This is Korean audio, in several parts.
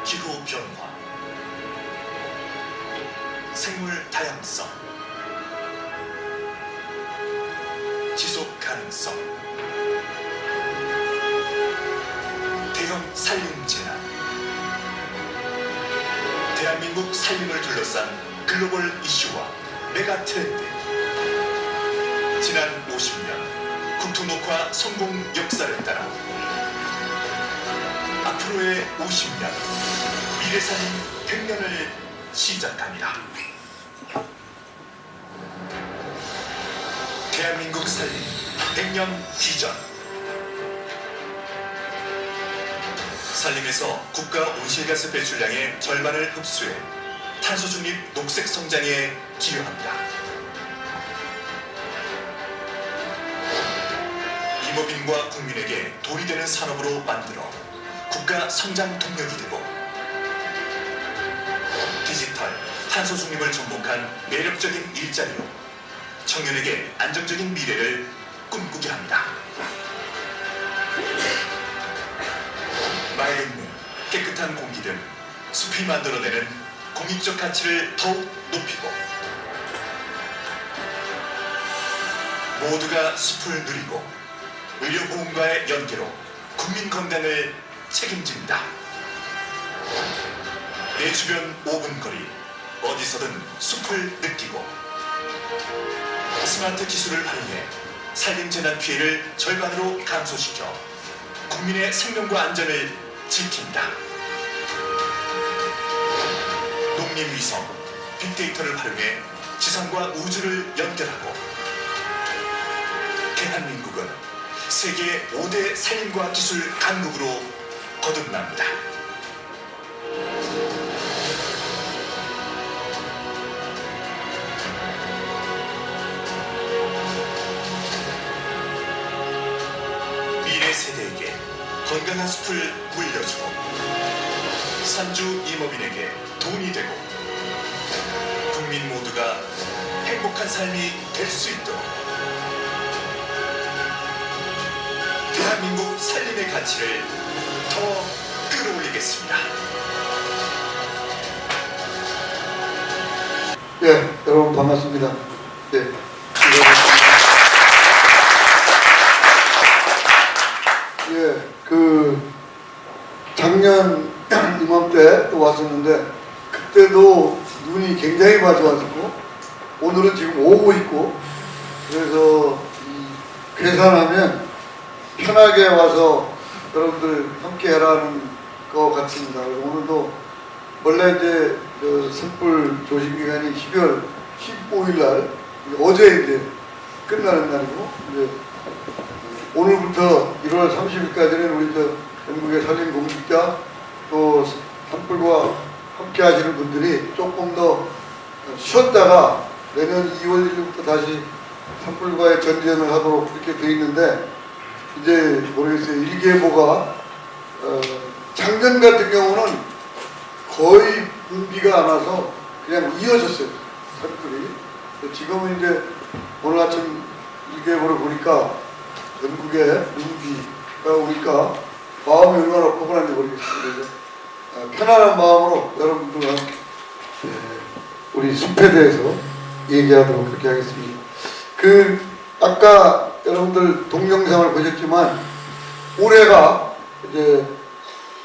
기후 변화, 생물 다양성, 지속 가능성, 대형 산림 재난, 대한민국 산림을 둘러싼 글로벌 이슈와 메가 트렌드. 지난 50년 국토녹화 성공 역사를 따라 앞으로의 50년 미래산림 100년을 시작합니다. 대한민국 산림 100년 비전. 산림에서 국가 온실가스 배출량의 절반을 흡수해 탄소 중립 녹색 성장에 기여합니다. 임업인과 국민에게 돈이 되는 산업으로 만들어 국가 성장 동력이 되고 디지털, 탄소 중립을 접목한 매력적인 일자리로 청년에게 안정적인 미래를 꿈꾸게 합니다. 맑은 물, 깨끗한 공기 등 숲이 만들어내는 공익적 가치를 더욱 높이고 모두가 숲을 누리고 의료보험과의 연계로 국민 건강을 책임집니다. 내 주변 5분 거리, 어디서든 숲을 느끼고 스마트 기술을 활용해 산림 재난 피해를 절반으로 감소시켜 국민의 생명과 안전을 지킵니다. 농림위성, 빅데이터를 활용해 지상과 우주를 연결하고 대한민국은 세계 5대 산림과 기술 강국으로 거듭납니다. 미래 세대에게 건강한 숲을 물려주고 산주 임업인에게 돈이 되고 국민 모두가 행복한 삶이 될 수 있도록 대한민국 산림의 가치를 더 끌어올리겠습니다. 예, 여러분 반갑습니다. 예, 작년 이맘때 또 왔었는데 그때도 눈이 굉장히 많이 왔었고 오늘은 지금 오고 있고 그래서 계산하면 편하게 와서 여러분들 함께 해라는 것 같습니다. 그래서 오늘도 원래 이제 산불 조심 기간이 12월 15일 날 어제 이제 끝나는 날이고 이제 오늘부터 1월 30일까지는 우리 전국의 산림 공직자 또 산불과 함께 하시는 분들이 조금 더 쉬었다가 내년 2월 1일부터 다시 산불과의 전쟁을 하도록 그렇게 돼 있는데 이제 모르겠어요. 일기예보가 작년 같은 경우는 거의 분비가 안 와서 그냥 이어졌어요. 산불이. 지금은 이제 오늘 아침 일기예보를 보니까 전국에 눈비가 오니까 마음이 얼마나 포근한지 모르겠습니다. 편안한 마음으로 여러분들과 우리 숲에 대해서 얘기하도록 그렇게 하겠습니다. 아까 여러분들 동영상을 보셨지만 올해가 이제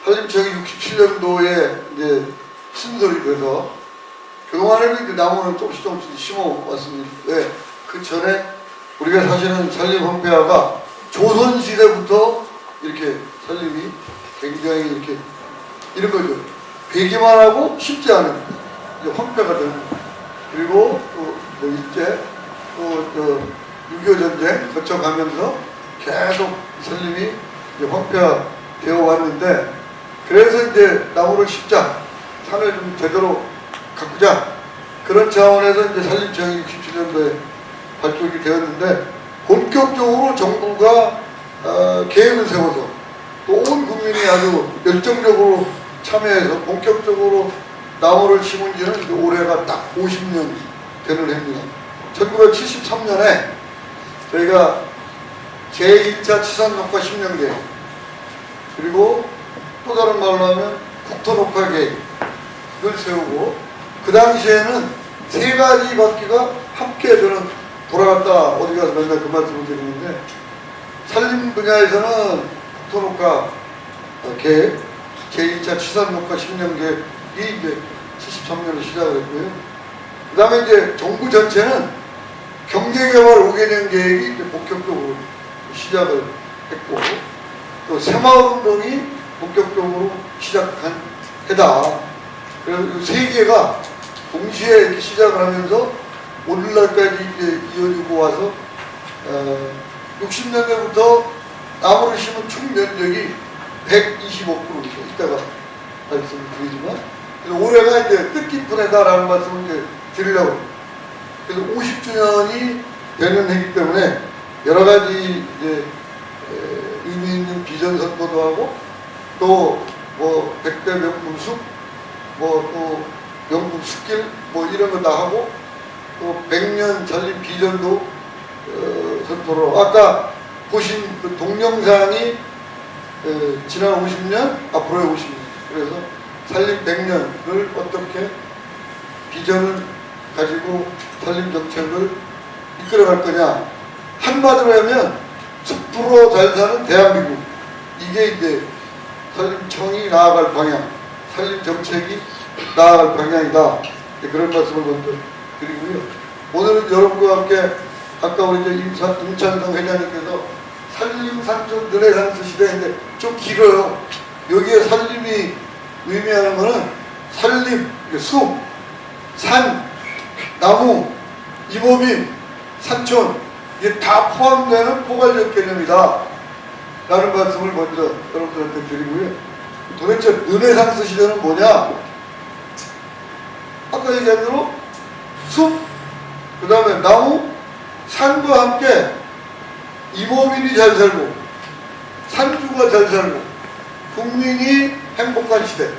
산림청이 67년도에 이제 신설이 돼서 그동안에는 이제 나무는 조금씩 심어왔습니다. 왜? 그 전에 우리가 사실은 산림 황폐화가 조선시대부터 이렇게 산림이 굉장히 이렇게 이런 거죠. 베기만 하고 심지 않은 이제 황폐가 되는 그리고 또 뭐 일제 또 6.25 전쟁 거쳐가면서 계속 산림이 이제 황폐화 되어 왔는데 그래서 이제 나무를 심자 산을 좀 제대로 가꾸자 그런 차원에서 이제 산림청이 67년도에 발족이 되었는데 본격적으로 정부가 계획을 세워서 또 온 국민이 아주 열정적으로 참여해서 본격적으로 나무를 심은 지는 이제 올해가 딱 50년 되는 해입니다. 1973년에 저희가 제1차 치산녹화 10년계 그리고 또 다른 말로 하면 국토녹화 계획을 세우고 그 당시에는 세 가지 바퀴가 함께 저는 돌아갔다 어디 가서 맨날 그 말씀을 드리는데 산림 분야에서는 국토녹화 계획, 제2차 취산녹화 10년 계획이 이제 73년에 시작을 했고요. 그 다음에 이제 정부 전체는 경제개발 5개년 계획이 이제 본격적으로 시작을 했고 또 새마을운동이 본격적으로 시작한 해다. 그래서 이 세 개가 동시에 이렇게 시작을 하면서 오늘날까지 이제 이어지고 와서 60년대부터 나무를 심은 총 면적이 125%입니다. 이따가 말씀을 드리지만 그래서 올해가 이제 뜻깊은 해다라는 말씀을 이제 드리려고 합니다. 그래서 50주년이 되는 해이기 때문에 여러 가지 이제 의미 있는 비전 선포도 하고 또 뭐 100대 명품 숲, 뭐 또 명품 숲길 뭐 이런 거 다 하고 또 100년 살림 비전도 선포로 아까 보신 그 동영상이 지난 50년, 앞으로의 50년 그래서 살림 100년을 어떻게 비전을 가지고 살림 정책을 이끌어갈 거냐 한마디로 하면 숲으로 잘 사는 대한민국 이게 이제 산림청이 나아갈 방향 산림 정책이 나아갈 방향이다 그런 말씀을 먼저 드리고요. 오늘은 여러분과 함께 아까 우리 임찬성 회장님께서 산림 산촌 르네상스 시대인데 좀 길어요. 여기에 산림이 의미하는 것은 산림, 숲, 산, 나무, 임업인, 산촌 이게 다 포함되는 포괄적 개념이다 라는 말씀을 먼저 여러분들한테 드리고요. 도대체 르네상스 시대는 뭐냐? 아까 얘기한 대로 숲, 그 다음에 나무, 산과 함께 임업인이 잘 살고 산주가 잘 살고 국민이 행복한 시대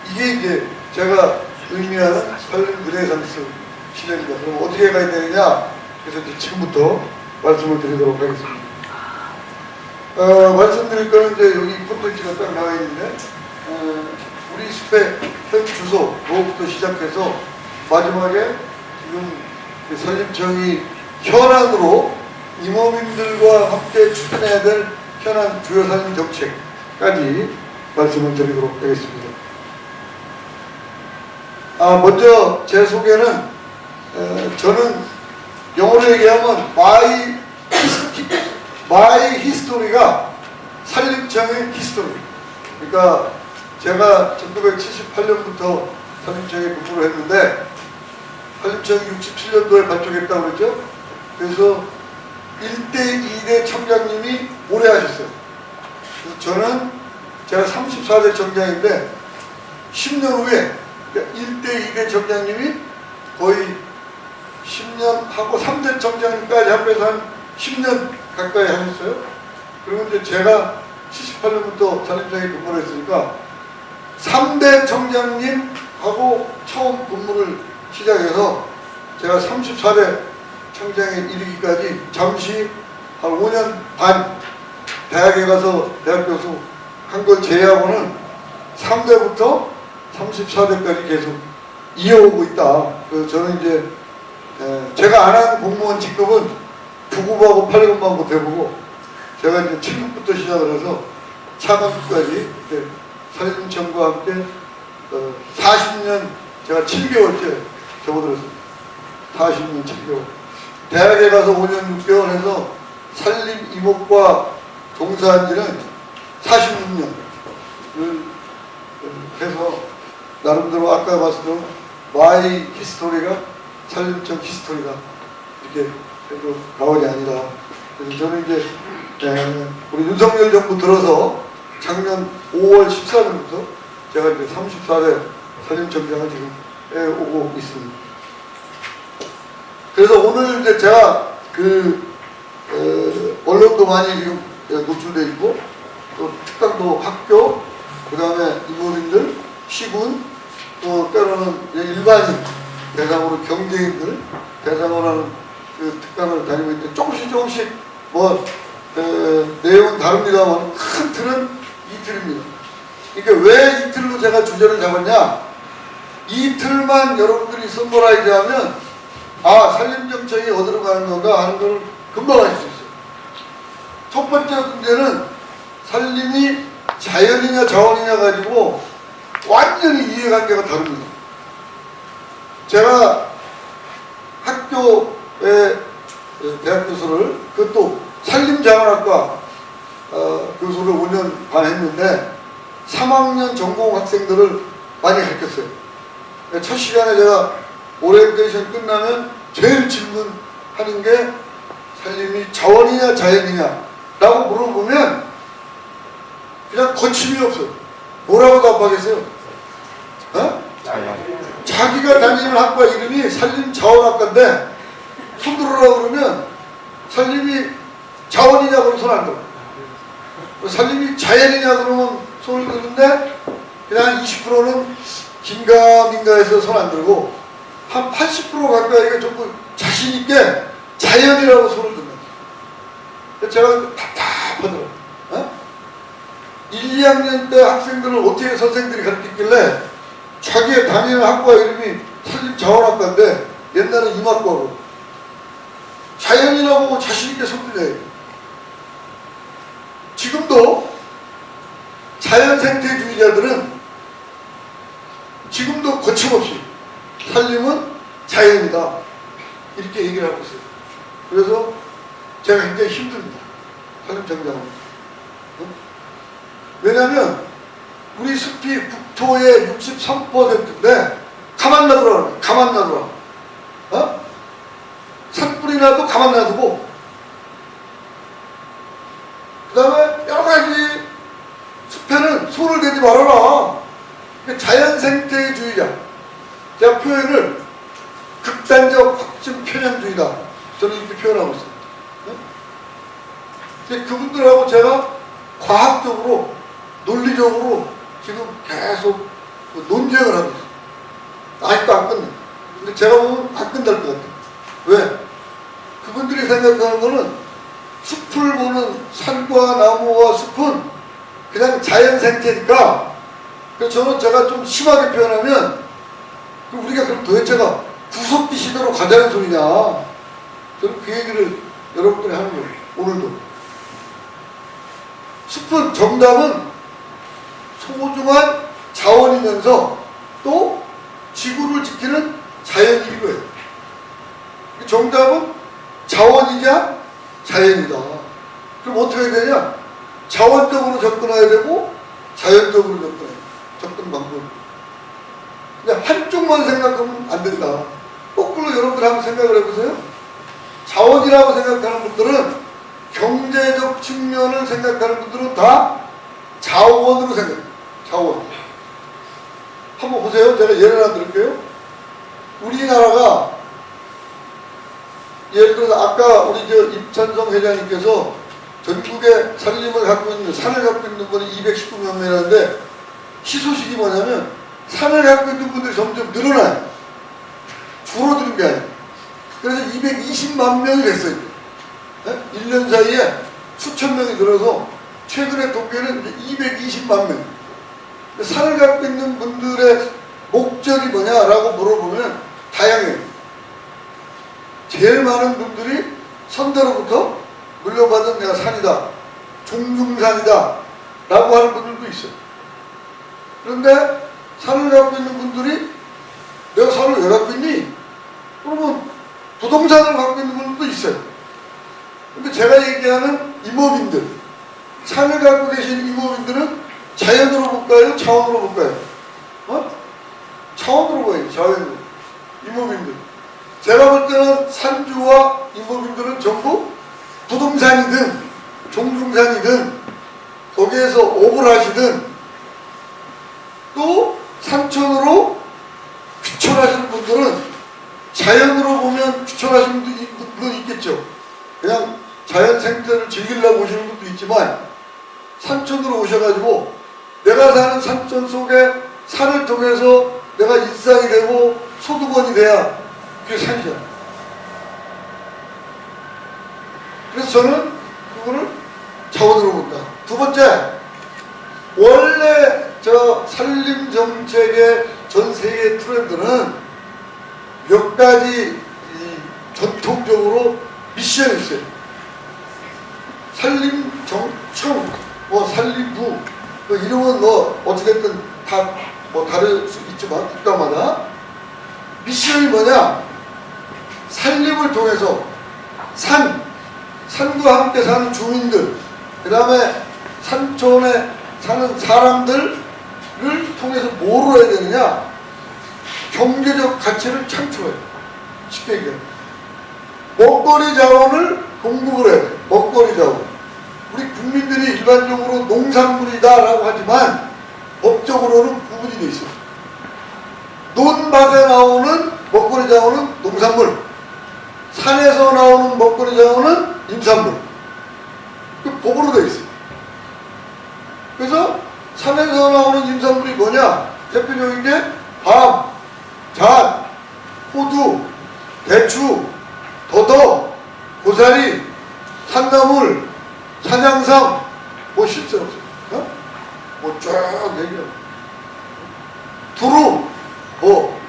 이게 이제 제가 의미하는 산림 르네상스 시대입니다. 그럼 어떻게 가야 되느냐? 그래서 이제 지금부터 말씀을 드리도록 하겠습니다. 말씀드릴 거는 이제 여기 콘텐츠가 딱 나와 있는데 우리 숲의 현 주소 뭐부터 시작해서 마지막에 지금 산림청이 현안으로 임업인들과 함께 추진해야 될 현안 주요 산림 정책까지 말씀을 드리도록 하겠습니다. 먼저 제 소개는 저는 영어로 얘기하면 마이 히스토리가 산림청의 히스토리. 그러니까 제가 1978년부터 산림청에 근무를 했는데 산림청이 67년도에 발족했다고 그랬죠. 그래서 1대 2대 청장님이 오래 하셨어요. 그래서 저는 제가 34대 청장인데 10년 후에 1대 2대 청장님이 거의 10년 하고 3대 청장님까지 합해서 한 10년 가까이 하셨어요. 그리고 이제 제가 78년부터 산림청에 근무를 했으니까 3대 청장님하고 처음 근무를 시작해서 제가 34대 청장에 이르기까지 잠시 한 5년 반 대학에 가서 대학 교수 한 걸 제외하고는 3대부터 34대까지 계속 이어오고 있다. 그래서 저는 이제 제가 안 한 공무원 직급은 9급하고 8급만 못해보고 제가 이제 7급부터 시작을 해서 4급까지 산림청과 함께 40년 제가 7개월째 접어들었습니다. 40년 7개월. 대학에 가서 5년 6개월 해서 산림 임업과 종사한 지는 46년을 해서 나름대로 아까 말씀드린 마이 히스토리가 산림청 히스토리다 이렇게 해도 과언이 아니다. 그래서 저는 이제 우리 윤석열 정부 들어서 작년 5월 14일부터 제가 이제 34대 산림청장을 지금 해오고 있습니다. 그래서 오늘 이제 제가 언론도 많이 지금 노출되어 있고 또 특강도 학교 그 다음에 임원인들 시군 또 때로는 일반인 대상으로 경제인들 대상으로 하는 그 특강을 다니고 있는데 조금씩 뭐 내용은 다릅니다만 큰 틀은 이 틀입니다. 이게 왜 이틀로 제가 주제를 잡았냐? 이틀만 여러분들이 선물하게 하면 아, 산림정책이 어디로 가는 건가 하는 걸 금방 알 수 있어요. 첫 번째 문제는 산림이 자연이냐 자원이냐 가지고 완전히 이해관계가 다릅니다. 제가 학교에 대학 교수를 그것도 산림자원학과 교수를 5년 반 했는데 3학년 전공 학생들을 많이 가르쳤어요. 첫 시간에 제가 오리엔테이션 끝나면 제일 질문하는 게 산림이 자원이냐 자연이냐 라고 물어보면 그냥 거침이 없어요. 뭐라고 답하겠어요? 어? 자기가 다니는 학과 이름이 산림자원학과인데 손 들으라고 그러면 산림이 자원이냐 그러면 손 안 들어. 산림이 자연이냐 그러면 손을 드는데 그냥 20%는 긴가민가해서 손 안 들고 한 80% 가까이가 전부 자신있게 자연이라고 손을 듭니다. 제가 답답하더라고요. 어? 1, 2학년 때 학생들을 어떻게 선생들이 가르쳤길래 자기의 다니는 학과 이름이 산림자원학과인데 옛날에 임학과고 자연이라고 자신있게 손 들려요. 지금도 자연생태주의자들은 지금도 거침없이 산림은 자연이다 이렇게 얘기를 하고 있어요. 그래서 제가 굉장히 힘듭니다. 산림청장은. 왜냐하면 우리 숲이 국토의 63%인데 가만 놔두라. 가만 놔두라. 어? 산불이 나도 가만 놔두고 그 다음에 여러 가지 숲에는 손을 대지 말아라. 자연생태주의자. 제가 표현을 극단적 확증 편향주의다. 저는 이렇게 표현하고 있습니다. 근데 그분들하고 제가 과학적으로, 논리적으로 지금 계속 논쟁을 하고 있어요. 아직도 안 끝내. 근데 제가 보면 안 끝날 것 같아요. 왜? 그분들이 생각하는 거는 숲을 보는 산과 나무와 숲은 그냥 자연 생태니까 그래서 저는 제가 좀 심하게 표현하면 우리가 그럼 도대체가 구석기 시대로 가자는 소리냐. 저는 그 얘기를 여러분들이 하는 거예요. 오늘도. 숲은 정답은 소중한 자원이면서 또 지구를 지키는 자연인 거예요. 정답은 자원이냐 자연이다. 그럼 어떻게 해야 되냐? 자원적으로 접근해야 되고 자연적으로 접근해야 돼. 접근 방법. 그냥 한쪽만 생각하면 안 된다. 거꾸로 여러분들 한번 생각을 해보세요. 자원이라고 생각하는 분들은 경제적 측면을 생각하는 분들은 다 자원으로 생각해요. 자원. 한번 보세요. 제가 예를 하나 드릴게요. 우리나라가 예를 들어서 아까 우리 임찬성 회장님께서 전국에 산림을 갖고 있는, 산을 갖고 있는 분이 219명이라는데 희소식이 뭐냐면 산을 갖고 있는 분들이 점점 늘어나요. 줄어드는 게 아니에요. 그래서 220만 명이 됐어요. 1년 사이에 수천 명이 늘어서 최근의 통계는 220만 명. 산을 갖고 있는 분들의 목적이 뭐냐라고 물어보면 다양해요. 제일 많은 분들이 선대로부터 물려받은 내가 산이다, 종중산이다 라고 하는 분들도 있어요. 그런데 산을 갖고 있는 분들이 내가 산을 왜 갖고 있니? 그러면 부동산을 갖고 있는 분들도 있어요. 근데 제가 얘기하는 임업인들, 산을 갖고 계신 임업인들은 자연으로 볼까요? 자원으로 볼까요? 자원으로 봐요. 자원으로. 임업인들. 제가 볼 때는 산주와 임업인들은 전부 부동산이든 종중산이든 거기에서 업을 하시든 또 산천으로 귀촌하시는 분들은 자연으로 보면 귀촌하시는 분도 있겠죠. 그냥 자연 생태를 즐기려고 오시는 분도 있지만 산천으로 오셔가지고 내가 사는 산천 속에 산을 통해서 내가 일상이 되고 소득원이 돼야 그게 산이잖아. 그래서 저는 그거를 자원으로 본다. 두 번째, 원래 저 산림 정책의 전 세계 트렌드는 몇 가지 전통적으로 미션이 있어요. 산림정청, 뭐 산림부, 뭐 이름은 뭐 어찌됐든 다 뭐 다를 수 있지만 국가마다 미션이 뭐냐? 산림을 통해서 산과 함께 사는 주민들, 그 다음에 산촌에 사는 사람들을 통해서 뭐로 해야 되느냐? 경제적 가치를 창출해요. 쉽게 얘기하면. 먹거리 자원을 공급을 해야 돼. 먹거리 자원. 우리 국민들이 일반적으로 농산물이다라고 하지만 법적으로는 구분이 돼 있어요. 논밭에 나오는 먹거리 자원은 농산물, 산에서 나오는 먹거리 자원은 임산물. 그 법으로 돼 있어요. 그래서 산에서 나오는 임산물이 뭐냐? 대표적인 게 밤, 잣, 호두, 대추, 더덕, 고사리, 산나물, 산양삼, 뭐 실수 없어요. 어? 뭐쫙 얘기해요. 두루, 뭐,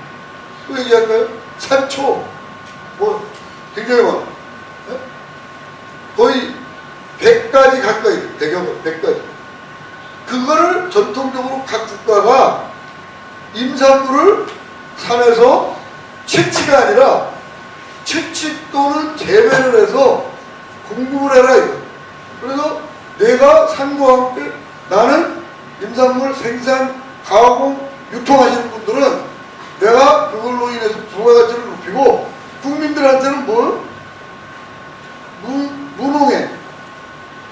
또 얘기할까요? 산초, 뭐, 굉장히 많아. 어? 거의 100가지 가까이, 100가지. 그거를 전통적으로 각 국가가 임산물을 산에서 채취가 아니라 채취 또는 재배를 해서 공급을 해라 이거. 그래서 내가 산과 함께 나는 임산물 생산, 가공, 유통하시는 분들은 내가 그걸로 인해서 부가가치를 높이고 국민들한테는 뭘? 무농약.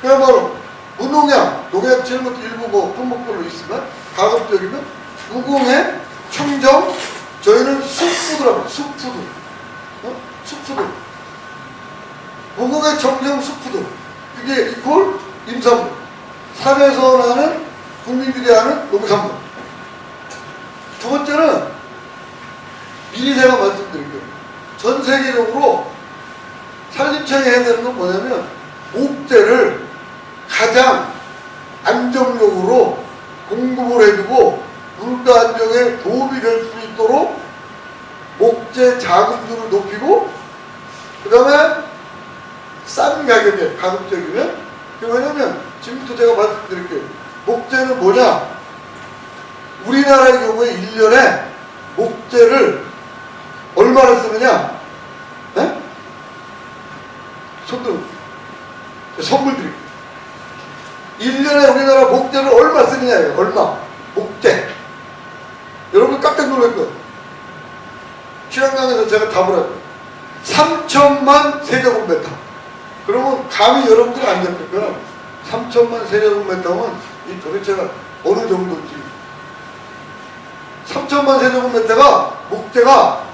그야말로 무농약, 농약 치는 것도 일부 뭐 품목별로 있으면 가급적이면 무공해, 청정, 저희는 숲푸드라고 숲푸드. 어? 숲푸드. 무공해, 청정, 숲푸드. 그게 이퀄 임산물. 산에서 나는 국민들이 하는 농산물. 두 번째는 미리 제가 말씀드릴게요. 전 세계적으로 산림청이 해야 되는 건 뭐냐면 목재를 가장 안정적으로 공급을 해주고 물가 안정에 도움이 될 수 있도록 목재 자금률을 높이고 그 다음에 싼 가격에 가급적이면 왜냐면 지금부터 제가 말씀드릴게요. 목재는 뭐냐? 우리나라의 경우에 1년에 목재를 얼마나 쓰느냐? 네? 손들어. 선물 드릴게요. 1년에 우리나라 목재를 얼마 쓰느냐예요. 얼마? 목재. 여러분 깜짝 놀랄 거예요. 취향강에서 제가 답을 할게요. 3천만 세제곱미터. 그러면 감히 여러분들 안 잡힐 거야. 3천만 세제곱미터면 이 도대체가 어느 정도인지. 3천만 세제곱미터가 목재가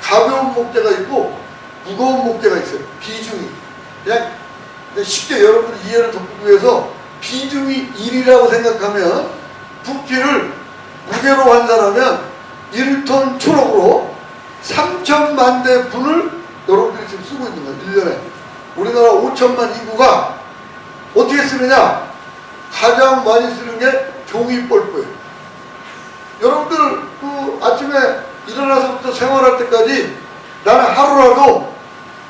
가벼운 목재가 있고 무거운 목재가 있어요. 비중이. 그냥 쉽게 여러분들 이해를 돕기 위해서 비중이 1이라고 생각하면 부피를 무게로 환산하면 1톤 초록으로 3천만 대 분을 여러분들이 지금 쓰고 있는 거예요. 1년에. 우리나라 5천만 인구가 어떻게 쓰느냐? 가장 많이 쓰는 게 종이 뻘프예요. 여러분들 그 아침에 일어나서부터 생활할 때까지 나는 하루라도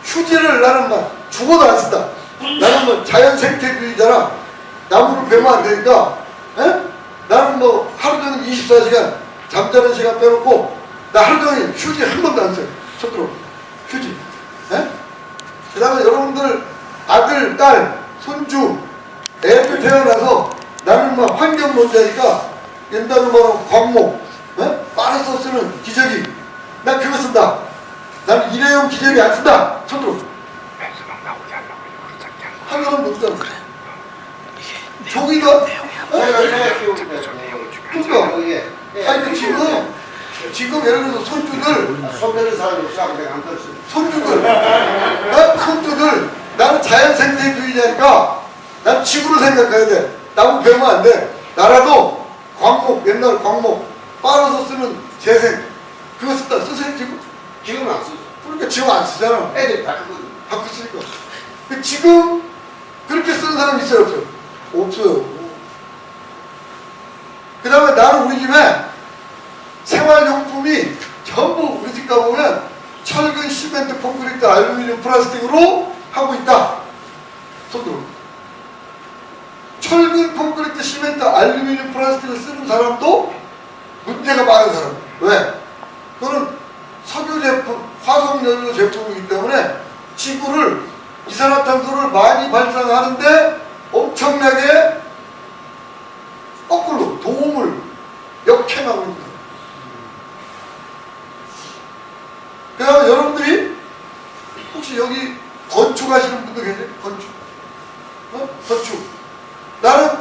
휴지를 나는 막 죽어도 안 쓴다. 나는 뭐 자연 생태주의잖아. 나무를 베면 안 되니까 에? 나는 뭐 하루 종일 24시간 잠자는 시간 빼놓고 나 하루 종일 휴지 한 번도 안 써요. 손들어 휴지. 그 다음에 여러분들 아들, 딸, 손주 애들 태어나서 나는 막 환경론자니까 옛날로 말하면 광목 빨아서 쓰는 기저귀 난 그거 쓴다. 나는 일회용 기저귀 안 쓴다. 손들어 한 사람 누구잖아. 종이가 그러니까 아니 지금 예를 들어서 손주들 나는 자연 생태주의자니까 난 지구를 생각해야 돼. 나무 베면 안 돼. 나라도 광목 옛날 광목 빨아서 쓰는 재생 그거 쓰다 쓰세요 지금? 지금은 안 쓰죠. 그러니까 지금 안 쓰잖아. 애들이 바꾸거든. 바꿨으니까. 지금 그렇게 쓰는 사람 있어요 없어요? 없어요. 그 다음에 나는 철근, 콘크리트, 시멘트, 알루미늄, 플라스틱을 쓰는 사람도 문제가 많은 사람. 왜? 그거는 석유 제품, 화석연료 제품이기 때문에 지구를 이산화탄소를 많이 발생하는데 엄청나게 거꾸로 도움을 역행하고 있는 거예요. 그 다음에 여러분들이 혹시 여기 건축하시는 분들 계세요? 건축. 건축. 나는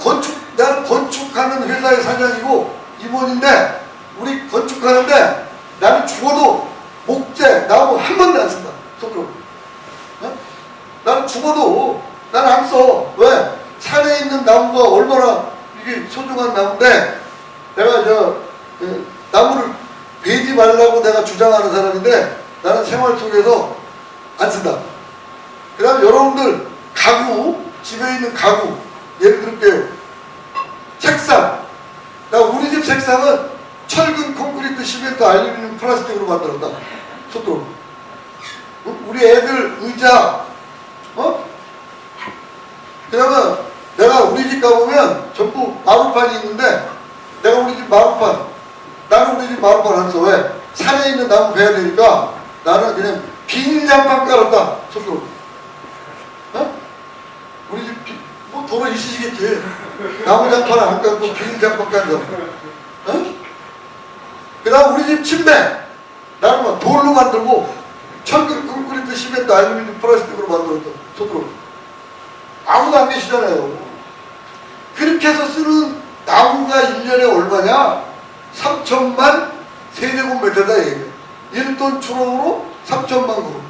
건축하는 회사의 사장이고 임원인데, 우리 건축하는데 나는 죽어도 목재, 나무 한 번도 안 쓴다. 손으로. 나는 죽어도 나는 안 써. 왜? 산에 있는 나무가 얼마나 이게 소중한 나무인데, 내가 나무를 베지 말라고 내가 주장하는 사람인데, 나는 생활 속에서 안 쓴다. 그 다음에 여러분들 가구, 집에 있는 가구, 예를 들게요. 책상. 나 우리 집 책상은 철근, 콘크리트, 시멘트, 알루미늄, 플라스틱으로 만들었다. 손으로. 우리 애들 의자, 그러면 내가 우리 집 가보면 전부 마루판이 있는데, 내가 우리 집 마루판, 나는 우리 집 마루판 안 써. 왜? 산에 있는 나무 베야 되니까 나는 그냥 비닐장판 깔았다. 손으로. 우리 집 뭐 도로 있으시겠지. 나무 장판 안 깔고 비닐장판 깔고. 그 다음 우리 집 침대, 나는 뭐 돌로 만들고 철근, 콘크리트, 시멘트, 알루미늄, 플라스틱으로 만들었다. 손으로. 아무도 안 계시잖아요. 그렇게 해서 쓰는 나무가 1년에 얼마냐? 3천만 세제곱미터다 얘기예요. 1톤 추론으로 3천만 그루.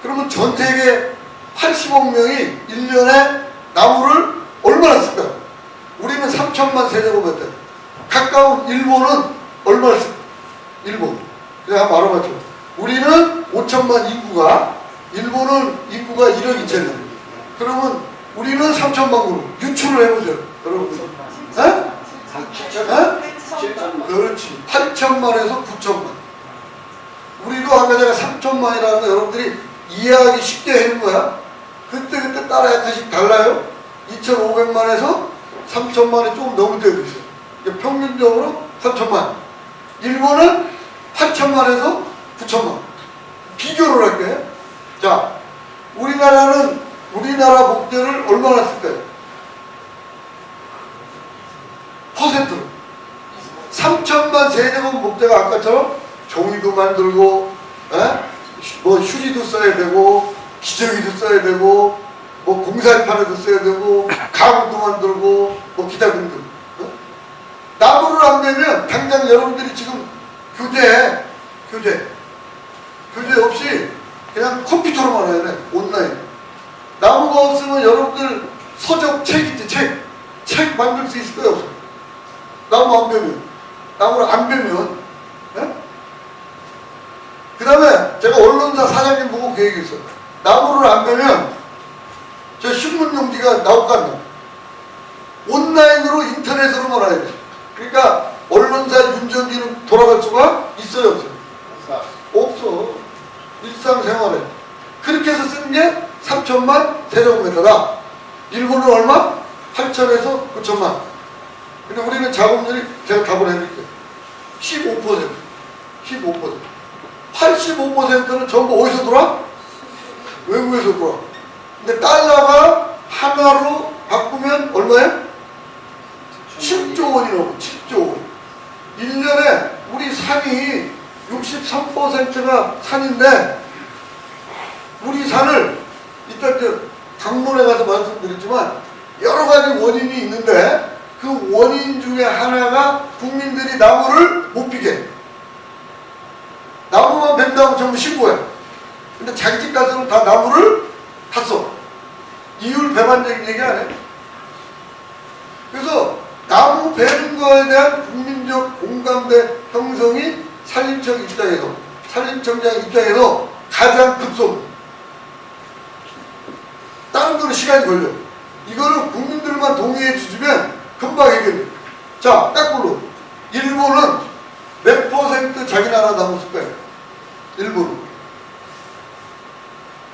그러면 전 세계 80억 명이 1년에 나무를 얼마나 쓸까? 우리는 3천만 세제곱미터. 가까운 일본은 얼마나 쓸까? 일본. 제가 한번 알아봤죠. 우리는 5천만 인구가, 일본은 인구가 1억 2천이에요. 그러면 우리는 3천만 그루. 유출을 해보세요. 여러분. 그렇지. 8천만에서 9천만. 우리도 아까 제가 3천만이라는 거 여러분들이 이해하기 쉽게 해는 거야. 그때 따라 약간씩 달라요. 2,500만에서 3천만이 조금 넘을 때도 있어요. 평균적으로 3천만. 일본은 8천만에서 9천만. 비교를 할게요. 자, 우리나라 목재를 얼마나 쓸까요? 퍼센트로. 3천만 세제곱 목재가 아까처럼 종이도 만들고, 뭐 휴지도 써야 되고, 기저귀도 써야 되고, 뭐 공사판에도 써야 되고, 가구도 만들고, 뭐 기타 등등. 나무를 안 내면 당장 여러분들이 지금 교재 없이 그냥 컴퓨터로만 해야 돼. 온라인. 나무가 없으면 여러분들 서적 책 있지, 책 만들 수 있을 거예요, 없어? 나무를 안 베면. 그 다음에 제가 언론사 사장님 보고 그 얘기 했어요. 나무를 안 베면 저 신문용지가 나올 거 아니에요. 온라인으로 인터넷으로만 해야 돼. 그러니까 언론사 윤전기는 돌아갈 수가 있어요, 없어요? 없어. 일상생활에. 그렇게 해서 쓰는 게 3천만 세제곱미터다. 일본은 얼마? 8천에서 9천만. 근데 우리는 작업률이 제가 답을 해드릴게요. 15%. 85%는 전부 어디서 돌아? 외국에서 돌아. 근데 달러가 하나로 바꾸면 얼마예요? 7조 원이라고. 7조 원. 1년에 우리 산이 63%가 산인데, 우리 산을 이따 강론에 가서 말씀드렸지만 여러 가지 원인이 있는데, 그 원인 중에 하나가 국민들이 나무를 못 피게. 나무만 벤다고 전부 신고해. 근데 자기 집 가서는 다 나무를 탔어. 이율 배반적인 얘기 안 해. 그래서 나무 베는 거에 대한 국민적 공감대 형성이 산림청 입장에서, 산림청장 입장에서 가장 급속. 다른 거는 시간이 걸려. 이거는 국민들만 동의해 주시면 금방 해결돼. 자, 딱 일본은 몇 퍼센트 자기 나라 나무 쓸 거예요? 일본은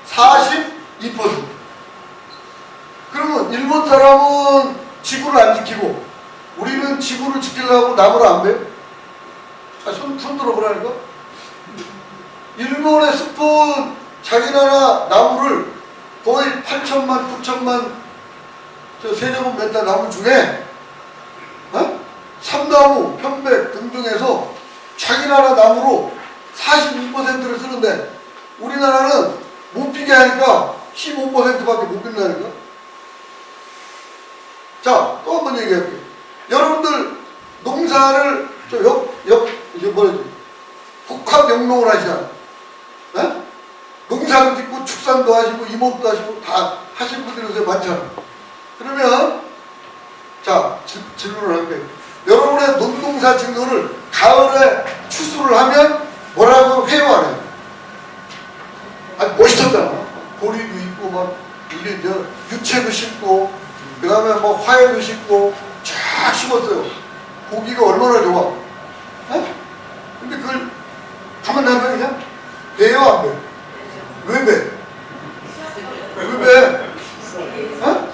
42%. 그러면 일본 사람은 지구를 안 지키고 우리는 지구를 지키려고 나무를 안 베요? 손 들어보라니까. 일본의 숲은 자기 나라 나무를 거의 8천만, 9천만 세제곱미터 나무 중에 삼나무, 편백 등등해서 자기 나라 나무로 42%를 쓰는데 우리나라는 못 피게 하니까 15%밖에 못 핀다니까. 자, 또 한 번 얘기할게요. 여러분들 농사를 이게 뭐라지? 복합영농을 하시잖아. 네? 농사를 짓고 축산도 하시고 임업도 하시고 다 하실 분들이 요새 많잖아. 그러면 자, 질문을 할게요. 여러분의 논농사 진도를 가을에 추수를 하면 뭐라고 해요, 안 해요? 아니, 멋있었잖아. 보리도 있고, 막, 이게 유채도 심고, 그 다음에 뭐 화해도 심고, 쫙 심었어요. 고기가 얼마나 좋아. 에? 근데 그걸 가만 놔둬, 그냥? 배요, 안 배? 왜 배? 왜 배? 어?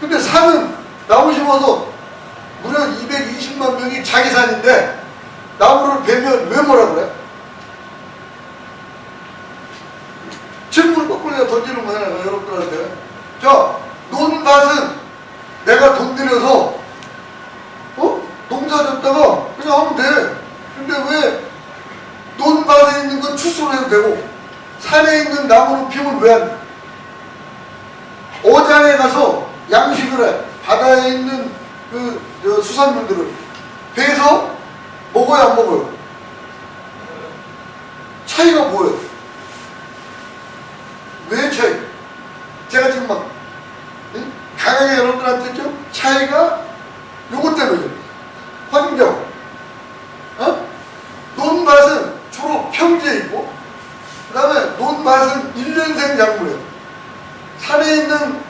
근데 산은 나무 심어서 무려 220만 명이 자기 산인데 나무를 베면 왜 뭐라 그래? 질문을 거꾸로 던지는 거야, 여러분들한테. 자, 논밭은 내가 돈 들여서 농사 졌다가 그냥 하면 돼. 근데 왜 논밭에 있는 건 추수를 해도 되고 산에 있는 나무는 피우면 왜 안 돼? 어장에 가서 양식을 해. 바다에 있는 수산물들을 배에서 먹어요, 안 먹어요? 차이가 뭐예요? 왜 차이? 제가 지금 막 강하게 여러분들한테 좀 차이가 요것 때문이죠. 환경. 논밭은 주로 평지에 있고 그 다음에 논밭은 1년생 작물이에요. 산에 있는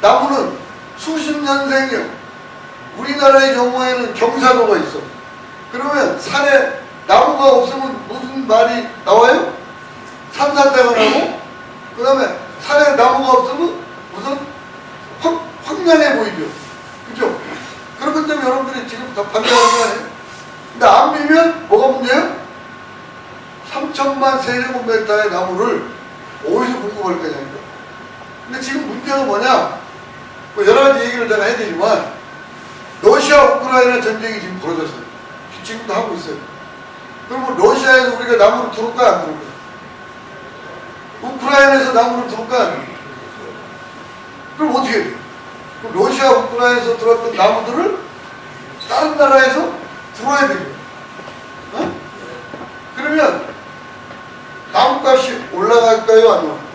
나무는 수십 년생이요. 우리나라의 경우에는 경사도가 있어. 그러면 산에 나무가 없으면 무슨 말이 나와요? 산사태가 나고, 그 다음에 산에 나무가 없으면 무슨 황량해 보이죠. 그죠? 그렇기 때문에 여러분들이 지금 다 반대하는 거 아니에요? 근데 안 비면 뭐가 문제예요? 3천만 세제곱미터의 나무를 어디서 공급할 거냐니까. 근데 지금 문제가 뭐냐? 뭐 여러 가지 얘기를 제가 해드리지만 러시아 우크라이나 전쟁이 지금 벌어졌어요. 지금도 하고 있어요. 그러면 러시아에서 우리가 나무를 들을까 안 들을까? 우크라이나에서 나무를 들을까 안 들을까? 그럼 어떻게 해요? 그럼 러시아 우크라이나에서 들었던 나무들을 다른 나라에서 들어야 되죠. 그러면 나무값이 올라갈까요? 안 올라갈까요?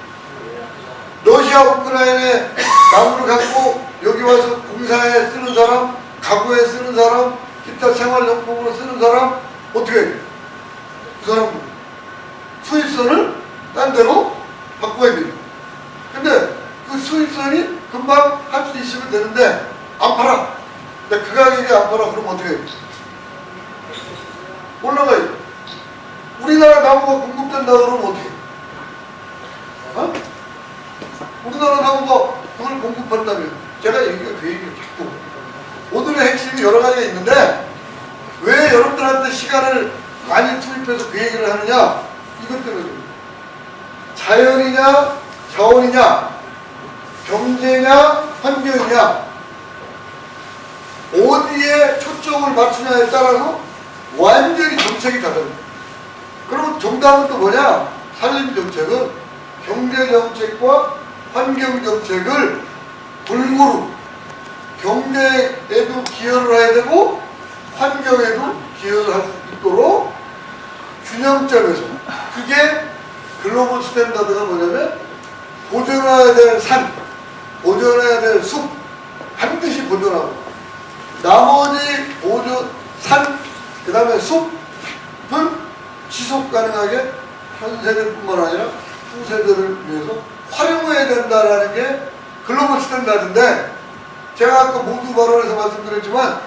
러시아 우크라이나에 나무를 갖고 여기 와서 공사에 쓰는 사람, 가구에 쓰는 사람, 기타 생활용품으로 쓰는 사람 어떻게 해요? 그 사람 수입선을 딴 데로 바꿔야 돼요. 근데 그 수입선이 금방 할 수 있으면 되는데 안 팔아. 근데 그 가격에 안 팔아. 그럼 어떻게 해요? 올라가요. 우리나라 나무가 공급된다 그러면 어떻게 해요? 우리나라 나무가 그걸 공급한다면 제가 얘기가 그 얘기를 자꾸 오늘의 핵심이 여러 가지가 있는데 왜 여러분들한테 시간을 많이 투입해서 그 얘기를 하느냐? 이것 때문에 자연이냐 자원이냐 경제냐 환경이냐 어디에 초점을 맞추냐에 따라서 완전히 정책이 다릅니다. 그럼 정답은 또 뭐냐? 산림정책은 경제정책과 환경정책을 골고루 경제에도 기여를 해야 되고 환경에도 기여를 할 수 있도록 균형점에서 그게 글로벌 스탠다드가 뭐냐면 보존해야 될 산, 보존해야 될 숲 반드시 보존하고 나머지 산, 그 다음에 숲은 지속 가능하게 현 세대뿐만 아니라 후세대를 위해서 활용해야 된다라는 게 글로벌 스탠다드인데 제가 아까 모두 발언에서 말씀드렸지만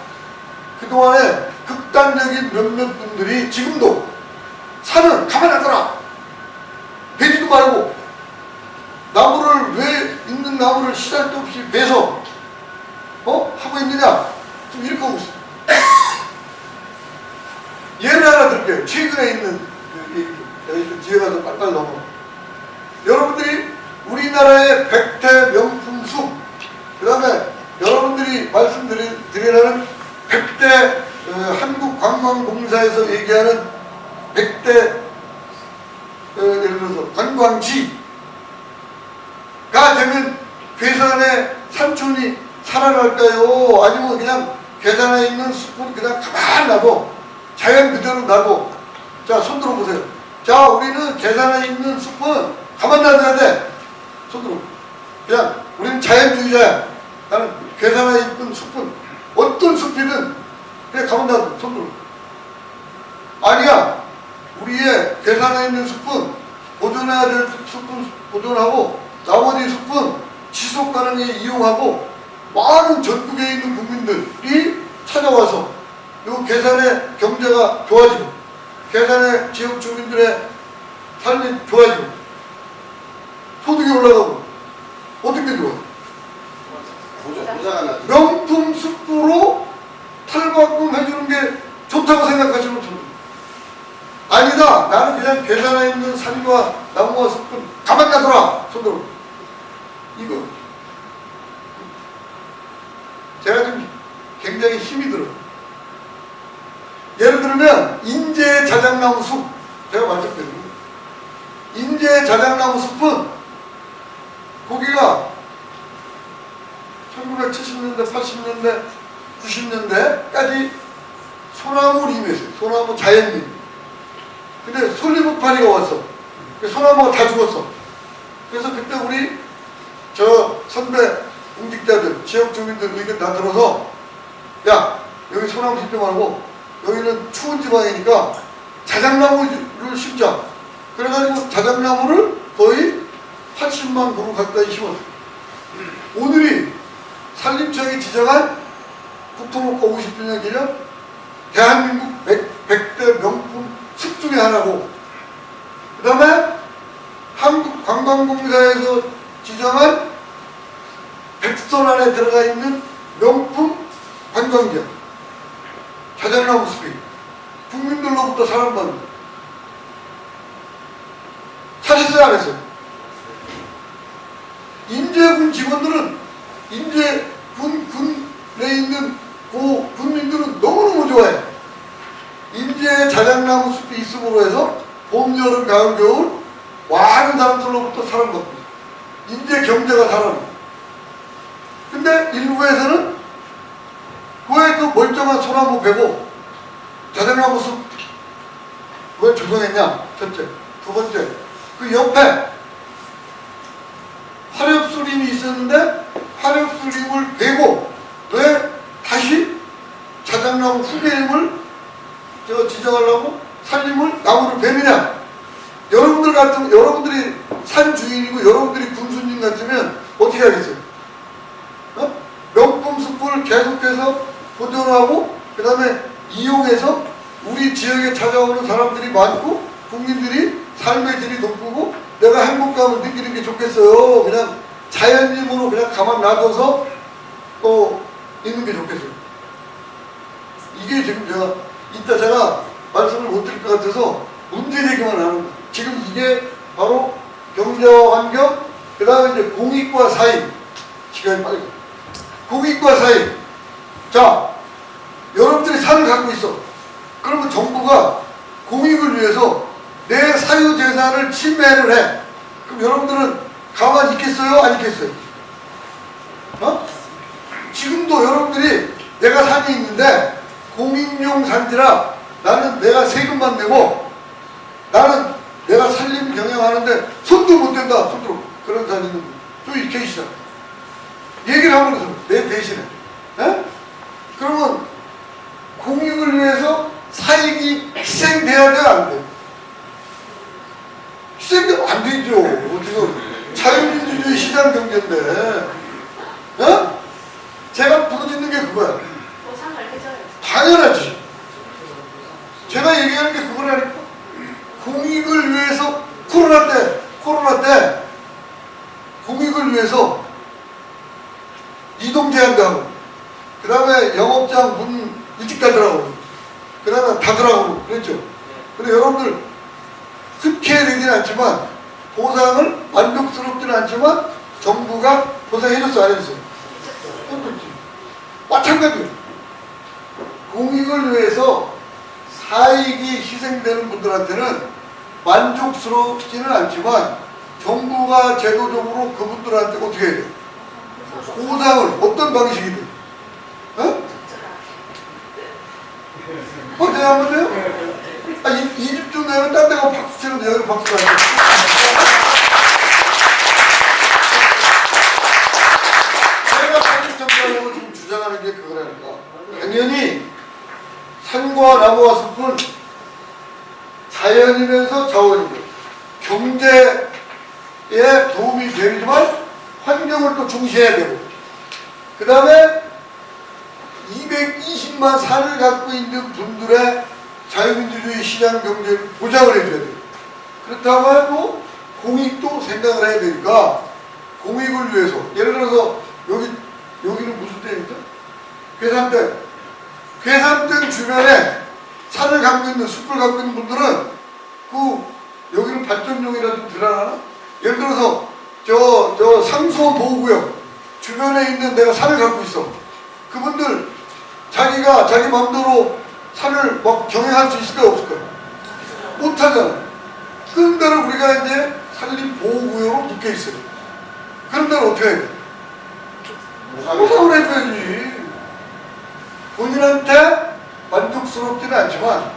그동안에 극단적인 몇몇 분들이 지금도 산은 가만히 놔둬라 베지도 말고 나무를 왜 있는 나무를 시잘도 없이 베서 하고 있느냐? 좀 이렇게 하고 있어요. 예를 하나 들게요. 최근에 있는 여기 뒤에 가서 빨빨 넘어. 여러분들이 우리나라의 100대 명품 숲, 그 다음에 여러분들이 말씀드리라는 100대 한국관광공사에서 얘기하는 100대 예를 들어서 관광지가 되면 괴산의 산촌이 살아날까요? 아니면 그냥 괴산에 있는 숲은 그냥 가만 놔도 자연 그대로 놔도. 자, 손 들어보세요. 자, 우리는 괴산에 있는 숲은 가만 놔둬야 돼. 손 들어. 그냥 우리는 자연주의자야. 나는 괴산에 있는 숲은 어떤 숲이든 그냥 가만 놔둬. 손 들어. 아니야. 우리의 괴산에 있는 숲은 보존해야 될 숲은 보존하고 나머지 숲은 지속 가능에 이용하고 많은 전국에 있는 국민들이 찾아와서 이 괴산의 경제가 좋아지고 괴산의 지역 주민들의 삶이 좋아지고 소득이 올라가고 어떻게 좋아? 명품 숲으로 탈바꿈 해주는 게 좋다고 생각하시는 분들. 아니다. 나는 그냥 괴산에 있는 산과 나무와 숲은 가만 놔둬라. 손들어. 이거 제가 좀 굉장히 힘이 들어요. 예를 들면 인제 자작나무 숲, 제가 말씀드렸는데 인제 자작나무 숲은 거기가 1970년대, 80년대, 90년대까지 소나무를 임했어요. 소나무 자연림. 근데 솔리부파리가 왔어. 소나무가 다 죽었어. 그래서 그때 우리 저 선배 공직자들, 지역 주민들 의견 다 들어서 야, 여기 소나무 심지 말고 여기는 추운 지방이니까 자작나무를 심자. 그래가지고 자작나무를 거의 80만 그루 가까이 심었어요. 오늘이 산림청이 지정한 국토목과 50주년 기념 대한민국 100대 명품 숲 중에 하나고, 그 다음에 한국관광공사에서 지정한 백선 안에 들어가 있는 명품 관광지역 자작나무 숲이 국민들로부터 사랑받는. 사셨어요, 안 했어요? 인제군 직원들은 인제군에 있는 그 군민들은 너무너무 좋아해. 인제 자작나무 숲이 있음으로 해서 봄, 여름, 가을, 겨울 많은 사람들로부터 사랑받고 인제 경제가 살아나고. 근데 일부에서는 왜 그 멀쩡한 소나무 베고 자작나무 숲 왜 조성했냐? 첫째. 두 번째, 그 옆에 화렵수림이 있었는데 화렵수림을 베고 왜 다시 자작나무 후계림을 지정하려고 산림을 나무를 베느냐? 여러분들이 산 주인이고 여러분들이 군수님 같으면 어떻게 하겠어요? 명품 숲을 계속해서 보존하고 그 다음에 이용해서 우리 지역에 찾아오는 사람들이 많고 국민들이 삶의 질이 높고 내가 행복감을 느끼는 게 좋겠어요. 그냥 자연님으로 그냥 가만 놔둬서 있는 게 좋겠어요. 이게 지금 제가 말씀을 못 드릴 것 같아서 문제 제기만 하는 거예요. 지금 이게 바로 경제와 환경, 그 다음에 이제 공익과 사익. 시간이 빨리. 공익과 사익. 자, 여러분들이 산을 갖고 있어. 그러면 정부가 공익을 위해서 내 사유재산을 침해를 해. 그럼 여러분들은 가만히 있겠어요? 안 있겠어요? 지금도 여러분들이 내가 산이 있는데 공익용 산지라 나는 내가 세금만 내고 나는 내가 산림 경영하는데 손도 못 댄다. 손으로. 그런 산이 있는 또 이렇게 계시잖아. 얘기를 하고 그래서 내 대신에. 그러면 공익을 위해서 사익이 희생돼야 돼, 안 돼? 희생되면 안 되죠. 지금 자유민주주의 시장 경제인데. 제가 부르짖는 게 그거야. 당연하지. 제가 얘기하는 게 그거라니까. 공익을 위해서 코로나 때 공익을 위해서 이동 제한도 하고 다음에 영업장 문 일찍 닫으라고. 그 다음에 닫으라고 그랬죠. 근데 여러분들 습해야 되진 않지만 보상을 만족스럽지는 않지만 정부가 보상해줬어 안 해줬어? 해줬지. 마찬가지예요. 공익을 위해서 사익이 희생되는 분들한테는 만족스럽지는 않지만 정부가 제도적으로 그분들한테 어떻게 해야 돼? 보상을 어떤 방식이든 어? 어때요? 안 보세요? 아, 2집 내면 딴 데가 박수 치는데 여기 박수 안 쳐. 내가 사립정당이라고 지금 주장하는 게 그거라니까. 당연히 산과 나무와 숲은 자연이면서 자원이고 경제에 도움이 되지만 환경을 또 중시해야 되고 그 다음에 220만 산을 갖고 있는 분들의 자유민주주의 시장 경제를 보장을 해줘야 돼요. 그렇다고 해도 공익도 생각을 해야 되니까 공익을 위해서 예를 들어서 여기는 무슨 댐이죠? 괴산댐. 괴산댐 주변에 산을 갖고 있는 숲을 갖고 있는 분들은 여기는 발전용이라 좀 들어가나? 예를 들어서 저 상수원 보호구역 주변에 있는 내가 산을 갖고 있어. 그분들 자기가 자기 마음대로 산을 막 경영할 수 있을까 없을까? 못하잖아. 그런 데를 우리가 이제 산림보호구역으로 묶여 있어요. 그런 데는 어떻게 해야 돼? 보상을 해줘야지. 본인한테 만족스럽지는 않지만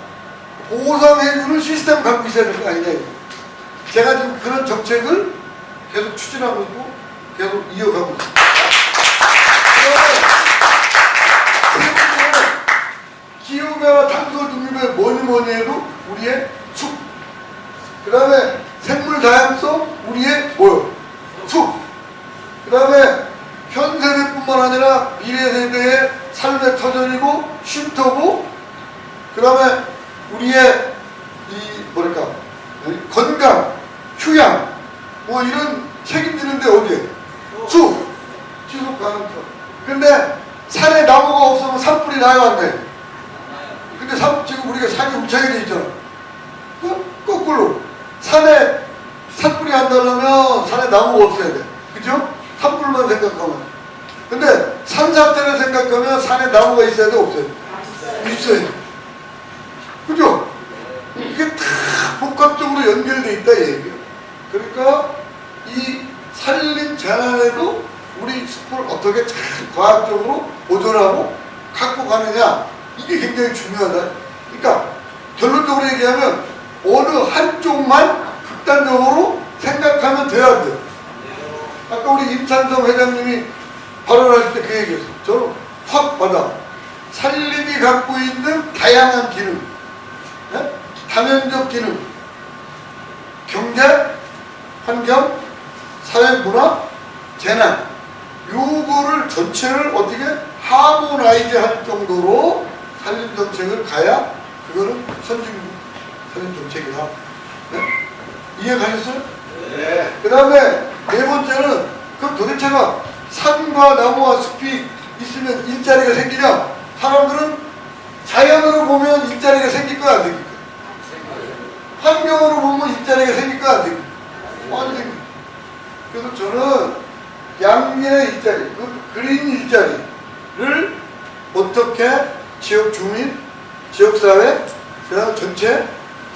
보상해주는 시스템을 갖고 있어야 될 거 아니냐 이거. 제가 지금 그런 정책을 계속 추진하고 있고 계속 이어가고 있습니다. 기후변화 탄소 중립에 뭐니 해도 우리의 숲. 그 다음에 생물 다양성 우리의 뭐요? 숲. 그 다음에 현 세대뿐만 아니라 미래 세대의 삶의 터전이고 쉼터고 그 다음에 우리의 건강, 휴양 뭐 이런 책임지는데 어디에? 숲. 지속 가능성. 근데 산에 나무가 없으면 산불이 나요 안 돼? 근데 지금 우리가 산이 울창하게 돼 있잖아. 거꾸로 산에 산불이 안 나려면 산에 나무가 없어야 돼. 그죠? 산불만 생각하면. 근데 산사태를 생각하면 산에 나무가 있어야 돼 없어야 돼? 있어야 돼. 그죠? 이게 다 복합적으로 연결돼 있다 이 얘기예요. 그러니까 이 산림 재난에도 우리 숲을 어떻게 잘 과학적으로 보존하고 갖고 가느냐 이게 굉장히 중요하다. 그러니까 결론적으로 얘기하면 어느 한쪽만 극단적으로 생각하면 돼야 돼요. 아까 우리 임찬성 회장님이 발언하실 때 그 얘기했어요. 저는 확 받아. 산림이 갖고 있는 다양한 기능, 네? 다면적 기능, 경제, 환경, 사회, 문화, 재난 요거를 전체를 어떻게 하모나이즈 할 정도로 산림 정책을 가야 그거는 선진국 산림 정책이다. 네? 이해 가셨어요? 네. 그 다음에 네 번째는 그럼 도대체가 산과 나무와 숲이 있으면 일자리가 생기냐? 사람들은 자연으로 보면 일자리가 생길 거야 안 생길 거야? 환경으로 보면 일자리가 생길 거야 안 생길 거야? 안 생길 거야. 그래서 저는 양면의 일자리, 그린 일자리를 어떻게 지역 주민, 지역사회, 그 다음에 전체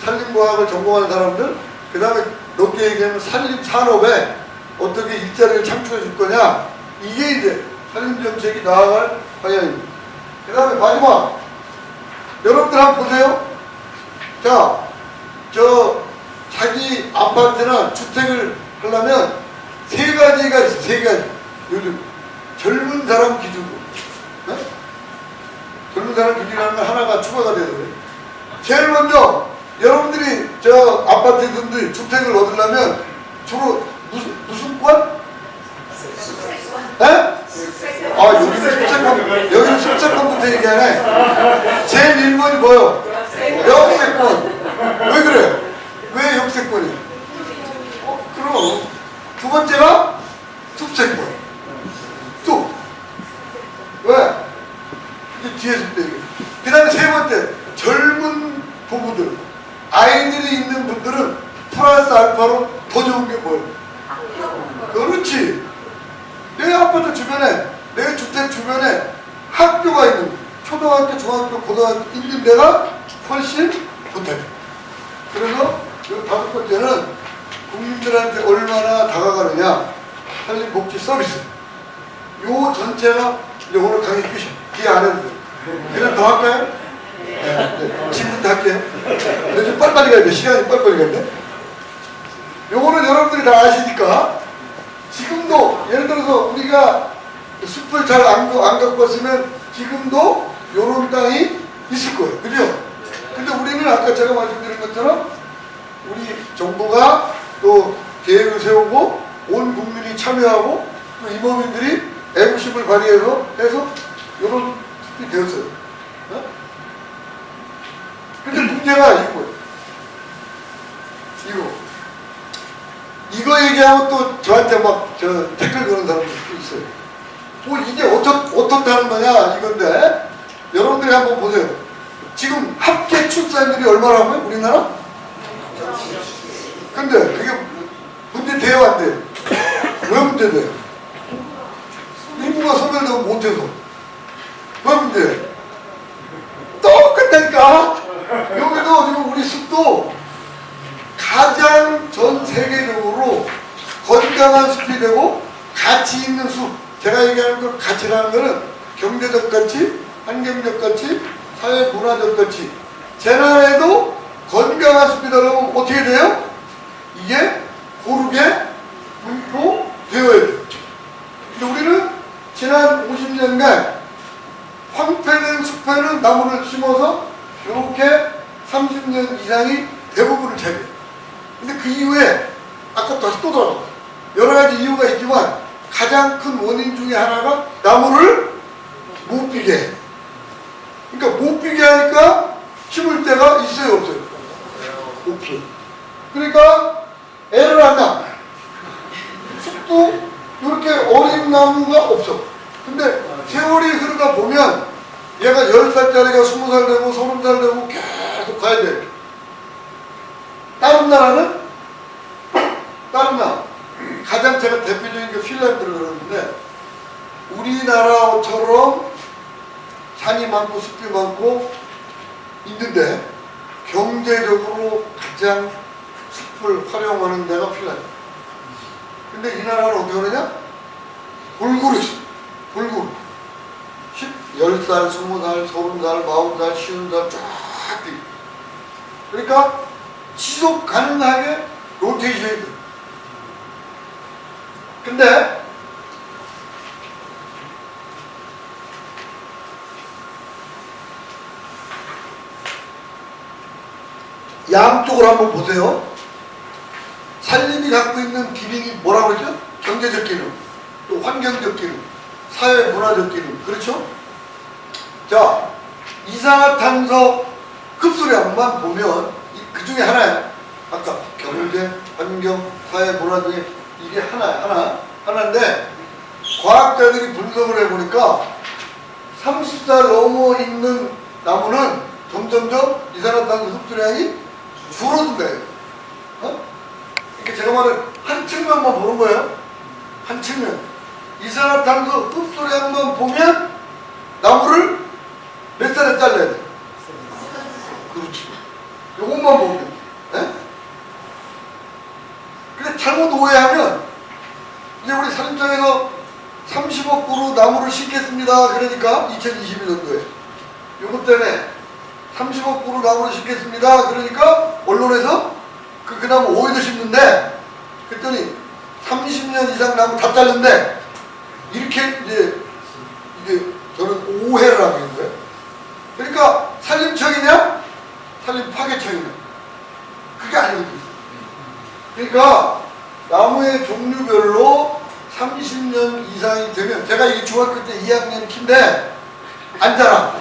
산림과학을 전공하는 사람들, 그 다음에 높게 얘기하면 산림산업에 어떻게 일자리를 창출해 줄 거냐, 이게 이제 산림정책이 나아갈 방향입니다. 그 다음에 마지막, 여러분들 한번 보세요. 자, 자기 아파트나 주택을 하려면 세 가지가 있어, 세 가지. 요즘 젊은 사람 기준으로. 네? 젊은 사람 기준이라는 건 하나가 추가가 되더라고요. 제일 먼저 여러분들이 저 아파트든지 주택을 얻으려면 주로 무슨 권? 네? 아, 여기는 습세권부터 얘기하네. 제일 1번이 뭐요? 역세권. 왜 그래? 왜 역세권이야? 그럼 두 번째가 숲세권. 숲. 왜? 이제 뒤에서부터 얘기해. 그 다음에 세 번째, 젊은 부부들, 아이들이 있는 분들은 플러스 알파로 더 좋은 게 뭐예요? 그렇지. 내 아파트 주변에, 내 주택 주변에 학교가 있는, 초등학교, 중학교, 고등학교 있는 데가 훨씬 좋다. 그래서 이 다섯 번째는 국민들한테 얼마나 다가가느냐, 산림복지 서비스. 요 전체가 이제 오늘 강의 끝이야. 기회 안 해도 돼. 그냥 더 할까요? 네. 지금부터 할게요. 근데 좀 빨리빨리 가야 돼. 시간이 빨리빨리 가야 돼. 요거는 여러분들이 다 아시니까 지금도 예를 들어서 우리가 숲을 잘 안 갖고 왔으면 지금도 요런 땅이 있을 거예요. 그죠? 근데 우리는 아까 제가 말씀드린 것처럼 우리 정부가 또 계획을 세우고 온 국민이 참여하고 또 임원민들이 애국심을 발휘해서 요런 숲이 되었어요. 어? 근데 문제가 이거예요. 이거 얘기하면 또 저한테 막 댓글 거는 사람도 있어요. 뭐 이게 어떻다는 거냐 이건데 여러분들이 한번 보세요. 지금 합계 출산율이 얼마라고요? 우리나라? 근데 그게 문제 돼요 안 돼요? 왜 문제 돼요? 인구가 소멸되고 못해서 왜 문제 돼요? 똑같다니까. 여기도 지금 우리 숲도 가장 전 세계적으로 건강한 숲이 되고 가치 있는 숲. 제가 얘기하는 그 가치라는 거는 경제적 가치, 환경적 가치, 사회 문화적 가치. 재난에도 건강한 숲이 되려면 어떻게 돼요? 이게 고르게 분포되어야 돼요. 근데 우리는 지난 50년간 황폐된 숲에는 나무를 심어서 이렇게 30년 이상이 대부분을 차지해요. 근데 그 이후에 아까 다시 또 돌아가. 여러 가지 이유가 있지만 가장 큰 원인 중에 하나가 나무를 못 피게 해. 그러니까 못 피게 하니까 심을 데가 있어요, 없어요? 없어요. 그러니까 애를 안 낳아. 숲도 이렇게 어린 나무가 없어. 근데 세월이 흐르다 보면 얘가 10살짜리가 20살 되고 30살 되고 계속 가야 돼. 다른 나라 가장 제가 대표적인 게 핀란드를 그러는데 우리나라처럼 산이 많고 숲이 많고 있는데 경제적으로 가장 숲을 활용하는 데가 핀란드. 근데 이 나라는 어떻게 그러냐? 골고루 있어. 골고루. 10살, 20살, 30살, 40살, 50살 쫙 돼. 그러니까 지속 가능하게 로테이션이 돼. 근데 양쪽을 한번 보세요. 산림이 갖고 있는 기능이 뭐라고 그랬죠? 경제적 기능, 또 환경적 기능, 사회 문화적 기능. 그렇죠? 자, 이산화탄소 흡수량만 보면 그 중에 하나야. 아까 경제, 환경, 사회 문화 중에 이게 하나인데 과학자들이 분석을 해보니까 30살 넘어 있는 나무는 점점점 이산화탄소 흡수량이 줄어든대요. 어? 그러니까 제가 말은 한 측면만 보는 거예요. 한 측면. 이산화탄소 흡수량만 보면 나무를 몇 살에 잘라야 돼? 그렇지. 요것만 보면. 네? 근데 잘못 오해하면 이제 우리 산림청에서 30억 그루 나무를 심겠습니다. 그러니까 2022년도에 요것 때문에 30억 그루 나무를 심겠습니다. 그러니까 언론에서 그 나무 5일도 심는데 그랬더니 30년 이상 나무 다 잘랐는데 이렇게 이게 저는 오해를 하고 있는 거예요. 그러니까 산림청이냐 산림 파괴청이냐 그게 아니거든요. 그러니까 나무의 종류별로 30년 이상이 되면 제가 이게 중학교 때 2학년 키인데 안 자라.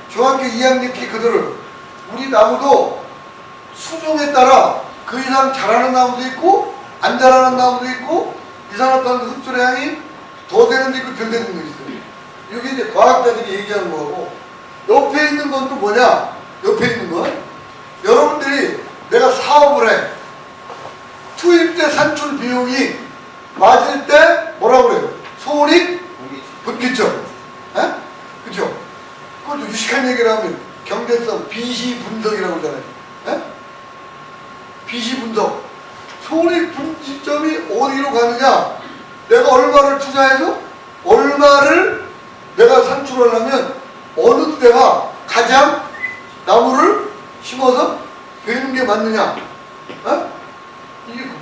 중학교 2학년 키 그대로 우리 나무도 수종에 따라 그 이상 자라는 나무도 있고 안 자라는 나무도 있고 이산화탄소 흡수량이 더 되는 데 있고 덜 되는 데 있어요. 여기 이것이 이제 과학자들이 얘기하는 거고, 옆에 있는 건 또 뭐냐? 옆에 있는 건 여러분들이 내가 사업을 해. 투입대 산출 비용이 맞을 때 뭐라고 그래요? 소원이 분기점. 에? 그죠? 그것도 유식한 얘기를 하면 경제성 비시 분석이라고 하잖아요. 에? 비시 분석. 소원이 분기점이 어디로 가느냐? 내가 얼마를 투자해서 얼마를 내가 산출하려면 어느 때가 가장 나무를 심어서 되는 게 맞느냐? 어? 이게 그거.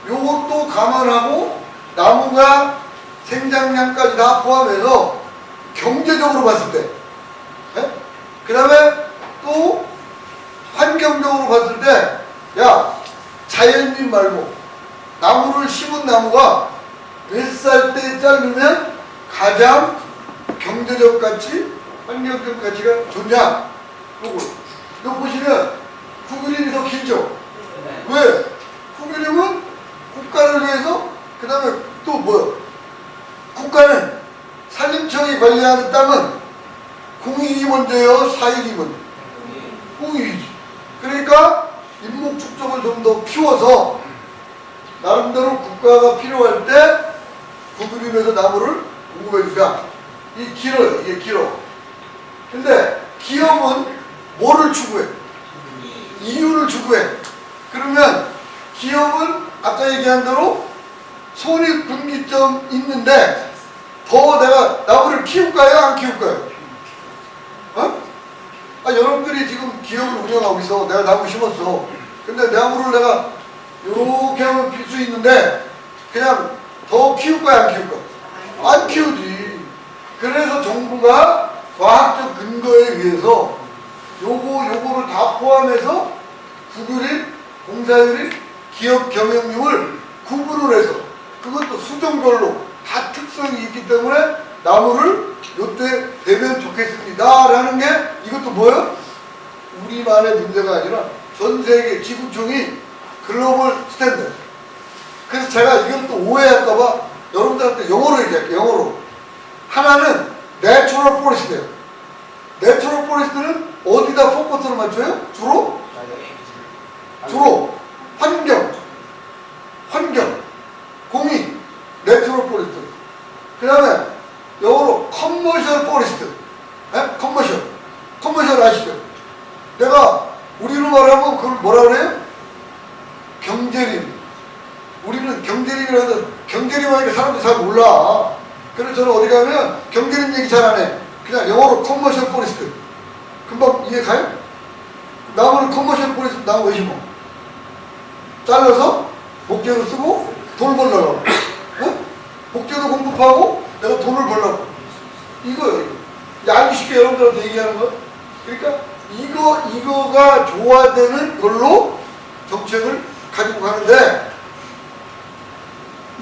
요것도 감안하고 나무가 생장량까지 다 포함해서 경제적으로 봤을 때, 그 다음에 또 환경적으로 봤을 때, 야, 자연인 말고 나무를 심은 나무가 몇 살 때 자르면 가장 경제적 가치, 환경적 가치가 좋냐? 요거 보시면 구그림이 더 길죠? 왜? 구그림은 국가를 위해서, 그 다음에 또 뭐요? 국가는 산림청이 관리하는 땅은 공익이 먼저예요? 사익이 먼저? 공익이지. 그러니까 인목 축적을 좀 더 키워서 나름대로 국가가 필요할 때 구그림에서 나무를 공급해 주자. 이 길어요. 이게 길어. 근데 기업은 뭐를 추구해? 이윤을 추구해. 그러면 기업은 아까 얘기한 대로 손익분기점 있는데 더 내가 나무를 키울까요? 안 키울까요? 어? 여러분들이 지금 기업을 운영하고 있어. 내가 나무 심었어. 근데 나무를 내가 요렇게 하면 필 수 있는데 그냥 더 키울까요? 안 키울까요? 안 키우지. 그래서 정부가 과학적 근거에 의해서 요거를 다 포함해서 구글인 공사율이 기업 경영률을 구분을 해서 그것도 수정별로 다 특성이 있기 때문에 나무를 요때 되면 좋겠습니다 라는 게 이것도 뭐예요? 우리만의 문제가 아니라 전 세계 지구촌이 글로벌 스탠다드. 그래서 제가 이걸 또 오해할까봐 여러분들한테 영어로 얘기할게요. 영어로. 하나는 내추럴 포레스트예요. 내추럴 포레스트는 어디다 포커스를 맞춰요? 주로 환경, 공익, 내추럴 포레스트. 그 다음에 영어로 커머셜 포레스트. 커머셜 아시죠? 내가 우리로 말하면 그걸 뭐라 그래요? 경제림. 우리는 경제림이라는 경제림 하니까 사람들이 잘 몰라. 그래서 저는 어디 가면 경제림 얘기 잘 안 해. 그냥 영어로 커머셜 포레스트. 금방 이해 가요? 나무는 커머셜 포레스트 나무 왜 심어? 잘라서 목재로 쓰고 돈을 벌려고. 목재도 공급하고 내가 돈을 벌려고. 이거예요. 알기 쉽게 여러분들한테 얘기하는 거. 그러니까 이거가 조화되는 걸로 정책을 가지고 가는데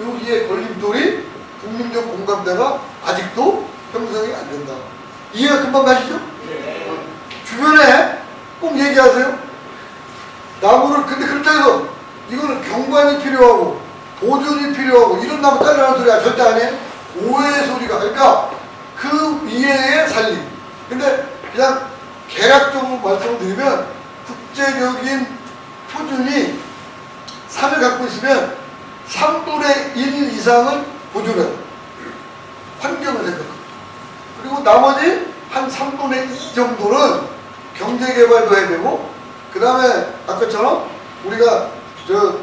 여기에 걸림돌이 국민적 공감대가 아직도 형성이 안 된다. 이해가 금방 가시죠? 네. 주변에 꼭 얘기하세요. 나무를 근데 그렇다 해서 이거는 경관이 필요하고 보존이 필요하고 이런 나무 잘라는 소리가 절대 아니에요. 오해의 소리가. 그러니까 그 이해의 살림. 근데 그냥 개략적으로 말씀드리면 국제적인 표준이 3을 갖고 있으면 3분의 1 이상은 보존해요. 환경을 생각하고. 그리고 나머지 한 3분의 2 정도는 경제개발도 해야 되고, 그 다음에 아까처럼 우리가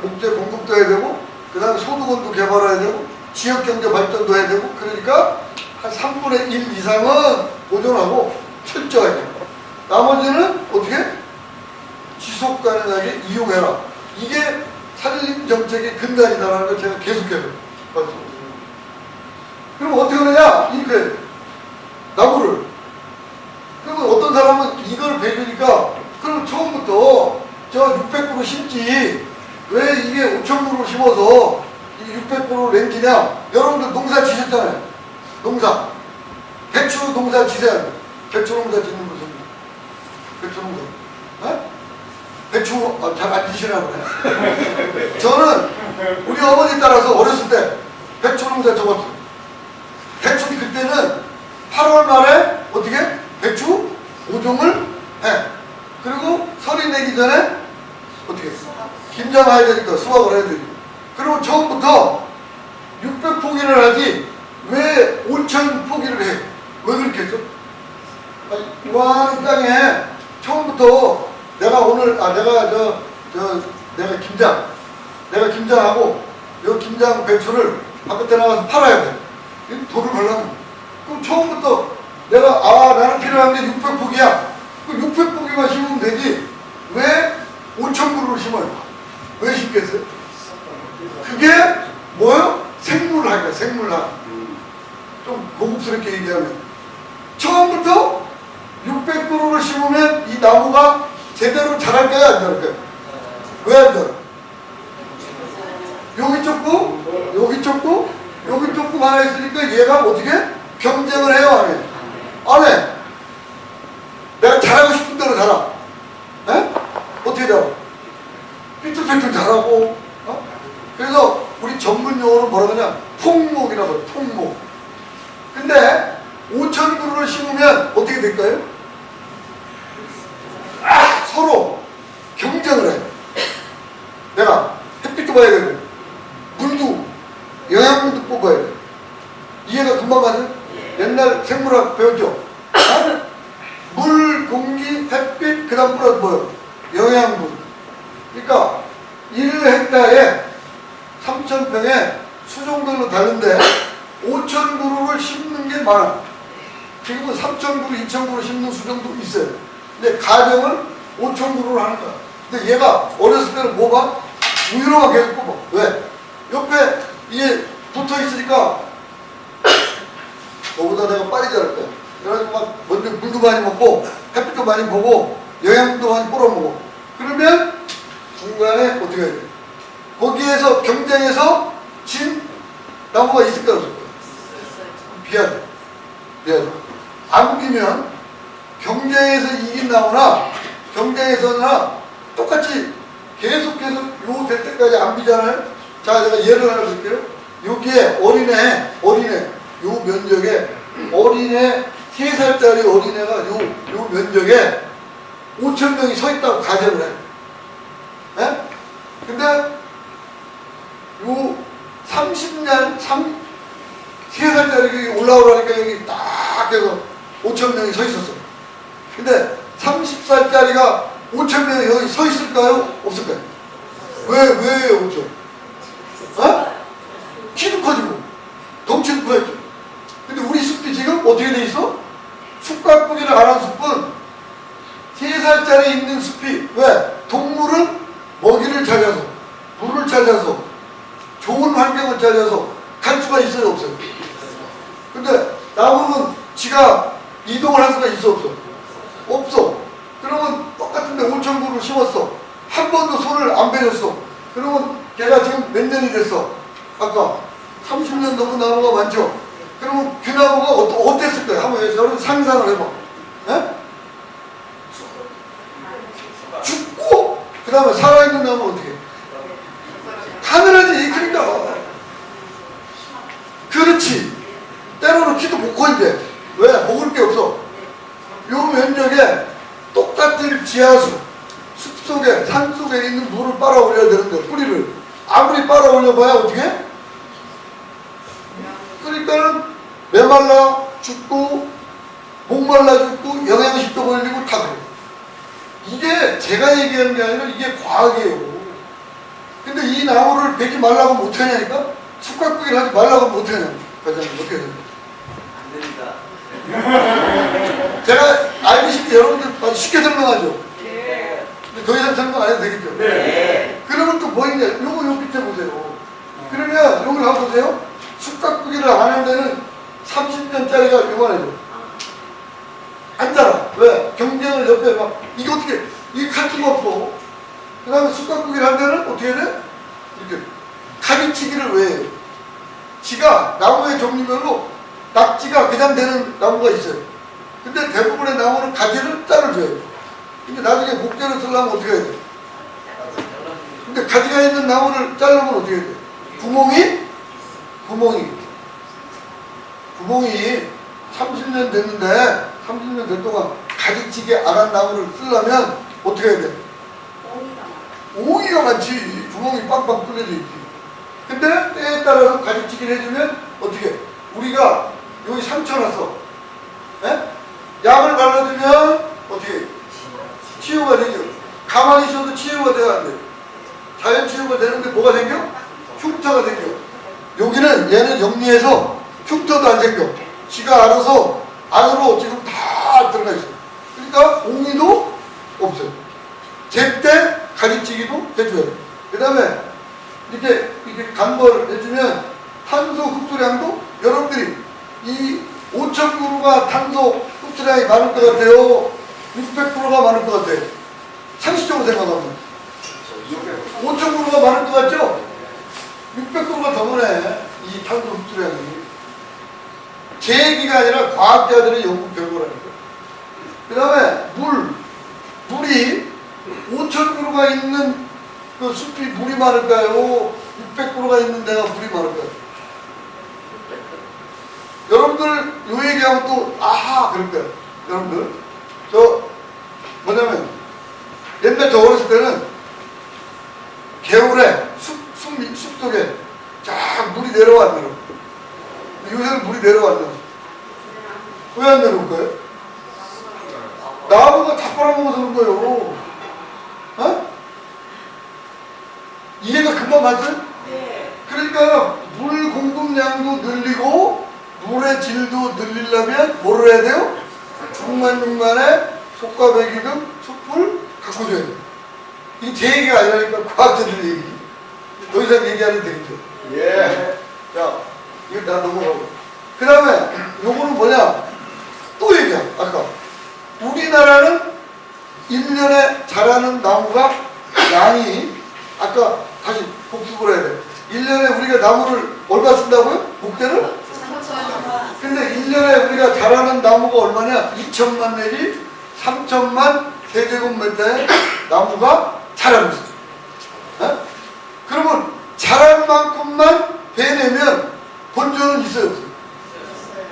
목재 공급도 해야 되고, 그 다음에 소득원도 개발해야 되고, 지역경제 발전도 해야 되고, 그러니까 한 3분의 1 이상은 보존하고 철저하게. 나머지는 어떻게? 지속 가능하게 이용해라. 이게 산림 정책의 근간이다라는 걸 제가 계속해서 말씀드립니다. 그럼 어떻게 하느냐? 이렇게 나무를. 그러면 어떤 사람은 이걸 배주니까 그럼 처음부터 저 600그루 심지 왜 이게 5,000그루 심어서 이 600그루 랭기냐? 여러분들 농사 지셨잖아요. 농사. 배추 농사 지세요. 배추 농사 짓는 거죠. 배추 농사. 배추 잘 안 지시나 보네. 저는 우리 어머니 따라서 어렸을 때 배추 농사 접었어요. 배추는 그때는 김장해야 되니까 수확을 해야 되니까. 그러면 처음부터 600포기를 하지 왜 5000포기를 해? 왜 그렇게 했어? 이만한 땅에 처음부터 내가 오늘 내가 김장하고 이 김장 배추를 바깥에 나가서 팔아야 돼. 돈을 벌려면. 그럼 처음부터 내가 나는 필요한 게 600포기야. 그 600포기만 심으면 되지. 왜 5000그루를 심어요? 왜 심겠어요? 그게 뭐요? 생물학이야, 생물학. 좀 고급스럽게 얘기하면. 처음부터 600그루를 심으면 이 나무가 제대로 자랄까요, 안 자랄까요? 왜 안 자라? 여기 좁고, 여기 좁고, 여기 좁고 하나 있으니까 얘가 어떻게? 경쟁을 해요, 안 해? 안 해. 내가 잘하고 싶은 대로 자라. 에? 어떻게 자라? 삐뚤빼뚤 잘하고, 그래서 우리 전문 용어로 뭐라 그러냐? 통목이라고 해요, 통목. 근데 5000그루를 심으면 어떻게 될까요? 서로 경쟁을 해. 내가 햇빛도 봐야 되고, 물도, 영양분도 뽑아야 돼. 이해가 금방 가세요? 옛날 생물학 배웠죠? 물, 공기, 햇빛, 그 다음 플러스 뭐예요? 영양분. 그러니까 1헥타에 3000평에 수종들로 다른데 5000그루를 심는 게 많아. 지금은 3000그루, 2000그루 심는 수종도 있어요. 근데 가정을 5000그루를 하는 거야. 근데 얘가 어렸을 때는 뭐 봐? 우유로만 계속 뽑아. 왜? 옆에 이게 붙어 있으니까 너보다 내가 빨리 자랄 거야. 그래가지고 막 먼저 물도 많이 먹고 햇빛도 많이 보고 영양분도 많이 뿌려먹어. 그러면 중간에 어떻게 해야 돼? 거기에서 경쟁해서 진 나무가 있을까 없을까? 비하죠. 비하죠. 안 비면 경쟁에서 이긴 나무나 경쟁에서나 똑같이 계속해서 요 될 때까지 안 비잖아요. 자, 제가 예를 하나 드릴게요. 여기에 어린애 요 면적에 어린애 3살짜리 어린애가 요 면적에 5000명이 서 있다고 가정을 해. 예? 근데 요 30년 3살짜리 여기 올라오라니까 여기 딱 해서 5000명이 서 있었어. 근데 30살짜리가 5000명이 여기 서 있을까요? 없을까요? 왜 5천? 키도 커지고 덩치도 커졌죠. 근데 우리 숲이 지금 어떻게 돼 있어? 숲가꾸기를 안 한 숲은 3살짜리 있는 숲이 왜? 동물은 먹이를 찾아서 물을 찾아서 좋은 환경을 찾아서 갈 수가 있어요, 없어요? 근데 나무는 지가 이동을 할 수가 있어, 없어? 없어. 그러면 똑같은데 5000그루 심었어. 한 번도 손을 안 베렸어. 그러면 걔가 지금 몇 년이 됐어? 아까 30년 넘은 나무가 많죠? 그러면 그 나무가 어땠을 거예요? 한번 여러분 상상을 해봐. 에? 죽고 그 다음에 살아있는 나무는 어떻게 해? 하늘하지. 그러니까 그렇지. 때로는 키도 못 커. 이제 왜? 먹을 게 없어. 요 면적에 똑같은 지하수 숲속에 산속에 있는 물을 빨아 올려야 되는데 뿌리를 아무리 빨아 올려봐야 어떻게 해? 그러니까는 메말라 죽고 목말라 죽고 영양식도 걸리고 다 그래. 이게 제가 얘기하는 게 아니라 이게 과학이에요. 근데 이 나무를 베지 말라고 못하냐니까? 숲가꾸기를 하지 말라고 못하냐? 과장님 어떻게 해야 됩니까? 안 됩니다. 제가 알고 싶게 여러분들 아주 쉽게 설명하죠? 네. 근데 더 이상 설명 안 해도 되겠죠? 네. 그러면 또 뭐 있냐? 요거 요 밑에 보세요. 그러면 요걸 한번 보세요. 숲가꾸기를 하는 데는 30년짜리가 요만해져. 안 자라. 왜? 경쟁을 옆에 막 이거 어떻게 이 칼투가 없고 그 다음에 숲가꾸기를 할 때는 어떻게 해야 돼? 이렇게 가지치기를 왜 해요? 지가 나무의 종류별로 낙지가 그냥 되는 나무가 있어요. 근데 대부분의 나무는 가지를 자르줘요. 근데 나중에 목재를 쓰려면 어떻게 해야 돼? 근데 가지가 있는 나무를 자르면 어떻게 해야 돼? 구멍이 30년 됐는데 30년 된 동안 가지치기 안 한 나무를 쓰려면 어떻게 해야 돼? 옹이가 많지. 구멍이 빵빵 뚫려져 있지. 근데 때에 따라서 가지치기를 해주면 어떻게? 우리가 여기 상처 났어. 예? 약을 발라주면 어떻게? 치유가 되죠. 가만히 있어도 치유가 돼야 안 돼. 자연 치유가 되는데 뭐가 생겨? 흉터가 생겨. 여기는 얘는 영리해서 흉터도 안 생겨. 지가 알아서 안으로 지금 다 들어가 있어. 그러니까 옹이도 없어요. 제때 가지치기도 해줘야 돼. 그 다음에 이렇게 간벌 해주면 탄소 흡수량도 여러분들이 이 5,000그루가 탄소 흡수량이 많을 것 같아요. 600그루가 많을 것 같아요. 상식적으로 생각하면 5,000그루가 많을 것 같죠? 600그루가 더 많네. 이 탄소 흡수량이. 제 얘기가 아니라 과학자들의 연구 결과라니까. 그 다음에 물이 5,000그루가 있는 그 숲이 물이 많을까요? 600그루가 있는 데가 물이 많을까요? 여러분들 요 얘기하면 또 아하 그럴 거예요. 여러분들 저 뭐냐면 옛날 저 어렸을 때는 겨울에 숲 속에 쫙 물이 내려왔네요. 요새는 물이 내려왔네요. 왜 안 내려올 거예요? 나무가 다 빨아먹어서 그런 거예요. 어? 이해가 금방 맞아요? 네. 그러니까 물 공급량도 늘리고 물의 질도 늘리려면 뭐를 해야 돼요? 중간중간에 속과 배기등 숲을 갖고 줘야 돼요. 이게 제 얘기가 아니라니까 과학자들 얘기. 더 이상 얘기 안 해도 되겠죠? 예. 자, 이거 다 넘어가고. 그 다음에 요거는 뭐냐? 또 얘기야. 아까 우리나라는 1년에 자라는 나무가 양이 아까 다시 복습을 해야 돼. 1년에 우리가 나무를 얼마 쓴다고요? 목대를? 근데 1년에 우리가 자라는 나무가 얼마냐? 2천만 내지 3천만 세제곱미터의 나무가 자라고 있어. 어? 그러면 자란 만큼만 베내면 본전은 있어요, 없어요?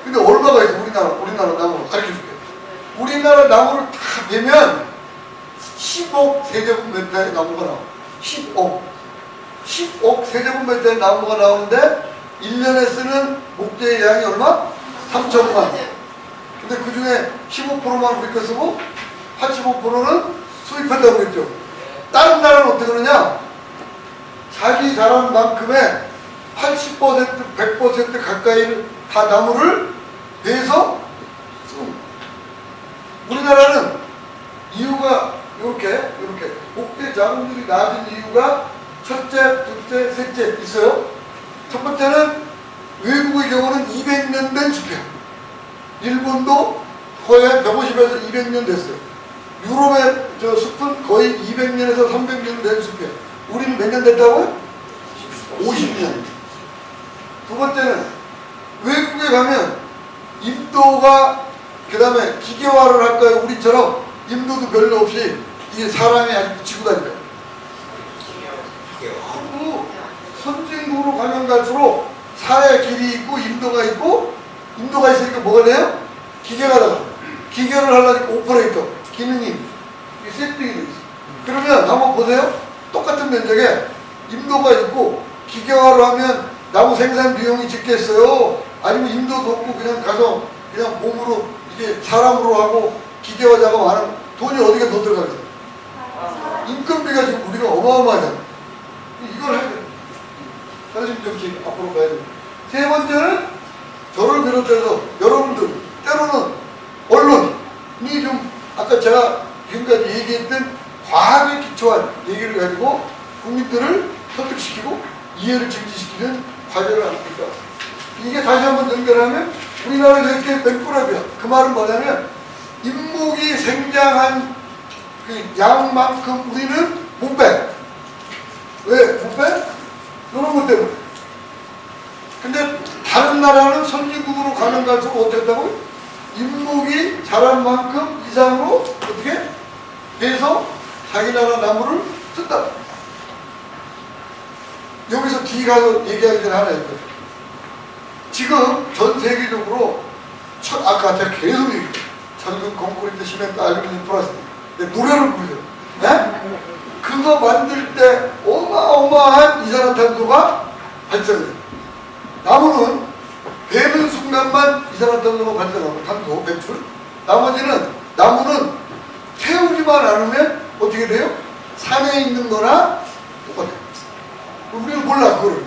근데 얼마가 있어? 우리나라 나무를 가르쳐줄게. 우리나라 나무를 다 베면 10억 세제곱미터의 나무가 나와. 10억 세제곱미터의 나무가 나오는데 1년에 쓰는 목재의 양이 얼마? 3천만. 근데 그 중에 15%만 우리 거 쓰고 85%는 수입한다고 그랬죠. 다른 나라는 어떻게 그러냐? 자기 자란 만큼의 80%, 100% 가까이를 다 나무를 베서 쓰고. 우리나라는 이유가 이렇게 목재 자금률이 낮은 이유가 첫째, 둘째, 셋째 있어요. 첫 번째는 외국의 경우는 200년 된 숲이야. 일본도 거의 150에서 200년 됐어요. 유럽의 저 숲은 거의 200년에서 300년 된 숲이야. 우리는 몇 년 됐다고요? 50년. 두 번째는 외국에 가면 임도가 그 다음에 기계화를 할까요? 우리처럼 임도도 별로 없이 이게 사람이 아직도 지고 다니까요. 그리고 선진국으로 가면 갈수록 사회 길이 있고 임도가 있으니까 뭐가 돼요? 기계가 나가. 기계를 하려니까 오퍼레이터 기능이 세팅이 돼 있어. 그러면 한번 보세요. 똑같은 면적에 임도가 있고 기계화를 하면 나무 생산 비용이 적겠어요? 아니면 임도도 없고 그냥 가서 그냥 몸으로 이게 사람으로 하고 기계화 작업하는 돈이 어디가 더 들어가겠어요? 인건비가 지금 우리가 어마어마하잖아. 이걸 해야 돼. 사실 정치 앞으로 가야 돼. 세 번째는 저를 비롯해서 여러분들 때로는 언론이 좀 아까 제가 지금까지 얘기했던 과학에 기초한 얘기를 가지고 국민들을 설득시키고 이해를 증진시키는 과제를 합니다. 이게 다시 한번 연결하면 우리나라에서 이렇게 맹꾸라비야. 그 말은 뭐냐면 인목이 생장한 그 양만큼 우리는 못 빼. 왜 못 빼? 이런 것 때문에. 근데 다른 나라는 선진국으로 가면 갈수록 어떻게 했다고요? 인목이 자란 만큼 이상으로 어떻게 해서 자기 나라 나무를 쓴다. 여기서 뒤 가서 얘기하기 전에 하나 있거든요. 지금 전 세계적으로 아까 제가 계속 얘기했어요. 전극 콘크리트 시멘트 알루미늄 플라스틱 노래를 부르죠. 네? 그거 만들 때 어마어마한 이산화탄소가 발생해요. 나무는 베는 순간만 이산화탄소가 발생하고 탄소 배출. 나머지는 나무는 태우지만 않으면 어떻게 돼요? 산에 있는 거나 똑같아요. 우리는 몰라 그거를.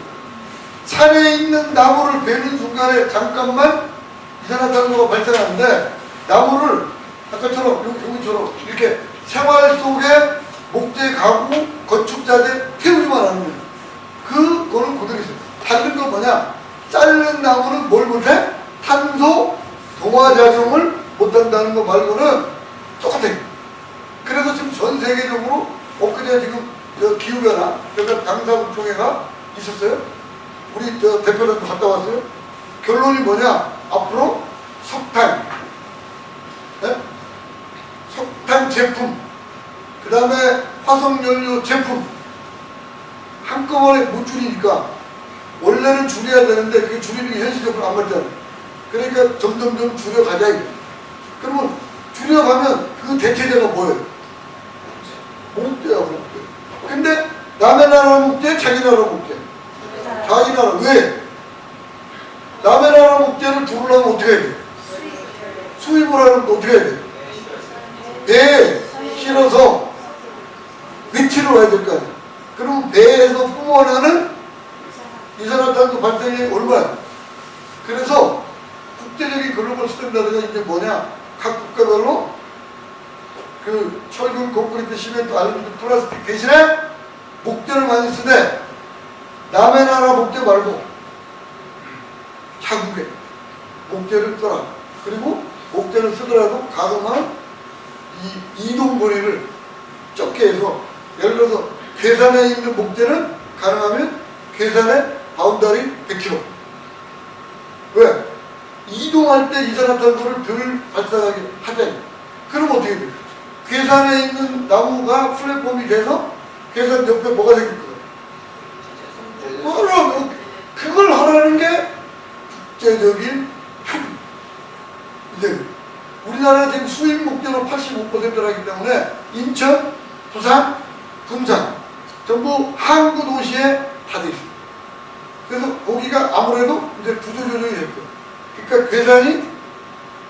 산에 있는 나무를 베는 순간에 잠깐만 이산화탄소가 발생하는데 나무를 아까처럼 여기처럼 이렇게 생활 속에 목재, 가구, 건축자재 태우지만 않으면 그거는 그대로 있어요. 다른 건 뭐냐? 자른 나무는 뭘 못해? 탄소 동화작용을 못한다는 거 말고는 똑같아요. 그래서 지금 전 세계적으로 엊그제 지금 기후변화, 그러니까 당사국총회가 있었어요. 우리 대표단도 갔다 왔어요. 결론이 뭐냐? 앞으로 석탄, 네? 석탄 제품, 그 다음에 화석연료 제품 한꺼번에 못 줄이니까 원래는 줄여야 되는데 그게 줄이는 게 현실적으로 안 맞잖아요. 그러니까 점점점 줄여가자. 그러면 줄여가면 그 대체제가 뭐예요? 목재야, 목재. 근데 남의 나라 목재, 자기 나라 목재. 자기 나라. 왜? 남의 나라 목재를 두르려면 어떻게 해야 돼? 수입을 하려면 어떻게 해야 돼? 배에 실어서 위치로 와야 될 거 아니야. 그럼 배에서 뿜어내는 이산화탄소 발생이 얼마야? 그래서 국제적인 글로벌 스탠다드가 이제 뭐냐? 각 국가별로 그 철근, 콘크리트, 시멘트, 알루미늄, 플라스틱 대신에 목재를 많이 쓰되 남의 나라 목재 말고 자국의 목재를 써라. 그리고 목재를 쓰더라도 가능한 이 이동거리를 적게 해서 예를 들어서 괴산에 있는 목재는 가능하면 괴산의 바운더리 100km. 왜? 이동할 때 이산화탄소를 덜 발생하게 하자. 그럼 어떻게 돼요? 괴산에 있는 나무가 플랫폼이 돼서 괴산 옆에 뭐가 생길 거예요? 그럼 그걸 하라는 게 국제적인 협의. 이제 우리나라는 지금 수입 목재로 85%라기 때문에 인천, 부산, 군산 전부 항구 도시에 다 돼 있어요. 그래서 거기가 아무래도 이제 구조조정이 될 거예요. 그러니까 괴산이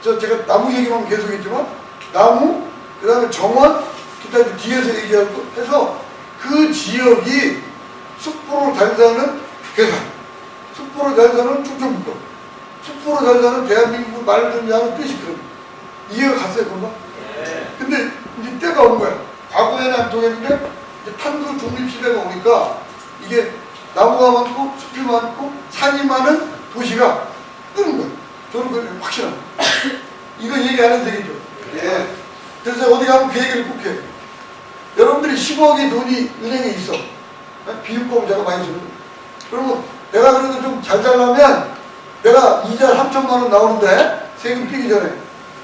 제가 나무 얘기만 계속 했지만 나무, 그 다음에 정원, 기타 뒤에서 얘기할 거 해서 그 지역이 숲으로 잘 사는 괴산, 숲으로 잘 사는 충청북도, 숲으로 잘 사는 대한민국 말을 듣냐는 뜻이 그런 이해가 갔어요, 그런가? 네. 근데 이제 때가 온 거야. 과거에는 안 통했는데 이제 탄소 중립 시대가 오니까 이게 나무가 많고 숲이 많고 산이 많은 도시가 뜨는 거예요. 저는 그게 확실합니다. 이거 얘기 안 해도 되겠죠? 네. 그래서 어디 가면 그 얘기를 꼭 해요. 여러분들이 10억의 돈이 은행에 있어. 비유법을 제가 많이 쓰는 거예요. 그러면 내가 그래도 좀 잘 살려면 내가 이자 3천만 원 나오는데 세금 떼기 전에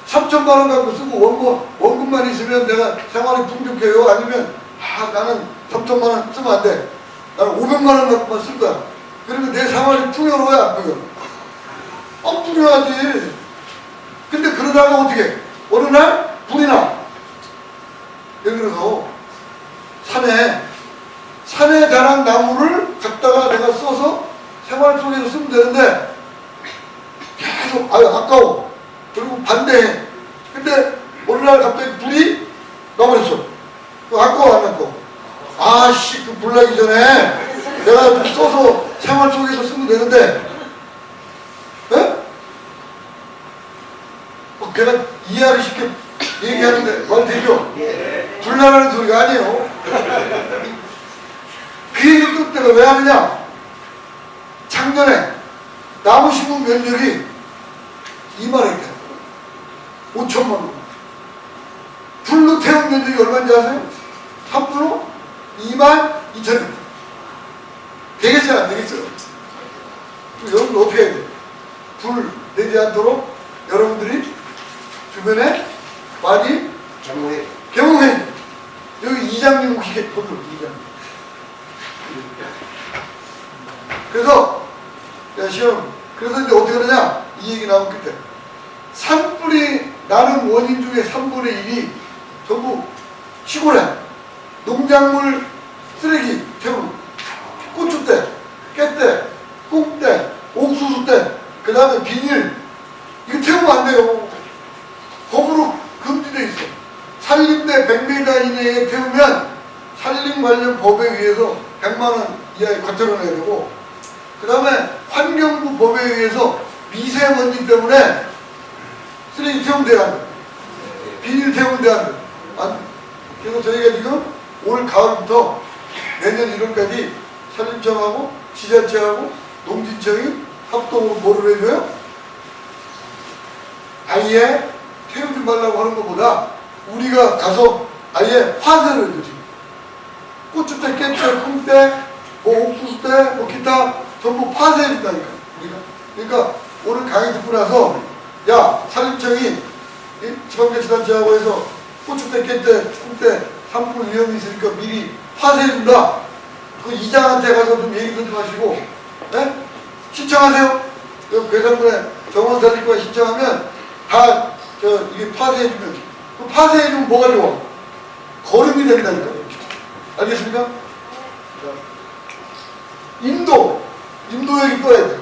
3천만 원 갖고 쓰고 원금만 있으면 내가 생활이 풍족해요? 아니면 나는 3천만 원 쓰면 안 돼. 나는 500만 원 갖고만 쓸 거야. 그러면 내 생활이 풍요로워야 안 풍요로워? 안 풍요하지. 근데 그러다가 어떻게 어느 날 불이 나. 예를 들어서 산에 자란 나무를 갖다가 내가 써서 생활 속에서 쓰면 되는데 계속 아까워. 그리고 반대해. 근데 어느 날 갑자기 불이 나버렸어. 아까워 안 아까워? 아씨 그 불 나기 전에 내가 좀 써서 생활 속에서 쓰면 되는데 내가 이해를 시켜 얘기하는데 말 되죠? 불 나라는 소리가 아니에요. 그 얘기를 또 내가 왜 하느냐? 작년에 나무 심은 면적이 2만 헥타르 5천만 원. 불로 태운 면적이 얼마인지 아세요? 3% 2만 2천 원. 되겠어요? 안 되겠어요? 여러분 어떻게 해야 돼? 불 내지 않도록 여러분들이 주변에 많이 경호해. 여기 이장님 혹시 거기 이장님. 그래서 야 시험 그래서 이제 어떻게 그러냐 이 얘기 나온 끝에 산불이 나는 원인 중에 3분의 1이 전부 시골에 농작물 쓰레기 태우는 고추대, 깻대, 꽁대, 옥수수대, 그 다음에 비닐 이거 태우면 안 돼요. 법으로 금지돼 있어. 산림대 100m 이내에 태우면 산림 관련 법에 의해서 100만 원 이하의 과태료 내야 되고, 그 다음에 환경부 법에 의해서 미세먼지 때문에 쓰레기 태우면 돼야 돼. 비닐 태우면 돼야 돼. 그래서 저희가 지금 올 가을부터 내년 1월까지 산림청하고 지자체하고 농진청이 합동으로 뭐를 해줘요? 아예 태우지 말라고 하는 것보다 우리가 가서 아예 화세를 해주지. 고추대, 깻대, 콩대, 뭐 옥수수대, 뭐 기타 전부 파쇄해준다니까 우리가. 그러니까 오늘 강의 듣고 나서 야 산림청이 지방자치단체하고 해서 고추대, 깻대, 콩대 산불 위험이 있으니까 미리 파쇄해준다. 그 이장한테 가서 좀 얘기 좀 하시고, 네? 신청하세요. 괴산군에 정원사립과 신청하면 다 이게 파쇄해주면, 그 파쇄해주면 뭐가 좋아? 거름이 된다니까. 알겠습니까? 인도 얘기 또 해야 돼.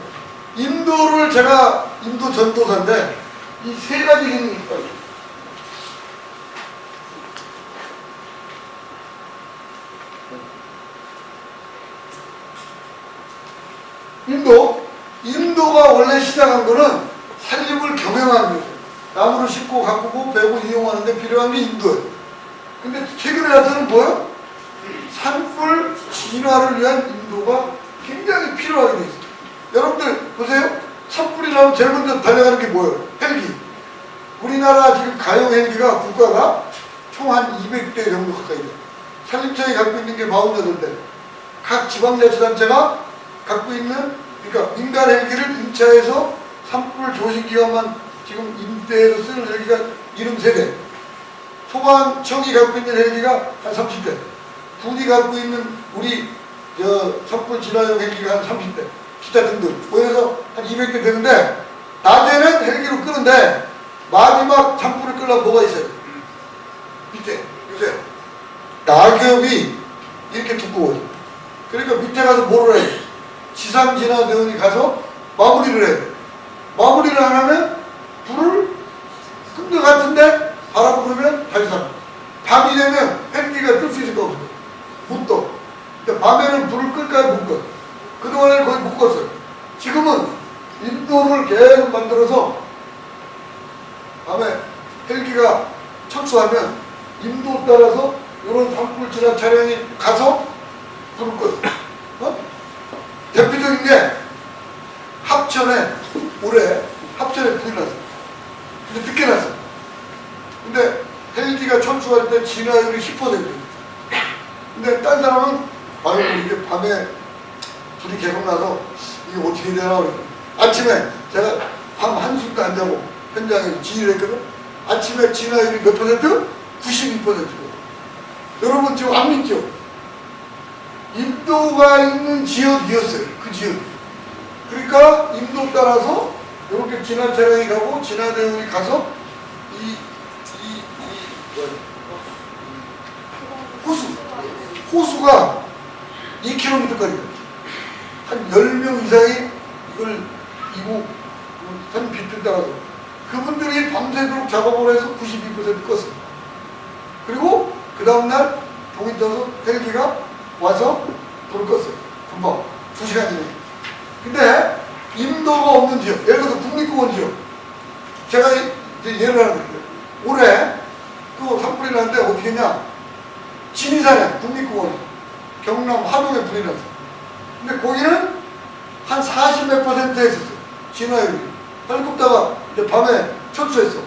인도를 제가 인도 전도사인데 이 세 가지 기능이 있어요. 인도가 원래 시작한 거는 산림을 경영하는 거예요. 나무를 심고 가꾸고 베고 이용하는데 필요한 게 인도예요. 근데 최근에 나타는 뭐예요? 산불 진화를 위한 인도가 굉장히 필요하게 돼 있어요. 여러분들 보세요. 산불이 나면 제일 먼저 달려가는 게 뭐예요? 헬기. 우리나라 지금 가용 헬기가 국가가 총 한 200대 정도 가까이 돼요. 산림청이 갖고 있는 게 48대. 각 지방자치단체가 갖고 있는, 그러니까 민간 헬기를 임차해서 산불 조식기관만 지금 임대해서 쓰는 헬기가 73대. 소방청이 갖고 있는 헬기가 한 30대. 군이 갖고 있는 우리 산불 진화용 헬기가 한 30대. 기타 등등. 그래서 한 200대 되는데, 낮에는 헬기로 끄는데 마지막 산불을 끄려면 뭐가 있어요? 밑에 보세요. 낙엽이 이렇게 두꺼워요. 그러니까 밑에 가서 뭐를 해요? 지상진화대원이 가서 마무리를 해요. 마무리를 안 하면 불을 끈 것 같은데 바람 불으면 다시 사. 밤이 되면 헬기가 뜰 수 있을 거 없어요. 못 떠. 그러니까 밤에는 불을 끌까요? 못 꺼요. 그동안에는 거의 못 껐어요. 지금은 인도를 계속 만들어서 밤에 헬기가 철수하면 인도 따라서 이런 산불 진화 차량이 가서 불을 꺼요. 대표적인 게 합천에 올해 합천에 불이 났어요. 근데 늦게 났어요. 근데 헬기가 철수할 때 진화율이 10%예요. 근데 딴 사람은 이게 밤에 불이 계속 나서 이게 어떻게 되나 그랬더니 아침에 제가 밤 한숨도 안 자고 현장에서 지휘를 했거든. 아침에 진화율이 몇 퍼센트? 92%. 여러분 지금 안 믿죠? 인도가 있는 지역이었어요. 그 지역. 그러니까 인도 따라서 이렇게 진화 차량이 가고 진화대원이 가서 호수가 2km까지 한 10명 이상이 이걸 산 빛을 따라서 그분들이 밤새도록 작업을 해서 92% 껐어요. 그리고 그 다음날 동이 떠서 헬기가 와서 불을 껐어요. 금방 2시간 이내에. 근데 인도가 없는 지역, 예를 들어서 국립공원 지역, 제가 이제 예를 하나 드릴게요. 올해 그 산불이 났는데 어떻게 했냐? 지리산에 국립공원 경남 하동에 불이 났어요. 근데 거기는 한 40 몇 퍼센트 했었어요. 진화율이. 헬리콥터가 이제 밤에 철수했어.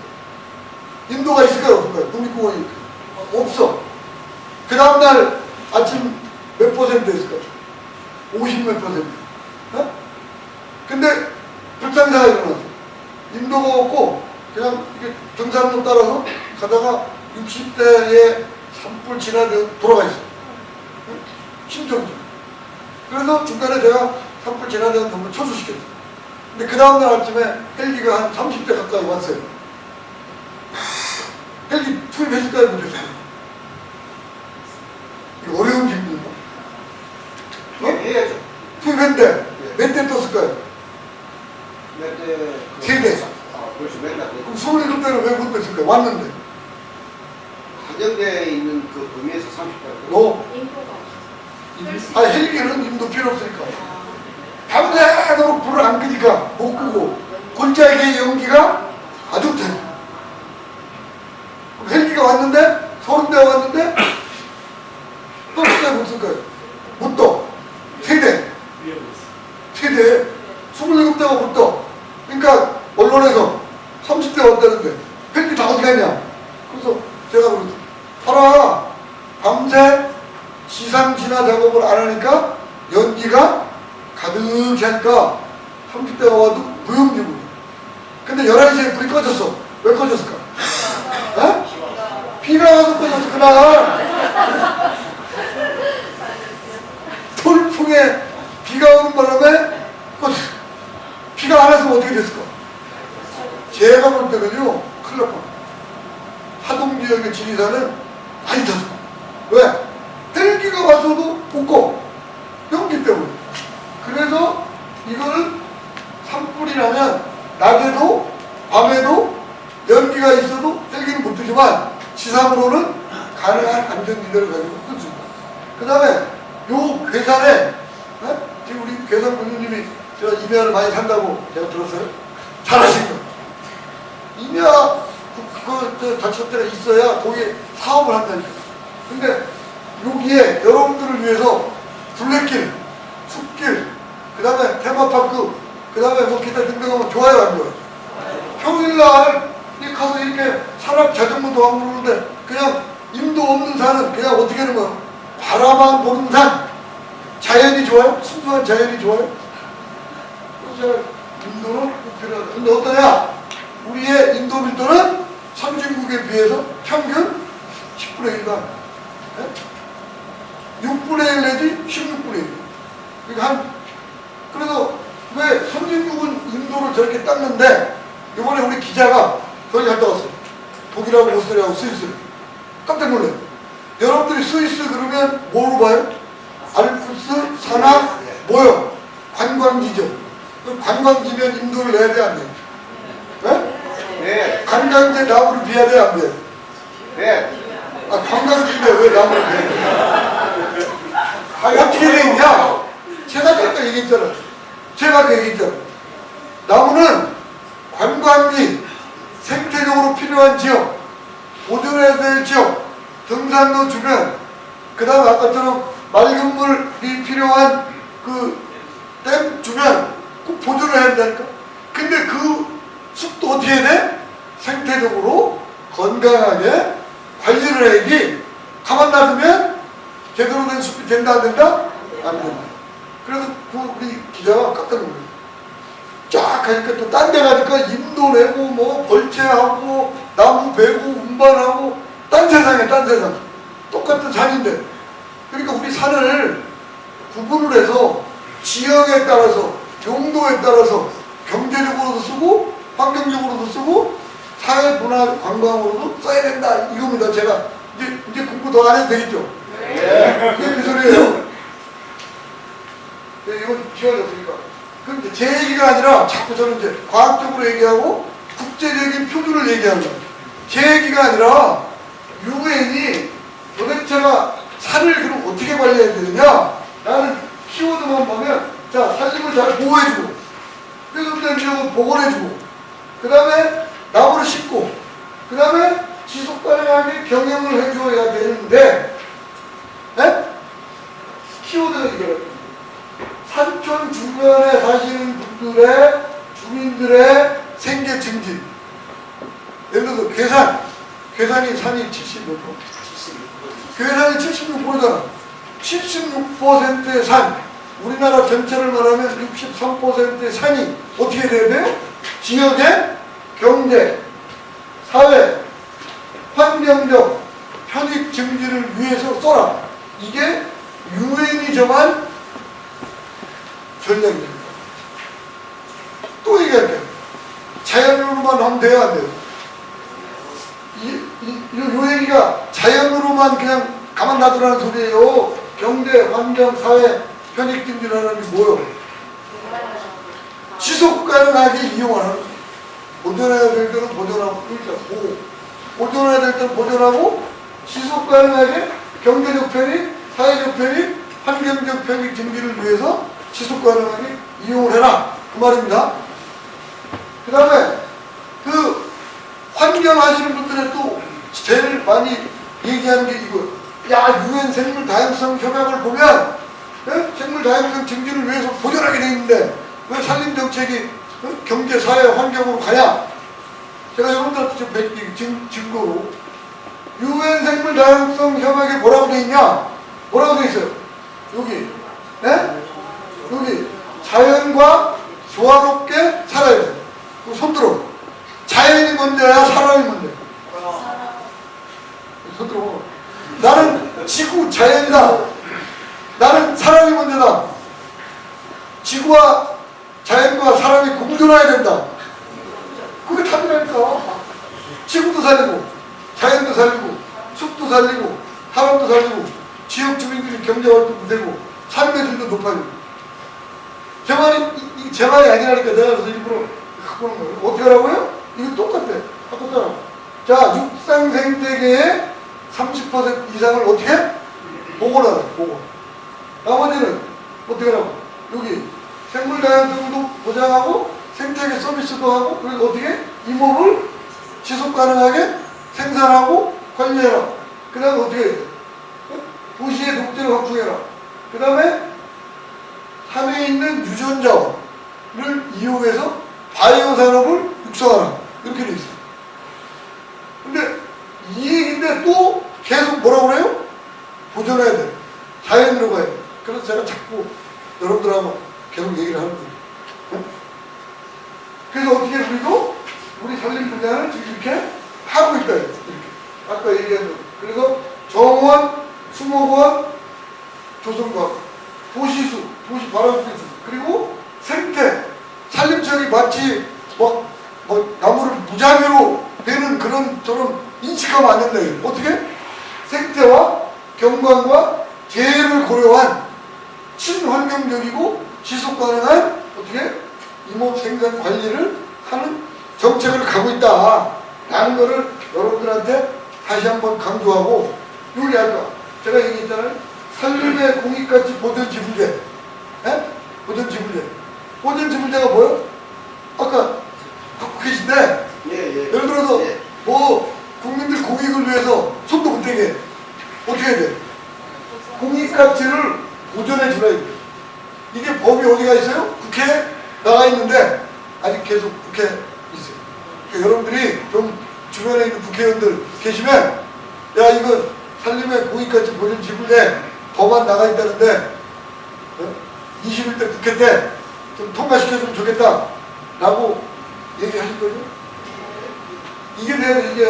인도가 있을까요? 없을까요? 국립공원이 없어. 그 다음날 아침 몇 퍼센트 했을까요? 50 몇 퍼센트. 근데 불상사가 일어났어. 인도가 없고 그냥 이게 등산로 따라서 가다가 60대의 산불 진화되어 돌아가 있어. 심정지. 그래서 중간에 제가 산불 진화되는 정보를 철수시켰어. 근데 그 다음날 아침에 헬기가 한 30대 가까이 왔어요. 헬기 투입했을까요? 못했을까요? 됐을 거야. 왔는데. 한정대에 있는 그 범위에서 30대. 너, 인도가 헬기는 임도 필요 없으니까. 밤새도록 불을 안 끄니까 못 끄고 골짜기의 연기가 아주 돼. 헬기가 왔는데 서울대가 왔는데 또 시대 못 쓸 거예요. 못 떠. 세대 27대가 못 떠. 그러니까 언론에서 30대 왔다는데 헬기 다 어디 갔냐. 그래서 제가 그러죠. 봐라. 밤새 지상 진화 작업을 안 하니까 연기가 가득히 하니까 30대가 와도 무용지물. 근데 11시에 불이 꺼졌어. 왜 꺼졌을까? 어? 비가 와서 꺼졌어, 그날. 돌풍에 비가 오는 바람에 꺼졌어. 비가 안 왔으면 어떻게 됐을까? 제가 볼 때는요, 큰일 날 뻔. 하동 지역의 지리산은 많이 탔어. 왜? 헬기가 와서도 못 꺼. 연기 때문에. 그래서 이거를 산불이 나면 낮에도 밤에도 연기가 있어도 헬기는 못 뜨지만 지상으로는 가능한 안전지대를 가지고 뜬습니다. 그 다음에 요 괴산에 지금 우리 괴산 군수님이 제가 임야를 많이 산다고 제가 들었어요. 잘하신 거. 임야 그 자체 때가 있어야 거기에 사업을 한다니까. 근데 여기에 여러분들을 위해서 둘레길, 숲길, 그 다음에 테마파크, 그 다음에 뭐 기타 등등하면 좋아요, 안 좋아요? 평일날 가서 이렇게 산악 자전거도 안 부르는데 그냥 임도 없는 산은 그냥 어떻게 하는 거야? 바라만 보는 산. 자연이 좋아요? 순수한 자연이 좋아요? 그래서 인도는 꼭 필요하다. 근데 어떠냐? 우리의 인도 밀도는 선진국에 비해서 평균 10분의 1가 6분의 1 내지 16분의 1. 그러니까 그래서 왜 선진국은 인도를 저렇게 닦는데 이번에 우리 기자가 거기 갔다 왔어요. 독일하고 오스트리아하고 스위스를. 깜짝 놀라요. 여러분들이 스위스 그러면 뭐로 봐요? 알프스, 산악, 뭐요? 관광지죠. 그럼 관광지면 인도를 내야 돼, 안 돼? 네? 네. 관광지 나무를 비워야 돼, 안 돼? 네. 아, 관광지인데 왜 나무를 비워야 돼? 아, 어떻게 돼 있냐? 제가 아까 얘기했잖아. 제가 아까 얘기했잖아. 나무는 관광지, 생태적으로 필요한 지역, 보존해야 될 지역, 등산로 주변, 그 다음에 아까처럼 맑은 물이 필요한 그 댐 주변 꼭 보존을 해야 된다니까. 근데 그 숲도 어떻게 해야 돼? 생태적으로 건강하게 관리를 해야지. 가만 놔두면 제대로 된 숲이 된다 안 된다? 안 된다. 그래서 우리 기자가 깜짝 놀랐어요. 쫙 가니까 또 딴 데 가니까 임도 내고 뭐 벌채하고 나무 베고 운반하고 딴 세상에 딴 세상. 똑같은 산인데. 그러니까 우리 산을 구분을 해서 지역에 따라서 용도에 따라서 경제적으로도 쓰고 환경적으로도 쓰고 사회 문화 관광으로도 써야 된다 이겁니다. 제가 이제 공부 더 안 해도 되겠죠? 네. 이게 무슨 소리예요? 네, 이건 지워졌으니까. 근데 제 얘기가 아니라 자꾸 저는 이제 과학적으로 얘기하고 국제적인 표준을 얘기하는 거예요. 제 얘기가 아니라 유엔이 도대체가 산을 그럼 어떻게 관리해야 되느냐? 나는 키워드만 보면 자, 사진을 잘 보호해주고 훼손된 지역은 복원해주고 그 다음에 나무를 심고 그 다음에 지속 가능하게 경영을 해줘야 되는데 키워드가 이거예요. 산촌 주변에 사시는 분들의 주민들의 생계 증진. 예를 들어서 괴산이 산이 76%. 괴산이 76%잖아. 76%의 산. 우리나라 전체를 말하면 63%의 산이 어떻게 돼야 돼요? 지역의 경제, 사회, 환경적 편익 증진을 위해서 써라. 이게 유엔이 정한 전략입니다. 또 얘기할게요. 자연으로만 하면 돼요, 안 돼요? 요 얘기가 자연으로만 그냥 가만 놔두라는 소리예요. 경제, 환경, 사회, 편익 증진하는 게 뭐예요? 지속 가능하게 이용하는, 보존해야 될 때는 보존하고, 그러니까 보호. 보존해야 될 때 보존하고 지속 가능하게 경제적 편의, 사회적 편의, 환경적 편의 증진을 위해서 지속 가능하게 이용을 해라 그 말입니다. 그 다음에 그 환경 하시는 분들의 또 제일 많이 얘기하는 게 이거. 야, 유엔 생물 다양성 협약을 보면 생물 다양성 증진을 위해서 보존하게 돼 있는데 왜 산림 정책이 경제, 사회, 환경으로 가냐? 제가 여러분들한테 지금 증거로 유엔 생물 다양성 협약에 뭐라고 돼 있냐? 뭐라고 돼 있어요? 여기, 네? 여기 자연과 조화롭게 살아야 돼. 손들어. 자연이 먼저야, 사람이 먼저. 손들어. 나는 지구, 자연이다. 나는 사람이 먼저다. 지구와 자연과 사람이 공존해야 된다. 그게 답이라니까. 지구도 살리고, 자연도 살리고, 숲도 살리고, 사람도 살리고, 지역 주민들이 경제활동도 되고, 삶의 질도 높아지고. 제 말이 아니라니까 내가 그래서 일부러 갖고 오는 거예요. 어떻게 하라고요? 이거 똑같아. 바꿨잖아. 자, 육상 생태계의 30% 이상을 어떻게? 보고하라. 보고. 나머지는 어떻게 하라고? 여기 생물 다양성도 보장하고 생태계 서비스도 하고 그리고 어떻게? 이목을 지속 가능하게 생산하고 관리해라. 그 다음에 어떻게 해야 돼? 도시의 녹지를 확충해라. 그 다음에 산에 있는 유전자를 이용해서 바이오 산업을 육성하라. 이렇게 돼 있어요. 근데 이 얘기인데 또 계속 뭐라고 그래요? 보존해야 돼. 자연으로 가야 돼. 그래서 제가 자꾸 여러분들하고 계속 얘기를 하는 거예요. 네? 그래서 어떻게 우리도 우리 산림 분야를 지금 이렇게 하고 있다. 이렇게. 아까 얘기한 거. 그래서 정원, 수목원, 조성과학, 도시수, 도시 바람수수, 그리고 생태, 산림청이 마치 뭐 나무를 무작위로 베는 그런 저런 인식하면 안 된다. 어떻게? 생태와 경관과 재해를 고려한 친환경적이고 지속 가능한 어떻게? 이목 생산 관리를 하는 정책을 가고 있다. 라는 거를 여러분들한테 다시 한번 강조하고, 여기 아까 제가 얘기했잖아요. 산림의 공익가치 보존지불제. 예? 보존지불제. 보존지불제가 뭐예요? 아까 갖고 계신데, 예를 들어서 뭐 국민들 공익을 위해서 손도 못 대게 어떻게 해야 돼? 공익가치를 보존해 주라. 이게 법이 어디가 있어요? 국회에 나가 있는데 아직 계속 국회에 있어요. 그러니까 여러분들이 좀 주변에 있는 국회의원들 계시면 야, 이거 산림의 공익가치 보존 지불제 법안 나가 있다는데 21대 국회 때 좀 통과시켜주면 좋겠다 라고 얘기하실 거죠? 이게 돼야 돼. 이게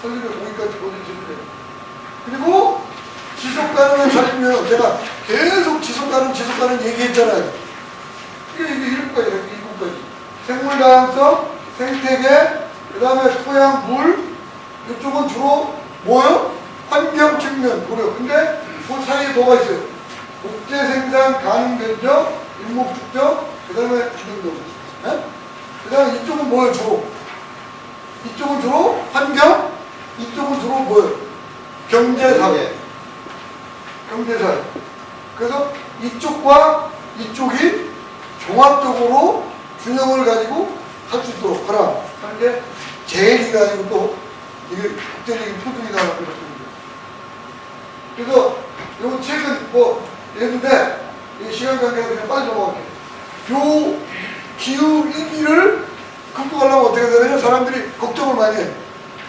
산림의 공익가치 보존 지불제. 그리고 지속가능한 산림이요. 제가 계속 지속가능 얘기했잖아요. 이게 일곱까지, 생물다양성, 생태계, 그 다음에 토양, 물, 이쪽은 주로 뭐요? 환경 측면, 고려. 근데 그 사이에 뭐가 있어요? 목재 생산, 가능 변적, 일목 축적, 그 다음에 주변적. 네? 그 다음에 이쪽은 뭐예요, 주로? 이쪽은 주로 환경, 이쪽은 주로 뭐예요? 경제사회. 경제사회. 그래서 이쪽과 이쪽이 종합적으로 균형을 가지고 할 수 있도록 하라 하는 게 제일이가 아니고 또 이게 국제적인 표준이다. 그래서 요 책은 뭐 했는데 시간 관계가 그냥 빨리 넘어갈게요. 요 기후 위기를 극복하려면 어떻게 되느냐? 사람들이 걱정을 많이 해.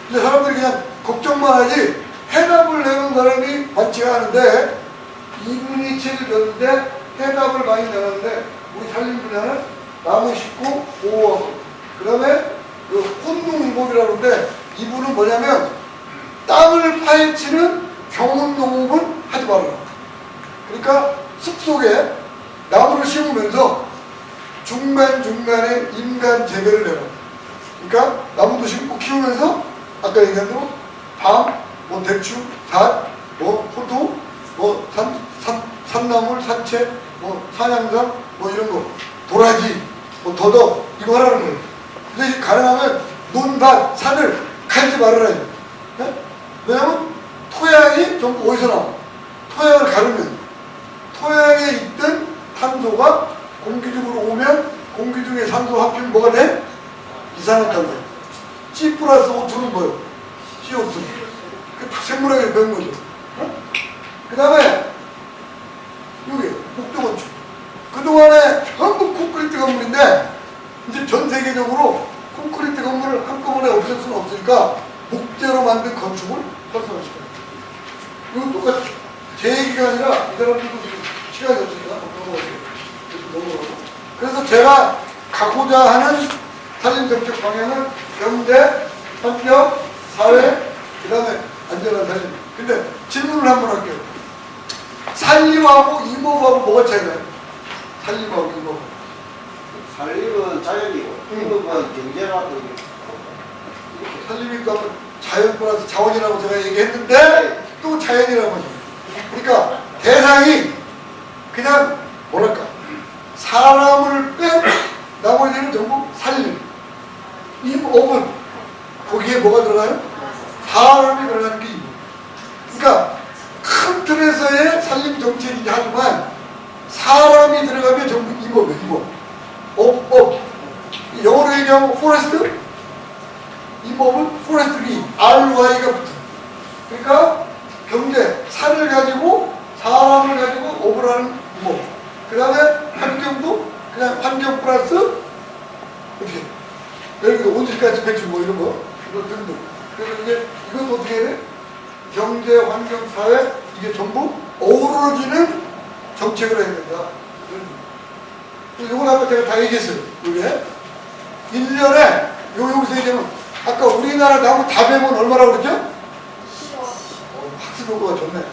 근데 사람들이 그냥 걱정만 하지 해답을 내는 사람이 많지가 않은데 이분이 책을 줬는데 해답을 많이 내놨는데 우리 산림 분야는 나무 심고 보호하고 그 다음에 그 혼농이법이라고 하는데 이분은 뭐냐면 땅을 파헤치는 경운농업은 하지 말아라. 그러니까 숲속에 나무를 심으면서 중간중간에 인간 재배를 해라. 그러니까 나무도 심고 키우면서 아까 얘기한 대로 밤, 뭐 대추, 잣, 뭐 호두, 뭐 산나물, 산채, 뭐 산양삼, 뭐 이런 거, 도라지, 뭐 더덕 이거 하라는 거예요. 근데 가능하면 논밭, 산을 하지 말아라. 네? 왜냐면 토양이 전부 어디서 나와? 토양을 가르면 토양에 있던 탄소가 공기 중으로 오면 공기 중에 산소 합치면 뭐가 돼? 이산화탄소. C 플러스 O2는 뭐예요? CO2. 그 생물학에 배운 거죠. 그 다음에 여기 목조건축. 그동안에 전부 콘크리트 건물인데 이제 전 세계적으로 콘크리트 건물을 한꺼번에 없앨 수는 없으니까 목재로 만든 건축을 활성화시켜요. 이건 똑같이 제 얘기가 아니라 이 사람들도 시간이 없으니까 넘어가고. 그래서 제가 가고자 하는 산림정책 방향은 경제, 환경, 사회, 그 다음에 안전한 산림. 근데 질문을 한번 할게요. 산림하고 임업하고 뭐가 차이나요? 산림하고 임업. 살림은 자연이고 임업은 경제라고 산림이 그 자연 플러스 자원이라고 제가 얘기했는데 또 자연이라고 하죠. 그러니까 대상이 그냥 뭐랄까 사람을 뺀 나머지는 전부 산림. 임업은 거기에 뭐가 들어가요? 사람이 들어가는 게 임업. 그러니까 큰 틀에서의 산림 정책이긴 하지만 사람이 들어가면 전부 임업이에요. 임업. 업. 영어로 얘기하면 포레스트. 임업은 포레스트리. RY가 붙어. 그러니까 경제, 산을 가지고 사람을 가지고 업을 하는 임업. 그 다음에 환경도 그냥 환경 플러스 어떻게? 예를 들어 온실가스 배출 뭐 이런 거 이거 등등. 그래서 이제 이것도 어떻게 해야 돼? 경제, 환경, 사회 이게 전부 어우러지는 정책을 해야 된다. 이건 아까 제가 다 얘기했어요. 이게 1년에 여기서 얘기하면 아까 우리나라 나무 다 베면 얼마라고 그랬죠? 학습 효과가 좋네.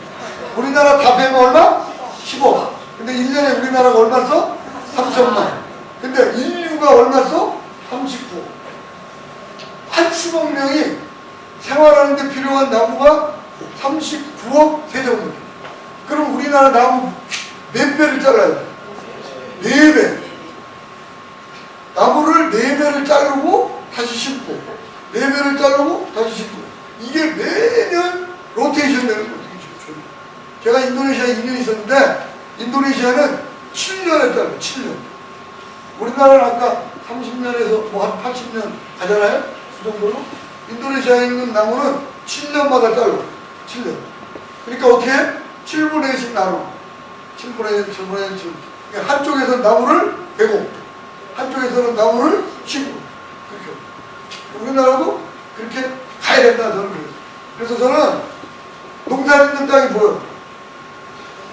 우리나라 다 베면 얼마? 10억. 근데 1년에 우리나라가 얼마 써? 3천만. 근데 인류가 얼마 써? 39. 80억 명이 생활하는 데 필요한 나무가 39억 세제곱미터. 그럼 우리나라 나무 몇 배를 잘라요? 4배. 나무를 4배를 자르고 다시 심고 4배를 자르고 다시 심고 이게 매년 로테이션 되는 거예요. 제가 인도네시아에 2년 있었는데 인도네시아는 7년에 잘라요. 7년. 우리나라는 아까 30년에서 뭐 한 80년 가잖아요. 그 정도로. 인도네시아에 있는 나무는 7년마다 잘라. 7년. 그러니까 어떻게 해? 7분의 1씩 나눠. 7분의 1, 7분의 1, 7. 그러니까 한쪽에서는 나무를 베고 한쪽에서는 나무를 심고 그렇게. 우리나라도 그렇게 가야 된다 저는 그래요. 그래서 저는 농사 짓는 땅이 뭐예요?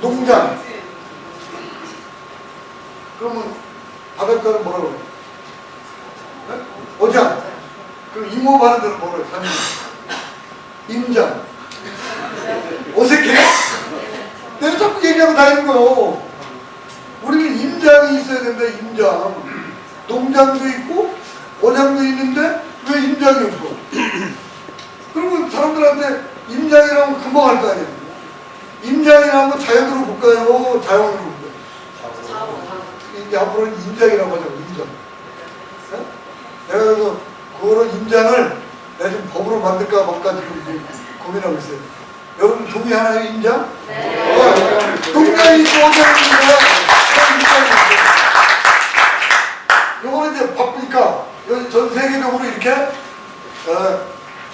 농장. 그러면 바닷가는 뭐라고 해요? 네? 어장. 그럼 임업하는 데는 뭐라고 해요? 임장. 어색해? 내가 자꾸 얘기하고 다니는 거예요. 우리는 임장이 있어야 된다. 임장. 농장도 있고 어장도 있는데 왜 임장이 없어? 그러면 사람들한테 임장이라면 금방 할 거 아니에요. 임장이라면 자연으로 볼까요? 자원으로 볼까요? 이제 앞으로는 임장이라고 하자고. 임장. 네? 내가 그래서 그거는 임장을 내가 좀 법으로 만들까 말까 지금 고민하고 있어요. 여러분 동의하나요? 임장? 네. 농장이 있고 어장이 있는 거야. 요거는 이제 바쁘니까 전 세계적으로 이렇게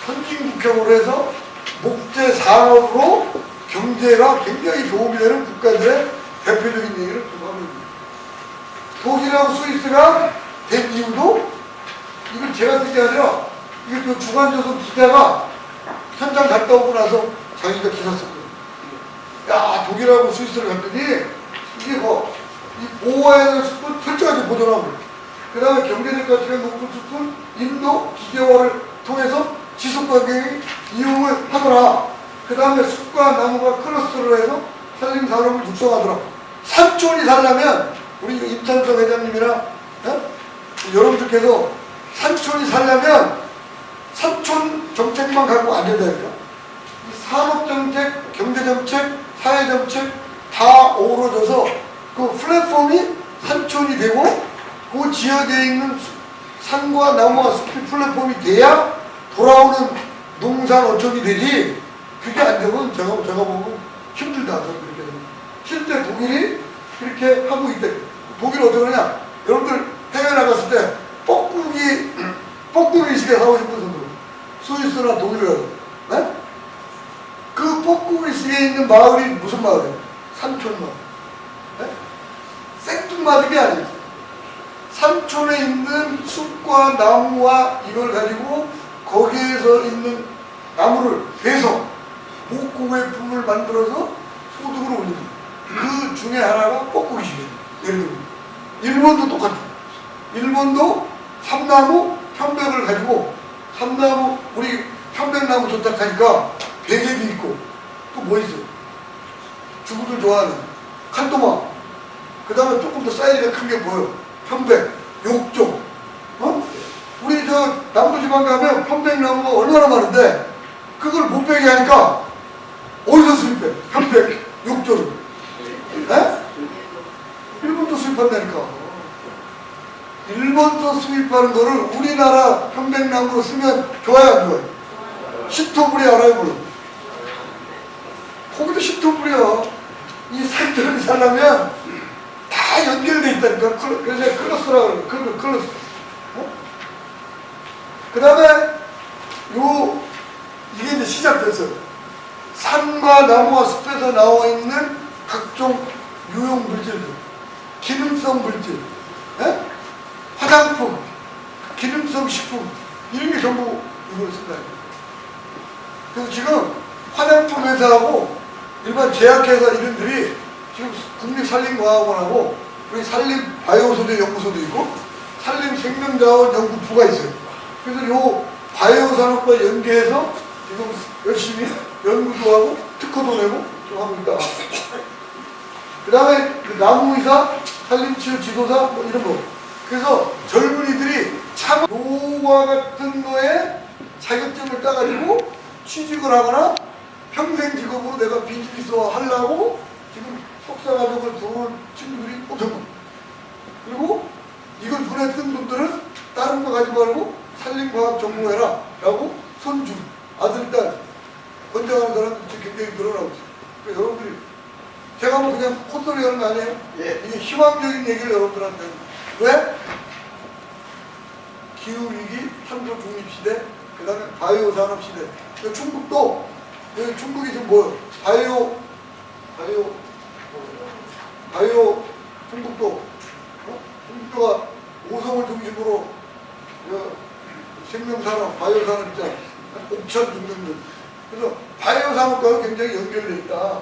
선진국형으로 해서 목재 산업으로 경제가 굉장히 도움이 되는 국가들의 대표적인 얘기를 좀 하고 있습니다. 독일하고 스위스가 된 이유도 이걸 제가 쓴 게 아니라 이게 그 주간조선 기자가 현장 갔다 오고 나서 자기가 기사 썼거든요. 야 독일하고 스위스를 갔더니 이게 뭐 이 보호해야 될 숲을 철저하게 보존하고 그 다음에 경제적 가치가 높은 숲을 인도 기계화를 통해서 지속가격이 이용을 하더라. 그 다음에 숲과 나무가 클러스터를 해서 산림산업을 육성하더라. 산촌이 살려면 우리 임찬석 회장님이나 여러분들께서 산촌이 살려면 산촌 정책만 갖고 안 된다니까. 산업정책, 경제정책, 사회정책 다 어우러져서 그 플랫폼이 산촌이 되고 그 지역에 있는 산과 나무와 숲이 플랫폼이 돼야 돌아오는 농산 어촌이 되지. 그게 안 되면 제가 보면 힘들다. 그렇게 실제 독일이 그렇게 하고 있대. 독일 어떻게 하냐? 여러분들 해외 나갔을 때 뻐꾸기 시계 사고 싶은 분들 스위스나 독일이라도 네? 그 뻐꾸기 시계에 있는 마을이 무슨 마을이에요? 산촌마을. 네? 생뚱맞은 아니에요. 산촌에 있는 숲과 나무와 이걸 가지고 거기에서 있는 나무를 베서 목공의 품을 만들어서 소득을 올립니다. 그 중에 하나가 뻐꾸기 시계예요. 예를 들면 일본도 똑같아요. 일본도 삼나무 편백을 가지고 삼나무 우리 편백나무 조작하니까 베개도 있고 또 뭐 있어요? 주부들 좋아하는 칸토마. 그 다음에 조금 더 사이즈가 큰 게 뭐예요? 편백, 욕조. 어? 우리 저 남부지방 가면 편백나무가 얼마나 많은데 그걸 못 베게 하니까 어디서 수입해? 편백, 욕조를. 에? 일본도 수입한다니까. 일본도 수입하는 거를 우리나라 편백나무로 쓰면 좋아요, 안 좋아요? 10토불이 알아요, 물론. 거기도 10토불이야. 이 산들을 살려면 다 연결돼 있다니까. 그래서 클러스라고 그래요. 클러스. 어? 그 다음에 이게 이제 시작됐어요. 산과 나무와 숲에서 나와 있는 각종 유용 물질들, 기능성 물질, 에? 화장품, 기능성 식품 이런 게 전부 이걸 쓴다. 그래서 지금 화장품 회사하고 일반 제약회사 이런들이 지금 국립산림과학원하고 우리 산림바이오소재 연구소도 있고 산림생명자원 연구부가 있어요. 그래서 요 바이오산업과 연계해서 지금 열심히 연구도 하고 특허도 내고 좀 하고 있다. 그 다음에 그 나무의사, 산림치유 지도사 뭐 이런 거. 그래서 젊은이들이 참 요와 같은 거에 자격증을 따가지고 취직을 하거나 평생 직업으로 내가 비즈니스화 하려고 지금 석사 과정을 들어온 친구들이 엄청 많아요. 그리고 이걸 눈에 뜬 분들은 다른 거 가지 말고 산림과학 전공해라 라고 손주, 아들, 딸 권장하는 사람들이 굉장히 늘어나고 있어요. 그러니까 여러분들이 제가 뭐 그냥 콧소리 하는 거 아니에요? 예. 이게 희망적인 얘기를 여러분들한테. 왜? 기후위기, 탄소 중립시대, 그 다음에 바이오 산업시대. 중국도, 여기 중국이 지금 뭐예요? 바이오, 중국도, 중국도가 5성을 중심으로 생명산업, 바이오산업 있잖아. 5,600년. 그래서 바이오산업과 굉장히 연결되어 있다.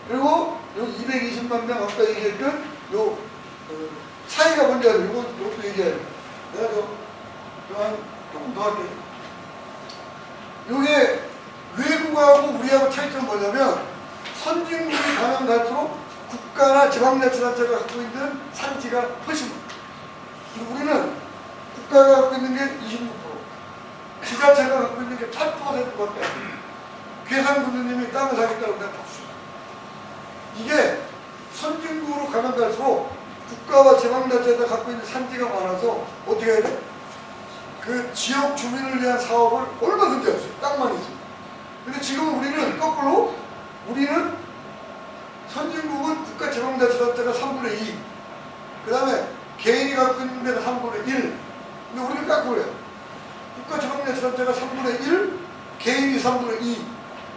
그리고 여기 220만 명 아까 얘기했던 요 차이가 뭔지 알아요? 이것도 얘기해야 돼. 내가 조금 더 할게요. 이게 외국하고 우리하고 차이점은 뭐냐면 선진국이 가면 갈수록 국가나 지방자치단체가 갖고 있는 산지가 훨씬 많아요. 우리는 국가가 갖고 있는 게 26%, 지자체가 갖고 있는 게 8%밖에 안 돼요. 괴산군주님이 땅을 사겠다고 내가 박수. 이게 선진국으로 가면 갈수록 국가와 지방자치가 갖고 있는 산지가 많아서 어떻게 해야 돼? 그 지역 주민을 위한 사업을 얼마든지 할 수 있어요. 땅만 있어요. 근데 지금 우리는 거꾸로 우리는 선진국은 국가 지방자치단체가 3분의 2, 그 다음에 개인이 갖고 있는 데는 3분의 1. 근데 우리는 거꾸로 해요. 국가 지방자치단체가 3분의 1, 개인이 3분의 2.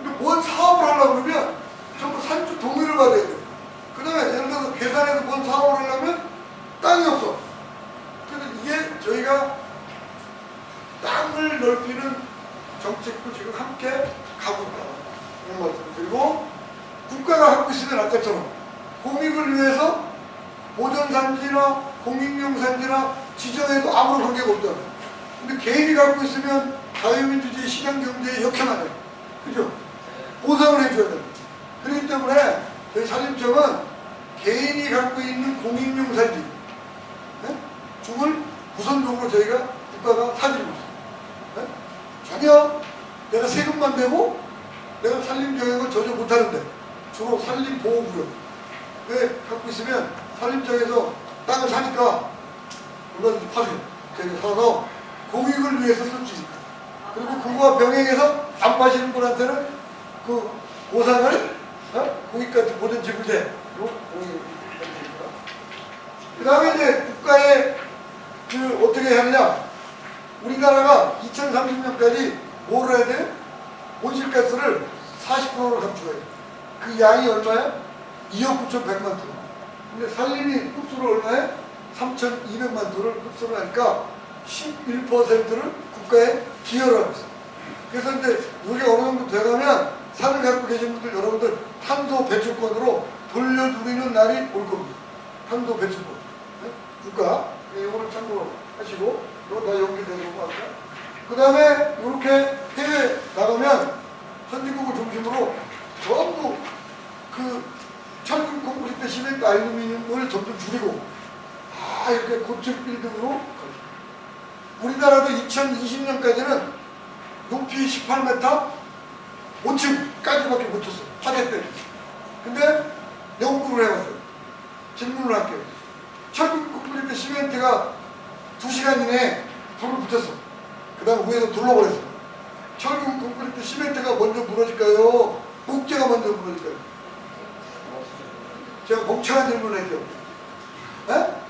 근데 뭔 사업을 하려고 그러면 전부 산주 동의를 받아야 돼요. 그 다음에 예를 들어서 괴산에서 뭔 사업을 하려면 땅이 없어. 그래서 이게 저희가 땅을 넓히는 정책도 지금 함께 가고 있다. 이런 말씀 드리고, 국가가 갖고 있으면 아까처럼 공익을 위해서 보존산지나 공익용산지나 지정해도 아무런 관계가 없잖아. 근데 개인이 갖고 있으면 자유민주주의 시장경제에 역행하잖아. 그죠? 보상을 해줘야 돼. 그렇기 때문에 저희 산림청은 개인이 갖고 있는 공익용산지 중을 우선적으로 저희가 국가가 사들이고 있어요. 네? 전혀 내가 세금만 내고 내가 산림경영을 전혀 못하는데 주로 산림보호구역 왜 갖고 있으면 산림청에서 땅을 사니까 얼마든지 파세요. 저희가 사서 공익을 위해서 쓸 수 있다. 그리고 그거와 병행해서 안 마시는 분한테는 그 보상을 거기까지 모든 지불제 그 다음에 이제 국가에 그 어떻게 하느냐 우리나라가 2030년까지 뭐를 해야 돼? 온실가스를 40%로 감축해야 돼. 그 양이 얼마야? 2억 9,100만 톤. 근데 산림이 흡수를 얼마야? 3,200만 톤을 흡수를 하니까 11%를 국가에 기여를 하고 있어요. 그래서 이제 이게 어느 정도 돼가면 산을 갖고 계신 분들 여러분들 탄소 배출권으로 돌려드리는 날이 올 겁니다. 탄소 배출권. 네? 국가. 이거를 참고로 하시고 이거 다 연결되는 거 같아요. 그 다음에 이렇게 해외 나가면 선진국을 중심으로 전부 그 철근 콘크리트 시멘트 알루미늄을 점점 줄이고 이렇게 고층 빌딩으로 우리나라도 2020년까지는 높이 18m 5층까지밖에 못 쳤어. 화재 때문에. 근데 연구를 해봤어요. 질문을 할게요. 철근 콘크리트 시멘트가 2시간 이내에 불을 붙였어. 그 다음 위에서 둘러버렸어. 철근 콘크리트 시멘트가 먼저 무너질까요? 목재가 먼저 무너질까요? 제가 멍청한 질문을 할게요. 에?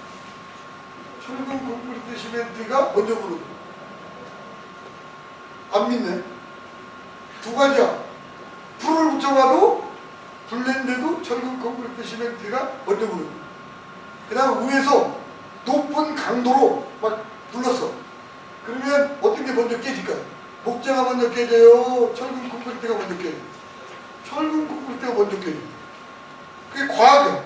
철근 콘크리트 시멘트가 먼저 무너져. 안 믿네. 두 가지야. 불을 붙여봐도 불냈는데도 철근 콘크리트 시멘트가 먼저 무너져. 그 다음 위에서 높은 강도로 막 눌렀어. 그러면 어떤 게 먼저 깨질까요? 목재가 먼저 깨져요? 철근 콘크리트가 먼저 깨져요? 철근 콘크리트가 먼저 깨져요. 그게 과학이야.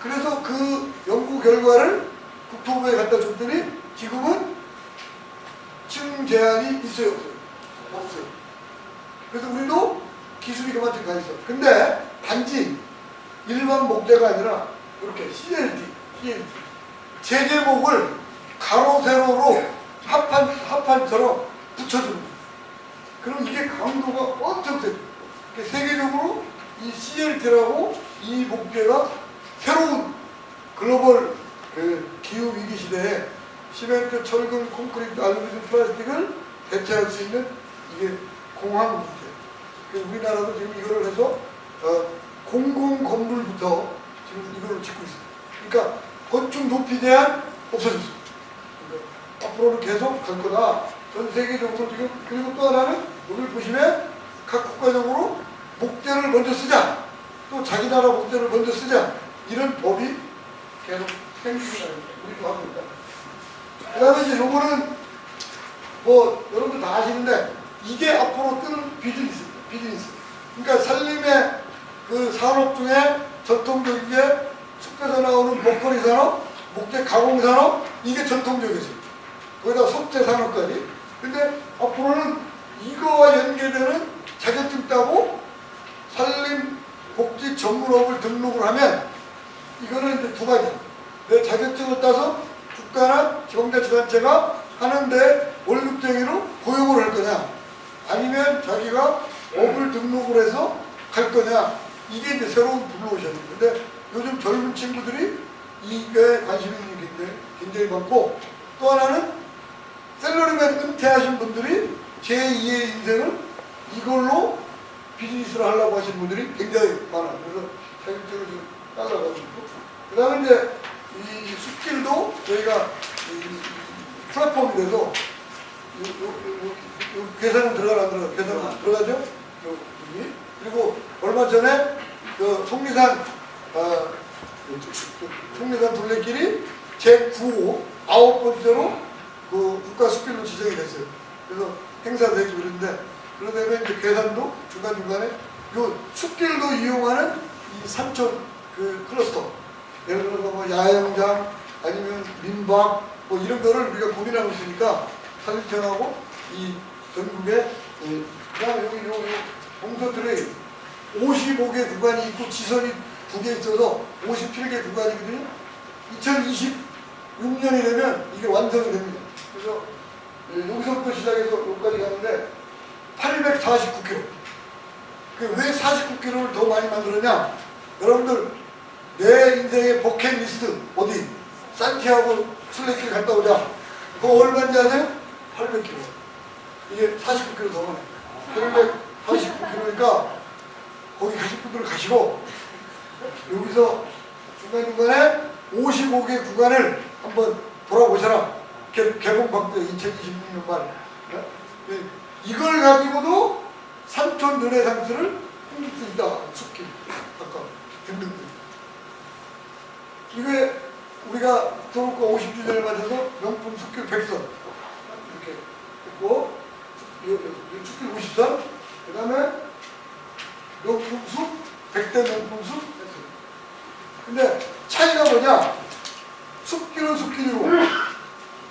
그래서 그 연구 결과를 국토부에 갖다 줬더니 지금은 층 제한이 있어요? 없어요? 그래서 우리도 기술이 그만큼 가 있어. 근데 단지 일반 목재가 아니라 이렇게 CLT 제제목을 가로 세로로 합판처럼 붙여주는 거예요. 그럼 이게 강도가 엄청 세요. 세계적으로 이 CLT라고 이 목재가 새로운 글로벌 그 기후 위기 시대에 시멘트, 철근, 콘크리트, 알루미늄, 플라스틱을 대체할 수 있는 이게 공항 목재. 우리나라도 지금 이거를 해서 공공 건물부터 지금 이걸 짓고 있어요. 그러니까 건축 높이 제한 없어졌어요. 그러니까 앞으로는 계속 갈 거다. 전 세계적으로 지금. 그리고 또 하나는 여기 보시면 각 국가적으로 목재를 먼저 쓰자. 또 자기 나라 목재를 먼저 쓰자. 이런 법이 계속 생기고 우리도 하고 있다. 그 다음에 이제 요거는 뭐 여러분들 다 아시는데 이게 앞으로 뜨는 비즈니스. 그러니까 산림의 그 산업 중에 전통적인 게 숲에서 나오는 먹거리 산업, 목재 가공 산업, 이게 전통적이었어요. 거기다 석재 산업까지. 근데 앞으로는 이거와 연계되는 자격증 따고 산림 복지 전문업을 등록을 하면 이거는 이제 두 가지. 내 자격증을 따서 국가나 지방자치단체가 하는데 월급쟁이로 고용을 할 거냐, 아니면 자기가 업을 등록을 해서 갈 거냐, 이게 이제 새로운 블루오션이에요. 근데 요즘 젊은 친구들이 이게 관심이 굉장히 많고, 또 하나는 셀러리맨 은퇴하신 분들이 제2의 인생을 이걸로 비즈니스를 하려고 하시는 분들이 굉장히 많아요. 그래서 자격증을 지금 따라가지고. 그 다음에 이제 이 숲길도 저희가 이 플랫폼이 돼서 계산은 들어가나 안 들어가? 계산은 들어가죠? 그리고 얼마 전에 그 속리산 둘레길이 제9호 9번째로 그 국가 숲길로 지정이 됐어요. 그래서 행사도 해주고 그랬는데, 그러다면 이제 계산도 중간중간에 요 숲길도 이용하는 이 산촌 그 클러스터, 예를 들어서 뭐 야영장 아니면 민박 뭐 이런 거를 우리가 고민하고 있으니까 산림청하고 이 전국에 그다음에 여기 요 봉서 트레일 55개 구간이 있고 지선이 2개 있어서 57개 구간이거든요. 2026년이 되면 이게 완성이 됩니다. 그래서 여기서부터 시작해서 여기까지 가는데 849km. 왜 49km를 더 많이 만들었냐? 여러분들 내 인생의 버킷리스트 어디? 산티아고 순례길 갔다 오자. 그거 얼마인지 아세요? 800km. 이게 49km 넘어요. 그런데 49km니까 거기 가실 분들은 가시고 여기서 중간중간에 55개 구간을 한번 돌아보셔라. 개봉박도 2026년 말. 이걸 가지고도 산촌 르네상스를 꾸밀 수 있다. 숲길, 아까 등등등. 이게 우리가 도로가 50주년을 맞아서 명품 숲길 100선 이렇게 했고 숲길 50선 그 다음에 명품 숲 100대 명품 숲 했어요. 근데 차이가 뭐냐? 숲길은 숲길이고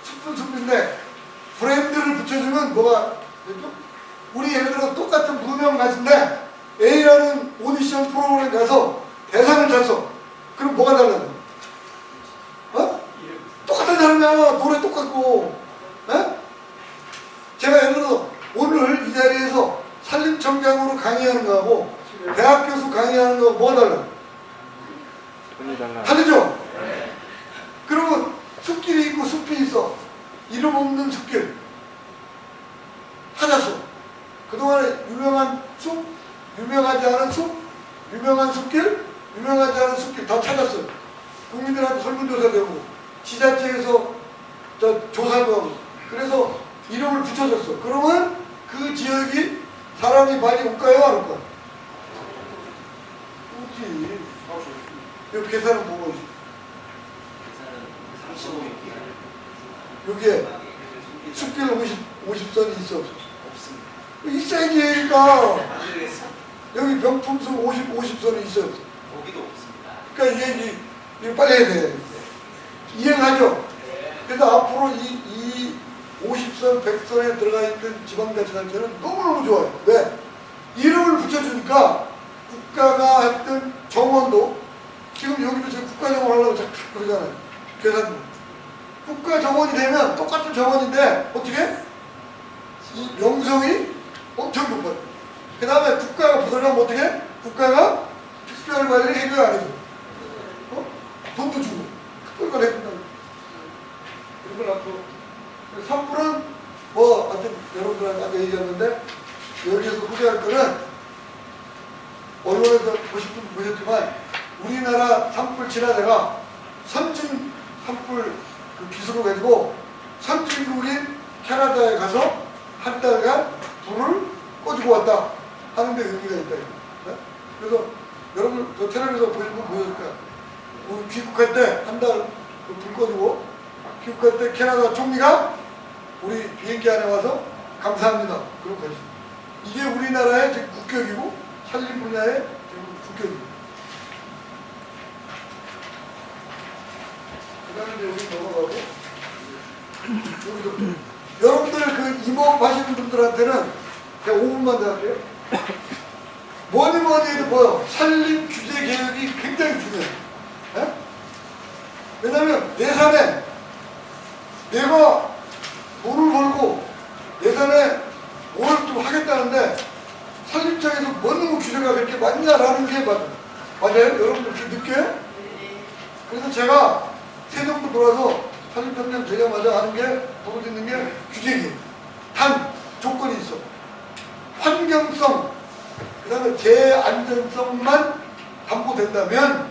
숲은 숲인데 브랜드를 붙여주면 뭐가 되죠? 우리 예를 들어 똑같은 무명 가수인데 A라는 오디션 프로그램 가서 대상을 탔어. 그럼 뭐가 달라져? 어? 똑같은 사람이야. 노래 똑같고. 에? 제가 예를 들어 오늘 이 자리에서 산림청장으로 강의하는 거하고 대학 교수 강의하는 거 뭐가 달라? 다르죠? 그러면 숲길이 있고 숲이 있어. 이름 없는 숲길 찾았어. 그동안에 유명한 숲, 유명하지 않은 숲, 유명한 숲길, 유명하지 않은 숲길 다 찾았어요. 국민들한테 설문조사도 하고 지자체에서 조사도 하고 그래서 이름을 붙여줬어. 그러면 그 지역이 사람이 많이 올까요? 안 올까요? 오지. 여기 계산은 보고 있어. 여기에 숲길 50선이 있어 없어? 있어야지. 그러니까 여기 명품숲 50선이 있어 없어? 거기도 없습니다. 그러니까 이게 빨리 해야 돼. 이행하죠? 그래서 앞으로 이 50선, 100선에 들어가 있는 지방자치단체는 너무너무 좋아요. 왜? 이름을 붙여주니까 국가가 했던 정원도 지금 여기도 지금 국가정원 하려고 자꾸 그러잖아요. 계산도. 국가정원이 되면 똑같은 정원인데 어떻게? 이 명성이 엄청 높아요. 그 다음에 국가가 부서나면 어떻게? 국가가 특별관리를 해줘야 안 해줘? 돈도 주고 특별관리 해준다고. 이런 걸 앞으로 산불은 뭐 하여튼 여러분들한테 아까 얘기했는데 여기에서 소개할 거는 언론에서 보신 분 보셨지만 우리나라 산불 진화대가 선진 산불 그 기술을 가지고 선진국인 캐나다에 가서 한 달간 불을 꺼주고 왔다 하는 데 의미가 있다. 네? 그래서 여러분 저 텔레비전 보신 분 보셨을 거야. 우리 귀국할 때 한 달 불 꺼주고 귀국할 때 캐나다 총리가 우리 비행기 안에 와서 감사합니다. 그런 거지. 이게 우리나라의 지금 국격이고 산림 분야의 지금 국격입니다. 그 다음에 이제 여기 넘어가고 여기도 여러분들 그 임업하시는 분들한테는 제가 5분만 더 할게요. 뭐니 해도 뭐요? 산림 규제 개혁이 굉장히 중요해요. 네? 왜냐면 예산에 내가 돈을 벌고 예산에 뭘 좀 하겠다는데 산림청에서 뭔 규제가 그렇게 많냐라는 게 맞아요? 여러분들 그렇게 느껴요? 그래서 제가 세종도 돌아서 산림청장 되자마자 하는 게 부르짖는 게 규제기예요. 단 조건이 있어. 환경성 그 다음에 재안전성만 담보된다면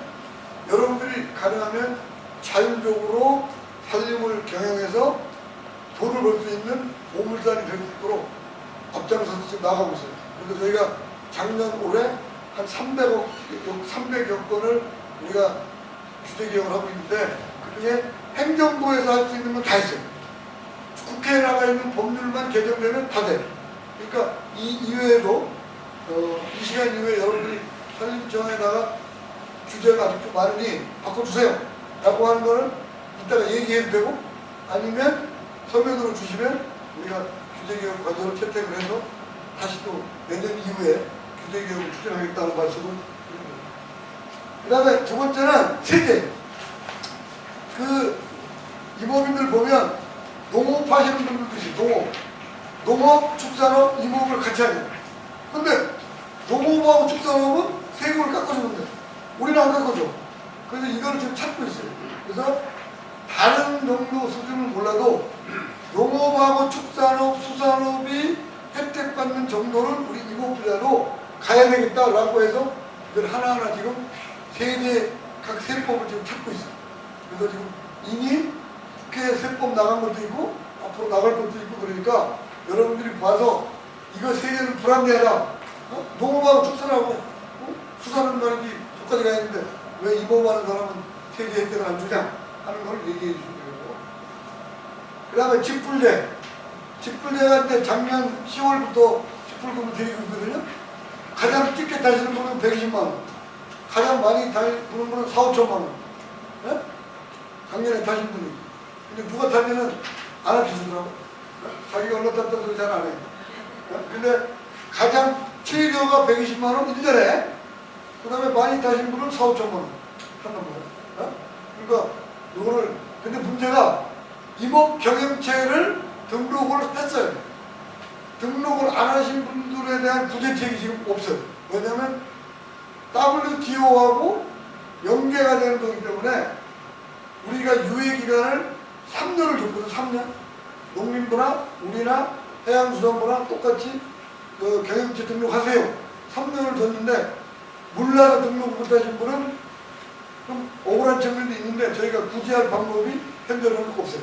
여러분들이 가능하면 자율적으로 산림을 경영해서 돈을 벌 수 있는 보물산이 될 수 있도록 앞장서서 지금 나가고 있어요. 그래서 저희가 작년 올해 한 300여 건을 우리가 규제 개혁을 하고 있는데 그중에 행정부에서 할 수 있는 건 다 했어요. 국회에 나가 있는 법률만 개정되면 다 돼. 그러니까 이 이외에도 이 시간 이후에 여러분들이 산림청에다가 규제가 아직 좀 많으니 바꿔주세요 라고 하는 거는 이따가 얘기해도 되고 아니면 서면으로 주시면 우리가 규제개혁 과제로 채택을 해서 다시 또 내년 이후에 규제개혁을 추진하겠다는 말씀을 드립니다. 그 다음에 두 번째는 세제. 그 임업인들 보면 농업 하시는 분들도 있어요. 농업, 축산업, 임업을 같이 하죠. 근데 농업하고 축산업은 세금을 깎아주는데 우리는 안 깎아줘. 그래서 이걸 지금 찾고 있어요. 그래서 다른 정도 수준은 몰라도 농업하고 축산업, 수산업이 혜택받는 정도는 우리 이모부자도 가야 되겠다라고 해서 이걸 하나하나 지금 각 세법을 지금 찾고 있어요. 그래서 지금 이미 국회에 세법 나간 것도 있고 앞으로 나갈 것도 있고 그러니까 여러분들이 봐서 이거 세계는 불합리하다. 농업하고 축산하고 수산은 말이지 저까지 가 있는데 왜 이모하는 사람은 세계 혜택을 안 주냐 하는 걸 얘기해 주시면 되고 그 다음에 직불제. 직불제가 이제 작년 10월부터 직불금을 드리고 있거든요. 가장 적게 타시는 분은 120만 원. 가장 많이 타시는 분은 4, 5천만 원. 네? 작년에 타신 분이. 근데 누가 타면은 안 알려주더라고. 자기가 얼마 탔다는 소리 잘 안 해요. 근데 가장 최저가 120만 원 1년에 그 다음에 많이 타신 분은 4, 5천만 원 한단 말이에요. 그러니까 이거를 근데 문제가 임업 경영체를 등록을 했어요. 등록을 안 하신 분들에 대한 구제책이 지금 없어요. 왜냐하면 WTO하고 연계가 되는 거기 때문에 우리가 유예기간을 3년을 줬거든요. 3년. 농림부나 우리나 해양수산부나 똑같이 그 경영체 등록하세요. 3년을 줬는데 몰라서 등록 못하신 분은 좀 억울한 측면도 있는데 저희가 구제할 방법이 현재로는 없어요.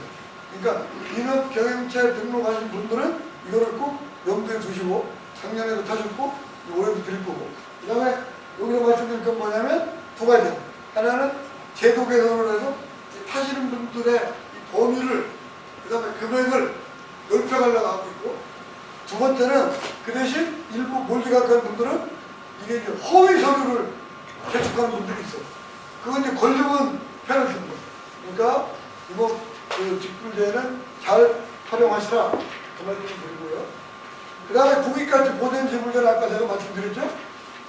그러니까 인업 경영체 등록하신 분들은 이거를 꼭 염두에 두시고 작년에도 타셨고 올해도 드릴 거고 그 다음에 여기서 말씀드릴 건 뭐냐면 두 가지. 하나는 제도 개선을 해서 타시는 분들의 범위를 그 다음에 금액을 넓혀가려고 하고 있고 두 번째는 그 대신 일부 몰지각한 분들은 이게 이제 허위 서류를 제출하는 분들이 있어요. 그건 이제 권력은 편하십니다. 그러니까 이거 그 직불제는 잘 활용하시라 그 말씀 드리고요. 그 다음에 공익가치 보전 지불제는 아까 제가 말씀드렸죠.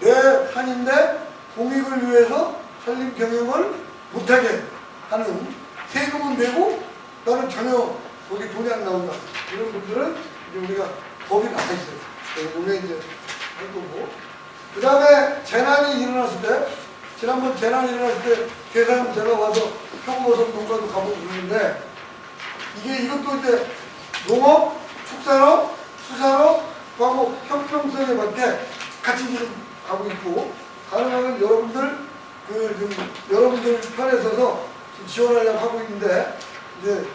내 산인데 공익을 위해서 산림 경영을 못하게 하는 세금은 내고 나는 전혀 거기 돈이 안 나온다. 이런 분들은 이제 우리가 법이 나와 있어요. 이게 이제 할 거고. 그 다음에 재난이 일어났을 때, 지난번 재난이 일어났을 때 계산 제가 와서 표고버섯 농가도 가보고 있는데 이게 이것도 이제 농업, 축산업, 수산업하고 형평성에 맞게 같이 지금 가고 있고 가능하면 여러분들 여러분들 편에 서서 지원하려고 하고 있는데 이제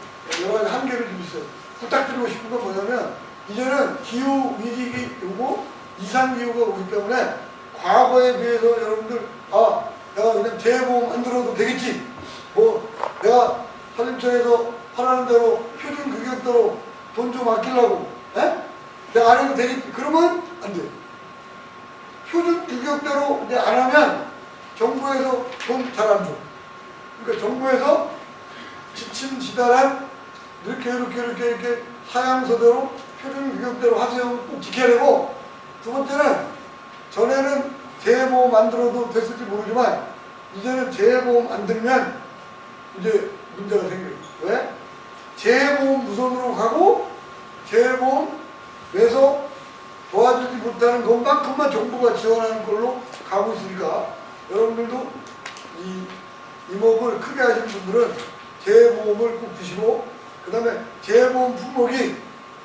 여러 가지 한계를 좀 있어요. 부탁드리고 싶은 건 뭐냐면 이제는 기후 위기이고 이상 기후가 오기 때문에 과거에 비해서 여러분들 내가 그냥 재보험 안 들어도 되겠지. 뭐 내가 산림청에서 하라는 대로 표준 규격대로 돈 좀 아끼려고 내가 안 해도 되겠지. 그러면 안 돼요. 표준 규격대로 이제 안 하면 정부에서 돈 잘 안 줘. 그러니까 정부에서 지침지달한 이렇게 사양서대로 표준 규격대로 하세요. 꼭 지켜야 되고 두 번째는 전에는 재보험 안 들어도 됐을지 모르지만 이제는 재보험 안 들면 이제 문제가 생겨요. 왜? 재보험 무선으로 가고 재보험에서 도와주지 못하는 것만큼만 정부가 지원하는 걸로 가고 있으니까 여러분들도 이 임업을 크게 하시는 분들은 재보험을 꼭 드시고 그 다음에 재보험 품목이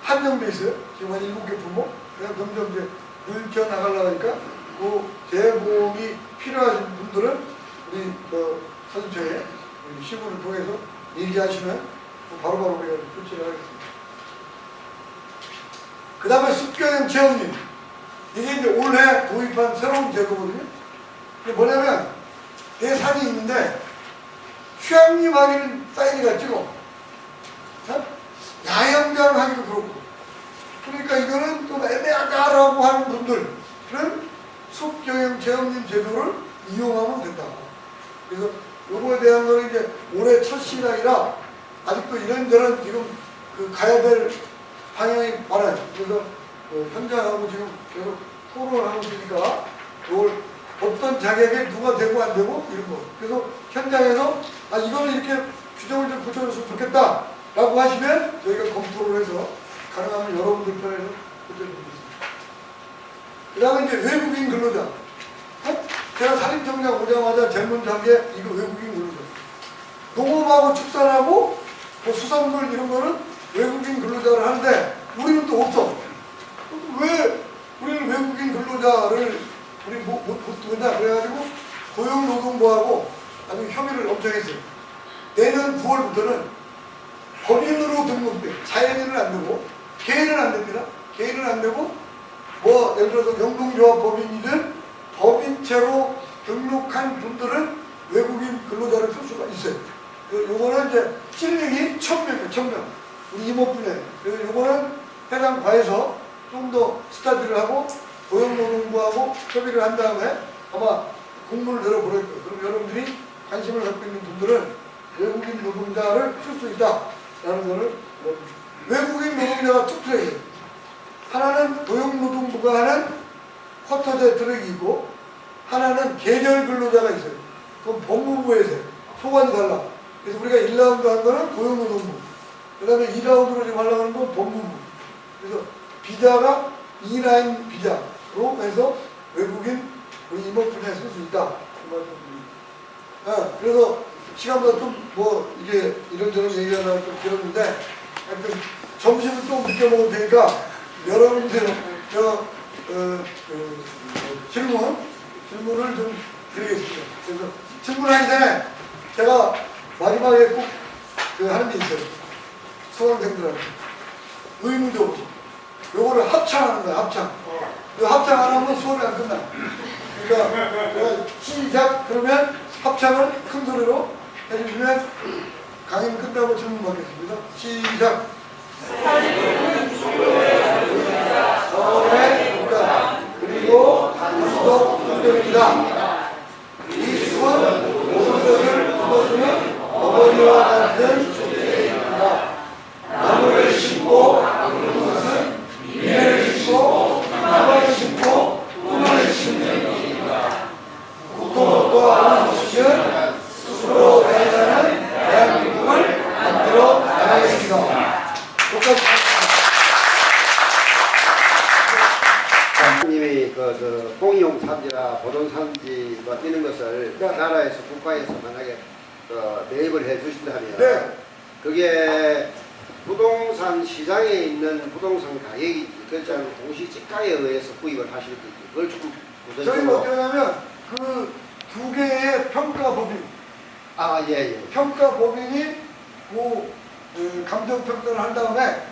한정돼 있어요. 지금 한 7개 품목. 그냥 점점 이제 늘겨 나가려고 하니까 그 재보험이 필요하신 분들은 우리 산림청에 신문을 통해서 얘기하시면 바로바로 우리가 조치를 하겠습니다. 그 다음에 습경형 체험님. 이게 이제 올해 도입한 새로운 제도거든요. 이게 뭐냐면 내 산이 있는데 휴양림 하기는 사이즈가 찍어. 야영장 하기도 그렇고. 그러니까 이거는 좀 애매하다라고 하는 분들은 숲경영 체험님 제도를 이용하면 된다. 그래서 요거에 대한 거는 이제 올해 첫 시작이라 아직도 이런저런 지금 가야 될 방향이 많아요. 그래서 현장하고 지금 계속 토론을 하고 있으니까 이걸 어떤 자격에 누가 되고 안 되고 이런 거. 그래서 현장에서 이거는 이렇게 규정을 좀 붙여줬으면 좋겠다 라고 하시면 저희가 검토를 해서 가능하면 여러분들 편에서 붙여드리겠습니다. 그 다음에 이제 외국인 근로자. 제가 산림청장 오자마자 질문 단계 이거 외국인 근로자. 농업하고 축산하고 뭐 수산물 이런 거는 외국인 근로자를 하는데 우리는 또 없어. 왜 우리는 외국인 근로자를 우리 못 두겠냐 그래가지고 고용노동부하고 아주 협의를 엄청 했어요. 내년 9월부터는 법인으로 등록돼. 자연인은 안 되고 개인은 안 됩니다. 개인은 안 되고 뭐 예를 들어서 영농조합 법인이든 법인체로 등록한 분들은 외국인 근로자를 쓸 수가 있어요. 요거는 이제 실력이 1000명, 우리 임업분야에. 그래서 요거는 해당 과에서 좀 더 스타디를 하고 고용노동부하고 협의를 한 다음에 아마 공문을 내려보낼 거예요. 그럼 여러분들이 관심을 갖고 있는 분들은 외국인 노동자를 쓸 수 있다라는 거를 외국인 노동자가 두 트랙이에요. 하나는 고용노동부가 하는 쿼터제 트랙이 있고 하나는 계절 근로자가 있어요. 그건 법무부에서 해요. 소관이 달라. 그래서 우리가 1라운드 한 거는 고용노동부, 그 다음에 2라운드로 지금 하려고 하는 건 법무부. 그래서 비자가 2라인 비자로 해서 외국인 우리 임업분야에 쓸 수 있다. 그 말씀드립니다. 그래서 시간보다 좀 뭐 이게 이런저런 얘기가 나와서 좀 길었는데 하여튼 점심은 좀 늦게 먹어도 되니까 여러분들 질문을 좀 드리겠습니다. 그래서 질문하기 전에 제가 마지막에 꼭 하는 게 있어요. 수강생들한테 의무적으로 요거를 합창하는 거야. 합창. 그 합창 안 하면 수업이 안 끝나. 그러니까 시작 그러면 합창을 큰 소리로 해주시면 강의는 끝나고 질문 받겠습니다. 시작. 서울의 국가 그리고 단수도 국들입니다. 이 숲은 모든 것을 품어주는 어머니와 같은 존재입니다. 나무를 심고 그것은 미래를 심고 나무를 심고 꿈을 심는 것입니다. 국토목과 도시는 스스로 발전하는 대한민국을 만들어 나가겠습니다. 님이 그 공용 산지나 보존 산지가 뛰는 것을 나라에서 국가에서 만약에 매입을 해 주신다면 네. 그게 부동산 시장에 있는 부동산 가격이 그렇지 않은 공시지가에 의해서 구입을 하실 수 있죠. 그걸 조금 저희는 구체적으로. 어떻게 하냐면 그 두 개의 평가법인 예. 평가법인이 그 감정평가를 한 다음에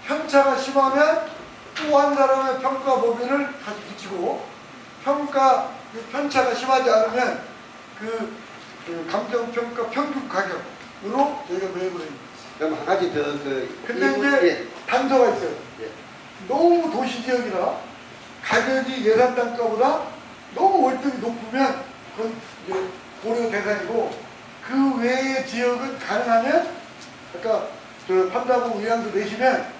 편차가 심하면 또 한 사람의 평가법인을 다시 붙이고 편차가 심하지 않으면 그 감정평가 평균 가격으로 저희가 매입을 해요. 그럼 한 가지 더 근데 이제 단서가 있어요. 예. 너무 도시지역이라 가격이 예산 단가보다 너무 월등히 높으면 그건 이제 고려 대상이고 그 외의 지역은 가능하면 아까 판다고 의향도 내시면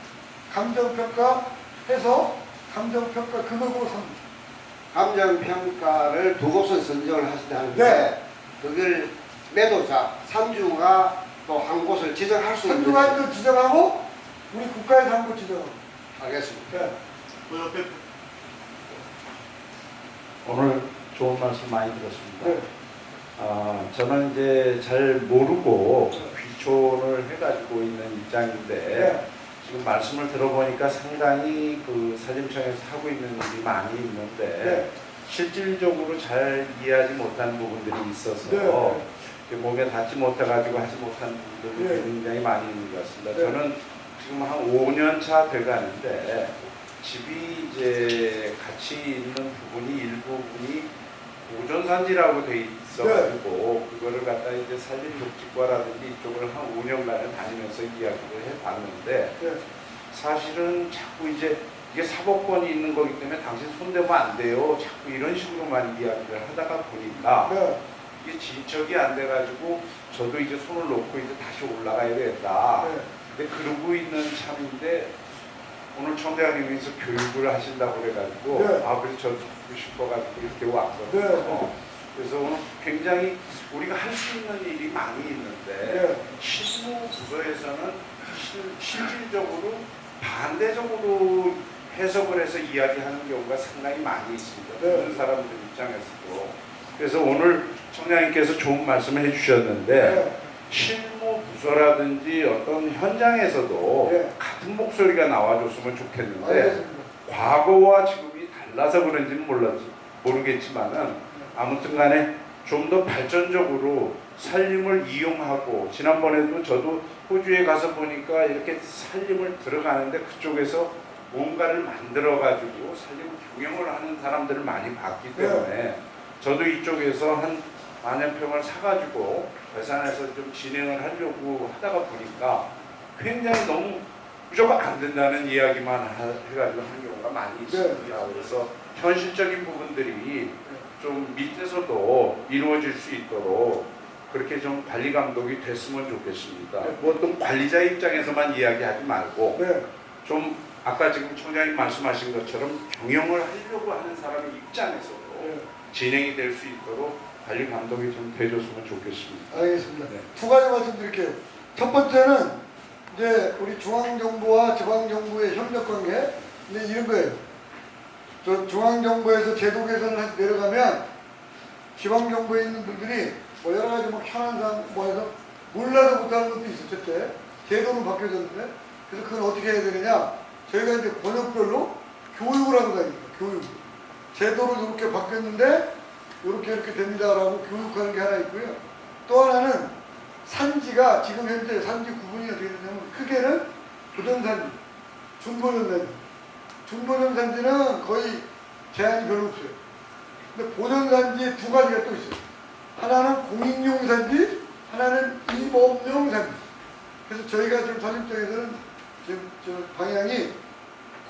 감정평가 해서 감정평가 금액으로 삽니다. 감정평가를 두 곳을 선정을 하신다는데 네. 그걸 매도자, 산주가 또 한 곳을 지정할 수 있는. 산주관도 지정하고 우리 국가에서 한 곳 지정하고. 알겠습니다. 네. 오늘 좋은 말씀 많이 들었습니다. 네. 저는 이제 잘 모르고 귀촌을 해가지고 있는 입장인데 네. 지금 말씀을 들어보니까 상당히 그 산림청에서 하고 있는 일이 많이 있는데 네. 실질적으로 잘 이해하지 못한 부분들이 있어서 네. 몸에 닿지 못해가지고 하지 못한 부분들이 네. 굉장히 많이 있는 것 같습니다. 네. 저는 지금 한 5년 차 돼가는데 집이 이제 같이 있는 부분이 일부분이 보존산지라고 돼 있어가지고 그거를 갖다 이제 산림복지과라든지 이쪽을 한 5년간을 다니면서 이야기를 해봤는데 네. 사실은 자꾸 이제 이게 사법권이 있는 거기 때문에 당신 손대면 안 돼요. 자꾸 이런 식으로만 이야기를 하다가 보니까 네. 이게 진척이 안 돼가지고 저도 이제 손을 놓고 이제 다시 올라가야 되겠다. 네. 근데 그러고 있는 참인데 오늘 청대장님께서 교육을 하신다고 그래가지고 네. 그래서 저도 듣고 싶어가지고 이렇게 왔거든요. 네. 그래서 오늘 굉장히 우리가 할 수 있는 일이 많이 있는데 네. 실무 부서에서는 실질적으로 반대적으로 해석을 해서 이야기하는 경우가 상당히 많이 있습니다. 네. 듣는 사람들 입장에서도. 그래서 오늘 청장님께서 좋은 말씀을 해주셨는데 네. 실무 부서라든지 어떤 현장에서도 네. 같은 목소리가 나와줬으면 좋겠는데 알겠습니다. 과거와 지금이 달라서 그런지는 모르겠지만은 아무튼 간에 좀 더 발전적으로 산림을 이용하고 지난번에도 저도 호주에 가서 보니까 이렇게 산림을 들어가는데 그쪽에서 뭔가를 만들어 가지고 산림 경영을 하는 사람들을 많이 봤기 때문에 저도 이쪽에서 한 만년평을 사가지고 괴산해서 좀 진행을 하려고 하다가 보니까 굉장히 너무 무조건 안 된다는 이야기만 해가지고 하는 경우가 많이 있습니다. 그래서 현실적인 부분들이 좀 밑에서도 이루어질 수 있도록 그렇게 좀 관리 감독이 됐으면 좋겠습니다. 뭐 어떤 관리자 입장에서만 이야기하지 말고 네. 좀 아까 지금 청장님 말씀하신 것처럼 경영을 하려고 하는 사람의 입장에서도 네. 진행이 될 수 있도록 관리 감독이 좀 돼줬으면 좋겠습니다. 알겠습니다. 네. 두 가지 말씀드릴게요. 첫 번째는 이제 우리 중앙정부와 지방정부의 협력관계, 근데 이런 거예요. 저 중앙정부에서 제도 개선을 해서 내려가면 지방정부에 있는 분들이 뭐 여러 가지 뭐 현안상 뭐 해서 몰라서 못하는 것도 있었을 때 제도는 바뀌어졌는데 그래서 그건 어떻게 해야 되느냐? 저희가 이제 번역별로 교육을 하고 다닙니다. 교육. 제도를 이렇게 바뀌었는데 이렇게 됩니다라고 교육하는 게 하나 있고요. 또 하나는 산지가 지금 현재 산지 구분이 어떻게 되냐면 크게는 보전산지, 준보전산지. 준보전산지는 거의 제한이 별로 없어요. 근데 보전산지에 두 가지가 또 있어요. 하나는 공익용 산지, 하나는 임업용 산지. 그래서 저희가 지금 산림청에서는 지금 저 방향이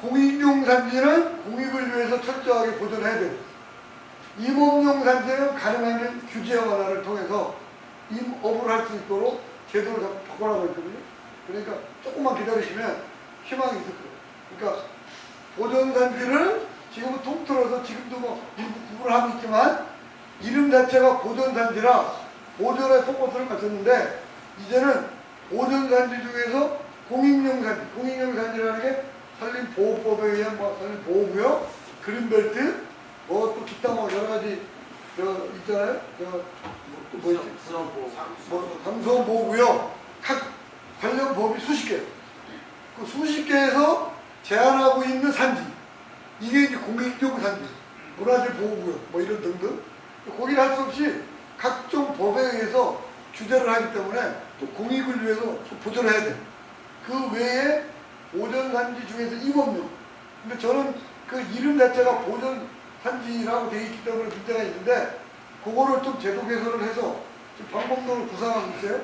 공익용 산지는 공익을 위해서 철저하게 보존해야 돼요. 임업용 산지는 가능하면 규제 완화를 통해서 임업을 할 수 있도록 제도를 바꿔나가고 있거든요. 그러니까 조금만 기다리시면 희망이 있을 거예요. 그러니까 보존산지를 지금은 통틀어서 지금도 뭐 일부 구분을 하고 있지만 이름 자체가 보존산지라 보존에 포커스를 맞췄는데 이제는 보존산지 중에서 공익용산지, 공익용산지라는 게 산림보호법에 의한 뭐 산림보호구역, 그린벨트, 뭐 또 기타 뭐 여러 가지 있잖아요. 뭐 있지? 뭐 강소보호구역 각 관련 법이 수십 개. 그 수십 개에서 제한하고 있는 산지. 이게 이제 공익용 산지, 문화재 보호구역 뭐 이런 등등. 거기를 할 수 없이 각종 법에 의해서 규제를 하기 때문에 또 공익을 위해서 보존을 해야 돼. 그 외에 보존산지 중에서 임업용. 근데 저는 그 이름 자체가 보존산지라고 되어 있기 때문에 문제가 있는데 그거를 좀 제도 개선을 해서 지금 방법론을 구상하고 있어요.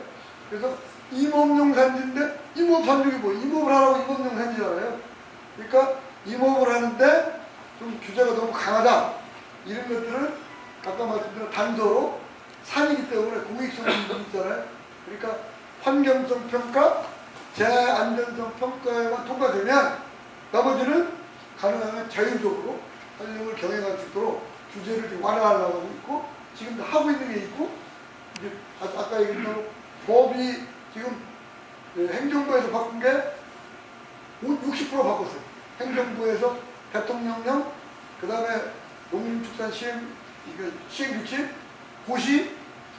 그래서 임업용 산지인데 임업산지가 뭐 임업을 하라고 임업용 산지잖아요. 그러니까 임업을 하는데 좀 규제가 너무 강하다. 이런 것들을 아까 말씀드린 단서로 산이기 때문에 공익성 부분이 있잖아요. 그러니까 환경성 평가, 재안전성 평가에만 통과되면 나머지는 가능하면 자율적으로 산림을 경영할 수 있도록 규제를 좀 완화하려고 하고 있고 지금도 하고 있는 게 있고 이제 아까 얘기했던 대로 법이 지금 행정부에서 바꾼 게 60% 바꿨어요. 행정부에서 대통령령, 그 다음에 농림축산 시행규칙, 고시,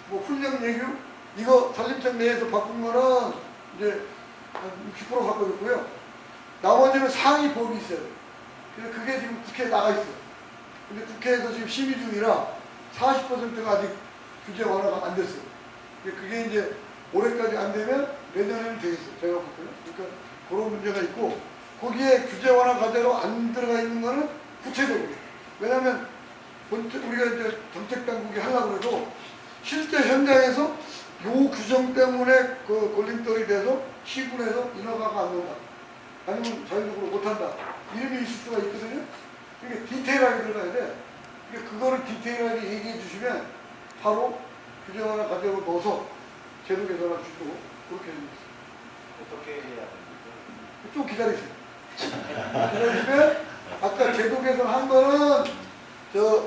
뭐 훈령 예규, 이거 산림청 내에서 바꾼 거는 이제 한 60% 바꿔줬고요. 나머지는 상위 법이 있어요. 그래서 그게 지금 국회에 나가 있어요. 근데 국회에서 지금 심의 중이라 40%가 아직 규제 완화가 안 됐어요. 그게 이제 올해까지 안 되면 내년에는 되겠어요. 제가 볼 때는. 그러니까 그런 문제가 있고 거기에 규제 완화 과제로 안 들어가 있는 거는 구체적으로. 왜냐하면 우리가 이제 정책 당국이 하려고 해도 실제 현장에서 요 규정 때문에 그 걸림돌이 돼서 시군에서 인허가가 안 된다. 아니면 자율적으로 못한다. 이름이 있을 수가 있거든요. 그러니까 디테일하게 들어가야 돼. 그러니까 그거를 디테일하게 얘기해 주시면 바로 규제 완화 과제로 넣어서 제도 개선할 수 있도록 그렇게 해주겠습니다. 어떻게 해야 됩니까? 좀 기다리세요. 기다리시면 아까 제도 개선한 거는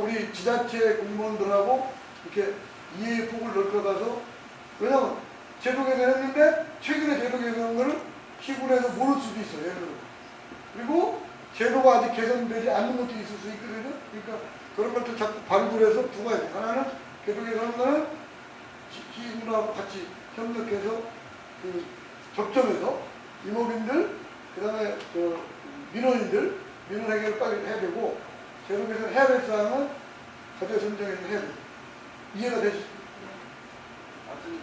우리 지자체 공무원들하고 이렇게 이해의 폭을 넓혀가서 왜냐면 제도 개선했는데 최근에 제도 개선한 거는 시군에서 모를 수도 있어요. 예를 들어. 그리고 제도가 아직 개선되지 않는 것도 있을 수 있거든요. 그러니까 그런 것들 자꾸 발굴해서 두 가지. 하나는 제도 개선한 거는 시군하고 같이 협력해서 그 접점에서 임업인들, 그 다음에 민원인들, 민원 해결을 빨리 해야 되고, 제목에서 해야 될 사항은 과제 선정에서 해야 돼요. 이해가 되시죠? 하여튼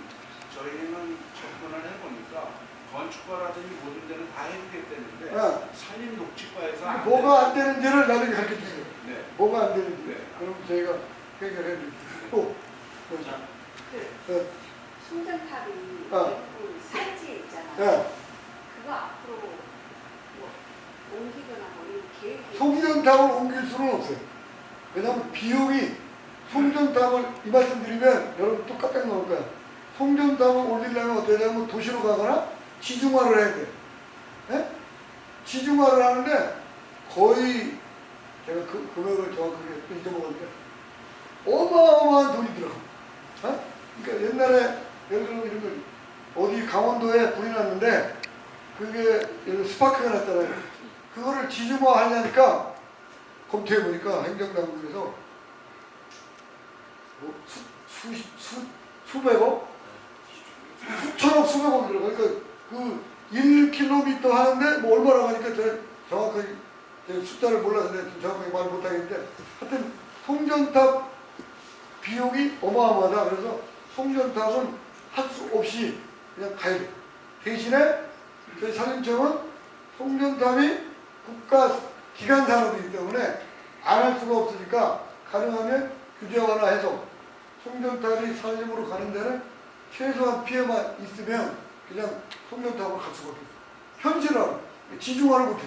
저희는 접근을 해보니까 건축과라든지 모든 데는 다 해주겠다는데 네. 산림 녹지과에서 안 뭐가 안 되는지를 나중에 가르쳐 주세요. 네. 뭐가 안 되는지. 네. 그럼 저희가 해결해 드릴게요. 또, 자, 그 송전탑이 외국 산지에 있잖아요. 네. 그거 앞으로 뭐 옮기거나 뭐 이런 계획이 송전탑을 옮길 수는 없어요. 왜냐하면 비용이 송전탑을 이 말씀 드리면 여러분 또 깜짝 놀랄 거야. 송전탑을 올리려면 어떻게 되냐면 도시로 가거나 지중화를 해야 돼요. 네? 지중화를 하는데 거의 제가 그 금액을 정확하게 잊어먹었는데 어마어마한 돈이 들어가. 어? 그러니까 옛날에 예를 들면 이런 거 어디 강원도에 불이 났는데 그게 예를 들어 스파크가 났잖아요. 그거를 지중화 하려니까 검토해보니까 행정당국에서 뭐 수백억? 수천억, 수백억 들어가. 그러니까 그 1km 하는데 뭐 얼마나 가니까 제가 정확하게 숫자를 몰라서 내가 정확하게 말 못하겠는데 하여튼 송전탑 비용이 어마어마하다. 그래서 송전탑은 할 수 없이 그냥 가야 돼. 대신에 저희 산림청은 송전탑이 국가 기간 산업이기 때문에 안 할 수가 없으니까 가능하면 규제 완화해서 송전탑이 산림으로 가는 데는 최소한 피해만 있으면 그냥 송전탑으로 갈 수가 없어요. 현실화로 지중화를 못해.